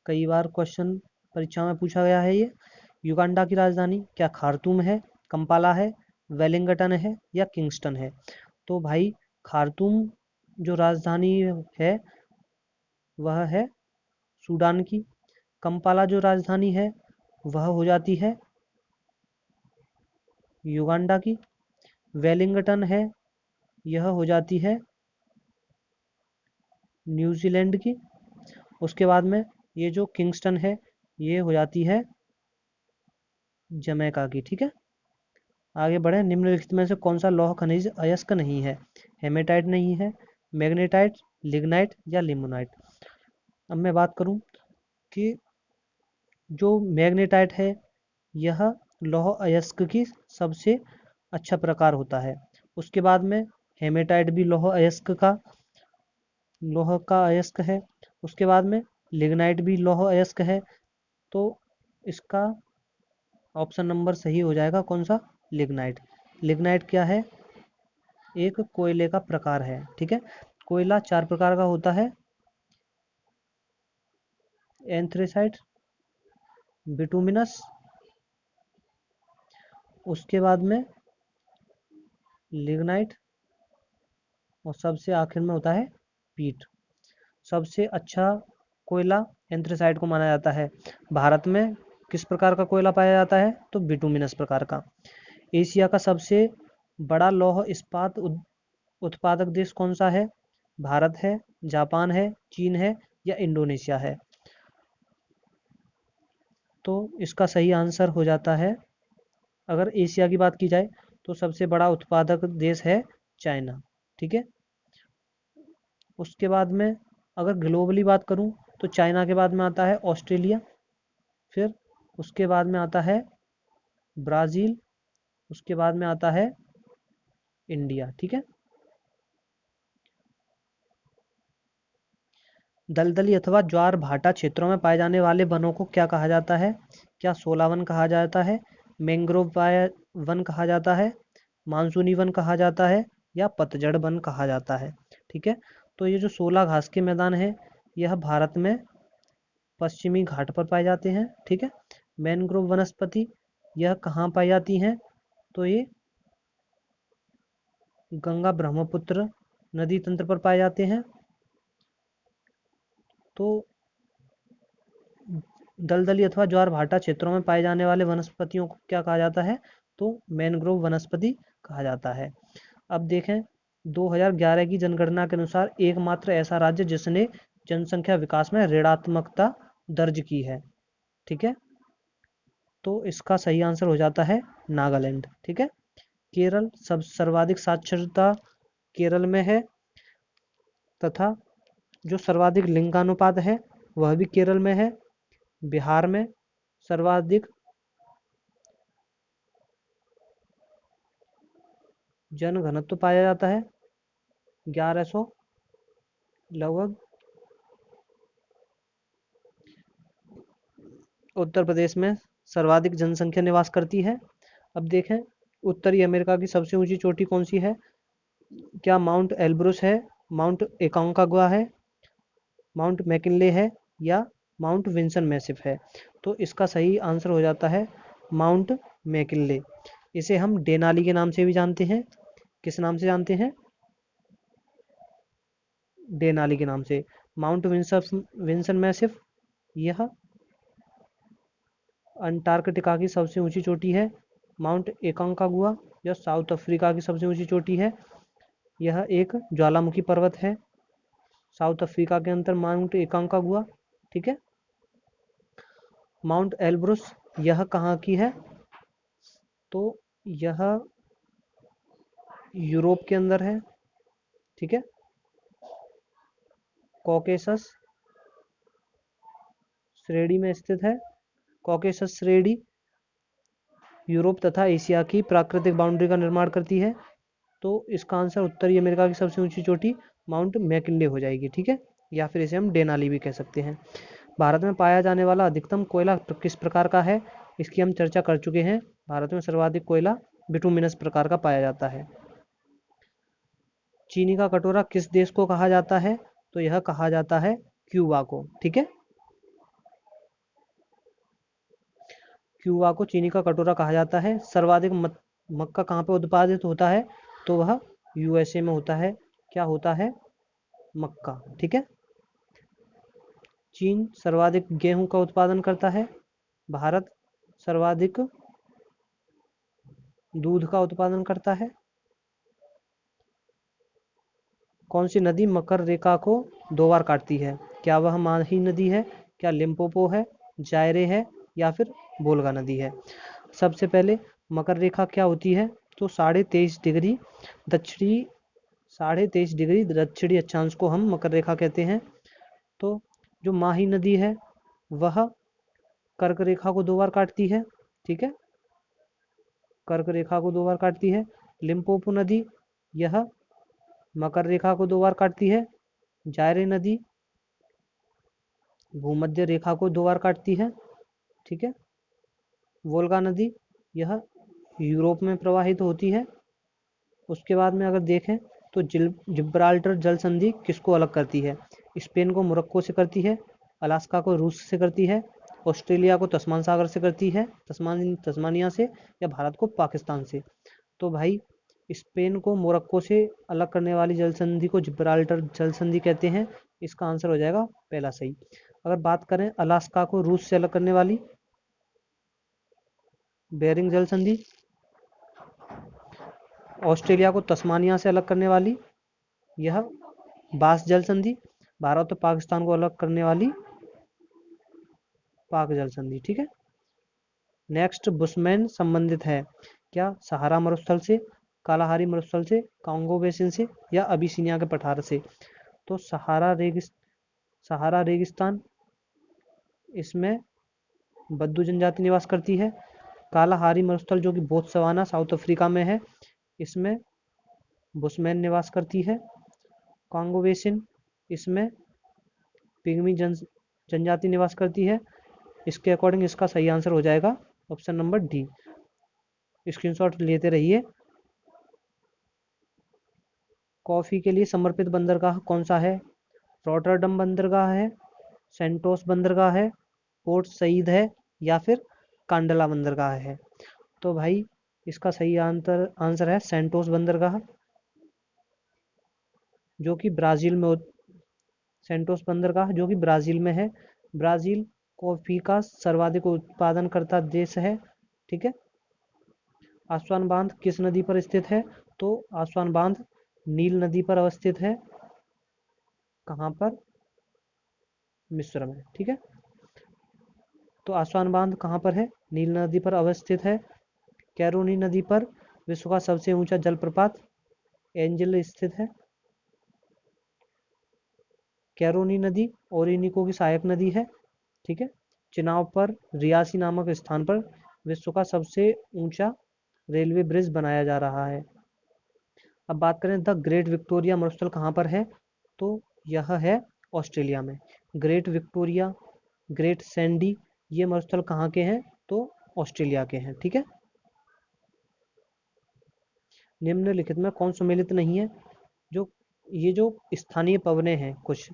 कई बार क्वेश्चन परीक्षा में पूछा गया है ये। युगांडा की राजधानी क्या खार्तूम है, कंपाला है, वेलिंगटन है या किंगस्टन है? तो भाई खार्तूम जो राजधानी है वह है सूडान की। कंपाला जो राजधानी है वह हो जाती है युगांडा की। वेलिंगटन है, यह हो जाती है न्यूजीलैंड की। उसके बाद में ये जो किंगस्टन है ये हो जाती है जमैका की। ठीक है, आगे बढ़े। निम्नलिखित में से कौन सा लौह खनिज अयस्क नहीं है? हेमेटाइट नहीं है, मैग्नेटाइट, लिग्नाइट या लिमोनाइट? अब मैं बात करूं कि जो मैग्नेटाइट है यह लौह अयस्क की सबसे अच्छा प्रकार होता है। उसके बाद में हेमेटाइट भी लौह का अयस्क है। उसके बाद में लिग्नाइट भी लौह अयस्क है। तो इसका ऑप्शन नंबर सही हो जाएगा कौन सा? लिग्नाइट। लिग्नाइट क्या है? एक कोयले का प्रकार है। ठीक है, कोयला 4 प्रकार का होता है। एंथ्रेसाइट, बिटुमिनस, उसके बाद में लिग्नाइट और सबसे आखिर में होता है पीट। सबसे अच्छा कोयला एंथ्रेसाइट को माना जाता है। भारत में किस प्रकार का कोयला पाया जाता है? तो बिटुमिनस प्रकार का। एशिया का सबसे बड़ा लौह इस्पात उत्पादक देश कौन सा है? भारत है, जापान है, चीन है या इंडोनेशिया है? तो इसका सही आंसर हो जाता है, अगर एशिया की बात की जाए तो सबसे बड़ा उत्पादक देश है चाइना। ठीक है, उसके बाद में अगर ग्लोबली बात करूं तो चाइना के बाद में आता है ऑस्ट्रेलिया, फिर उसके बाद में आता है ब्राज़ील, उसके बाद में आता है इंडिया। ठीक है, दलदली अथवा ज्वार भाटा क्षेत्रों में पाए जाने वाले वनों को क्या कहा जाता है? क्या शोला वन कहा जाता है, मैंग्रोव वन कहा जाता है, मानसूनी वन कहा जाता है या पतझड़ वन कहा जाता है? ठीक है, तो ये जो 16 घास के मैदान है यह भारत में पश्चिमी घाट पर पाए जाते हैं। ठीक है, मैंग्रोव वनस्पति यह कहाँ पाई जाती हैं? तो ये गंगा ब्रह्मपुत्र नदी तंत्र पर पाए जाते हैं। तो दलदली अथवा ज्वार भाटा क्षेत्रों में पाए जाने वाले वनस्पतियों को क्या कहा जाता है? तो मैनग्रोव वनस्पति कहा जाता है। अब देखें 2011 की जनगणना के अनुसार एकमात्र ऐसा राज्य जिसने जनसंख्या विकास में ऋणात्मकता दर्ज की है। ठीक है, तो इसका सही आंसर हो जाता है नागालैंड। ठीक है, केरल सर्वाधिक साक्षरता केरल में है तथा जो सर्वाधिक लिंगानुपात है वह भी केरल में है। बिहार में सर्वाधिक जन घनत्व पाया जाता है 1100 लगभग। उत्तर प्रदेश में सर्वाधिक जनसंख्या निवास करती है। अब देखें उत्तरी अमेरिका की सबसे ऊंची चोटी कौन सी है? क्या माउंट एल्ब्रुस है, माउंट एकांकागुआ है, माउंट मैकिनले है या माउंट विंसन मैसिफ है? तो इसका सही आंसर हो जाता है माउंट मैकिनले। इसे हम डेनाली के नाम से भी जानते हैं। किस नाम से जानते हैं? डेनाली के नाम से। माउंट विंसन मैसिफ यह अंटार्कटिका की सबसे ऊंची चोटी है। माउंट एकांकागुआ यह साउथ अफ्रीका की सबसे ऊंची चोटी है। यह एक ज्वालामुखी पर्वत है साउथ अफ्रीका के अंदर माउंट एकांकागुआ। ठीक है, माउंट एल्ब्रुस यह कहाँ की है? तो यह यूरोप के अंदर है। ठीक है, कॉकेसस श्रेणी में स्थित है। कॉकेसस श्रेणी यूरोप तथा एशिया की प्राकृतिक बाउंड्री का निर्माण करती है। तो इसका आंसर उत्तरी अमेरिका की सबसे ऊंची चोटी माउंट मैकिनले हो जाएगी। ठीक है, या फिर इसे हम डेनाली भी कह सकते हैं। भारत में पाया जाने वाला अधिकतम कोयला किस प्रकार का है, इसकी हम चर्चा कर चुके हैं। भारत में सर्वाधिक कोयला बिटुमिनस प्रकार का पाया जाता है। चीनी का कटोरा किस देश को कहा जाता है, तो यह कहा जाता है क्यूबा को। ठीक है, क्यूबा को चीनी का कटोरा कहा जाता है। सर्वाधिक मक्का कहाँ पे उत्पादित होता है, तो वह यूएसए में होता है। क्या होता है, मक्का। ठीक है, चीन सर्वाधिक गेहूं का उत्पादन करता है। भारत सर्वाधिक दूध का उत्पादन करता है। कौन सी नदी मकर रेखा को 2 बार काटती है, क्या वह माही नदी है, क्या लिम्पोपो है, जायरे है, या फिर बोलगा नदी है। सबसे पहले मकर रेखा क्या होती है, तो 23.5 डिग्री दक्षिणी 23.5 डिग्री दक्षिणी अक्षांश को हम मकर रेखा कहते हैं। तो जो माही नदी है वह कर्क रेखा को 2 बार काटती है। ठीक है, कर्क रेखा को 2 बार काटती है। लिम्पोपो नदी यह मकर रेखा को 2 बार काटती है। जायरे नदी भूमध्य रेखा को 2 बार काटती है। ठीक है, वोल्गा नदी यह यूरोप में प्रवाहित होती है। उसके बाद में अगर देखें तो जिब्राल्टर जल संधि किसको अलग करती है, स्पेन को मोरक्को से करती है, अलास्का को रूस से करती है, ऑस्ट्रेलिया को तस्मान सागर से करती है, तस्मानिया से, या भारत को पाकिस्तान से। तो भाई स्पेन को मोरक्को से अलग करने वाली जल संधि को जिब्राल्टर जल संधि कहते हैं। इसका आंसर हो जाएगा पहला सही। अगर बात करें अलास्का को रूस से अलग करने वाली, बेरिंग जल संधि। ऑस्ट्रेलिया को तस्मानिया से अलग करने वाली, यह बास जल संधि। भारत और पाकिस्तान को अलग करने वाली पाक जल संधि। ठीक है, नेक्स्ट बुशमैन संबंधित है क्या सहारा मरुस्थल से, कालाहारी मरुस्थल से, कांगो बेसिन से, या अबिसिनिया के पठार से। तो सहारा रेगिस्तान, इसमें बद्दू जनजाति निवास करती है। कालाहारी मरुस्थल जो कि बोत्सवाना साउथ अफ्रीका में है, इसमें बुशमैन निवास करती है। कांगो बेसिन, इसमें पिग्मी जनजाति निवास करती है। इसके अकॉर्डिंग इसका सही आंसर हो जाएगा ऑप्शन नंबर डी। स्क्रीनशॉट लेते रहिए। कॉफ़ी के लिए समर्पित बंदरगाह कौन सा है, रॉटरडम बंदरगाह है, सेंटोस बंदरगाह है, पोर्ट सईद है, या फिर कांडला बंदरगाह है। तो भाई इसका सही आंसर है सेंटोस बंदरगाह, जो कि ब्राज़ील में सेंटोस बंदरगाह जो कि ब्राज़ील में है। ब्राज़ील कॉफ़ी का सर्वाधिक उत्पादन करता देश है। ठीक है, आसवान बांध किस नदी पर स्थित है, तो आसवान बांध नील नदी पर अवस्थित है। कहाँ पर, मिस्र में। ठीक है, तो आसवान बांध कहाँ पर है, नील नदी पर अवस्थित है। कैरोनी नदी पर विश्व का सबसे ऊंचा जलप्रपात एंजल स्थित है। कैरोनी नदी ओरिनिको की सहायक नदी है। ठीक है, चिनाव पर रियासी नामक स्थान पर विश्व का सबसे ऊंचा रेलवे ब्रिज बनाया जा रहा है। अब बात करें द ग्रेट विक्टोरिया मरुस्थल कहाँ पर है, तो यह है ऑस्ट्रेलिया में। ग्रेट विक्टोरिया, ग्रेट सैंडी, ये मरुस्थल कहाँ के हैं, तो ऑस्ट्रेलिया के हैं। ठीक है, निम्नलिखित में कौन सम्मिलित नहीं है, जो ये जो स्थानीय पवनें हैं कुछ,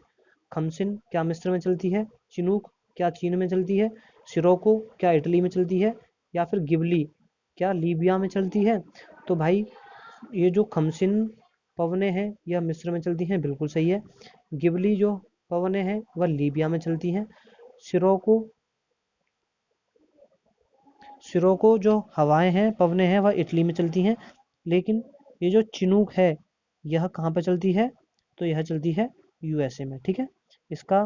खमसिन क्या मिस्र में चलती है, चिनूक क्या चीन में चलती है, सिरोको क्या इटली में चलती है, या फिर गिबली क्या लीबिया में चलती है। तो भाई ये जो खमसिन पवनें हैं यह मिस्र में चलती हैं, बिल्कुल सही है। गिबली जो पवनें हैं वह लीबिया में चलती हैं। सिरोको सिरोको जो हवाएं हैं पवनें हैं वह इटली में चलती हैं। लेकिन ये जो चिनूक है यह कहाँ पर चलती है, तो यह चलती है यूएसए में। ठीक है, इसका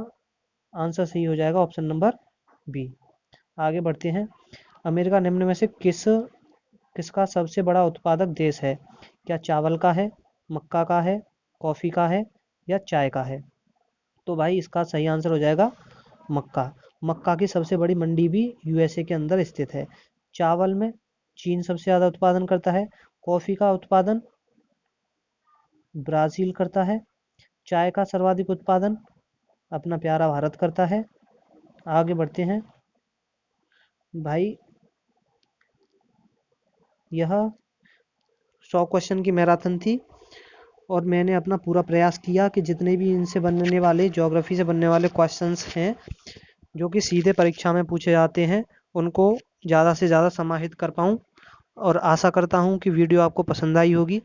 आंसर सही हो जाएगा ऑप्शन नंबर बी। आगे बढ़ते हैं। अमेरिका निम्न में से किसका सबसे बड़ा उत्पादक देश है, क्या चावल का है, मक्का का है, कॉफ़ी का है, या चाय का है। तो भाई इसका सही आंसर हो जाएगा मक्का। मक्का की सबसे बड़ी मंडी भी यूएसए के अंदर स्थित है। चावल में चीन सबसे ज़्यादा उत्पादन करता है। कॉफ़ी का उत्पादन ब्राज़ील करता है। चाय का सर्वाधिक उत्पादन अपना प्यारा भारत करता है। आगे बढ़ते हैं भाई। यह 100 क्वेश्चन की मैराथन थी और मैंने अपना पूरा प्रयास किया कि जितने भी इनसे बनने वाले ज्योग्राफी से बनने वाले क्वेश्चंस हैं जो कि सीधे परीक्षा में पूछे जाते हैं उनको ज़्यादा से ज़्यादा समाहित कर पाऊँ, और आशा करता हूँ कि वीडियो आपको पसंद आई होगी।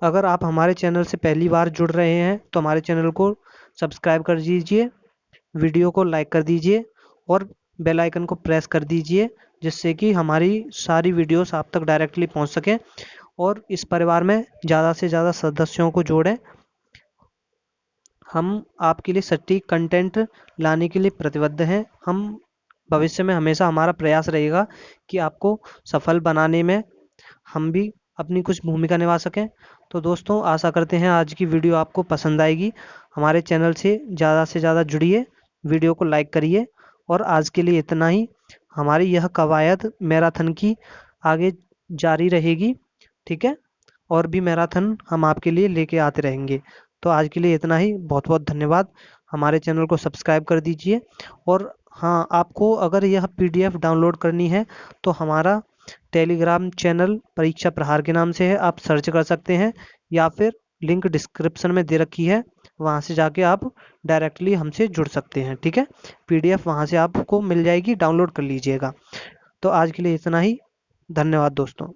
अगर आप हमारे चैनल से पहली बार जुड़ रहे हैं तो हमारे चैनल को सब्सक्राइब कर दीजिए, वीडियो को लाइक कर दीजिए और बेल आइकन को प्रेस कर दीजिए, जिससे कि हमारी सारी वीडियोस आप तक डायरेक्टली पहुंच सकें और इस परिवार में ज़्यादा से ज़्यादा सदस्यों को जोड़ें। हम आपके लिए सटीक कंटेंट लाने के लिए प्रतिबद्ध हैं। हम भविष्य में हमेशा हमारा प्रयास रहेगा कि आपको सफल बनाने में हम भी अपनी कुछ भूमिका निभा सकें। तो दोस्तों, आशा करते हैं आज की वीडियो आपको पसंद आएगी। हमारे चैनल से ज़्यादा जुड़िए, वीडियो को लाइक करिए और आज के लिए इतना ही। हमारी यह कवायद मैराथन की आगे जारी रहेगी, ठीक है, और भी मैराथन हम आपके लिए लेके आते रहेंगे। तो आज के लिए इतना ही, बहुत बहुत धन्यवाद। हमारे चैनल को सब्सक्राइब कर दीजिए। और हाँ, आपको अगर यह PDF डाउनलोड करनी है तो हमारा टेलीग्राम चैनल परीक्षा प्रहार के नाम से है, आप सर्च कर सकते हैं, या फिर लिंक डिस्क्रिप्शन में दे रखी है, वहाँ से जाके आप डायरेक्टली हमसे जुड़ सकते हैं, ठीक है। PDF वहाँ से आपको मिल जाएगी, डाउनलोड कर लीजिएगा। तो आज के लिए इतना ही, धन्यवाद दोस्तों।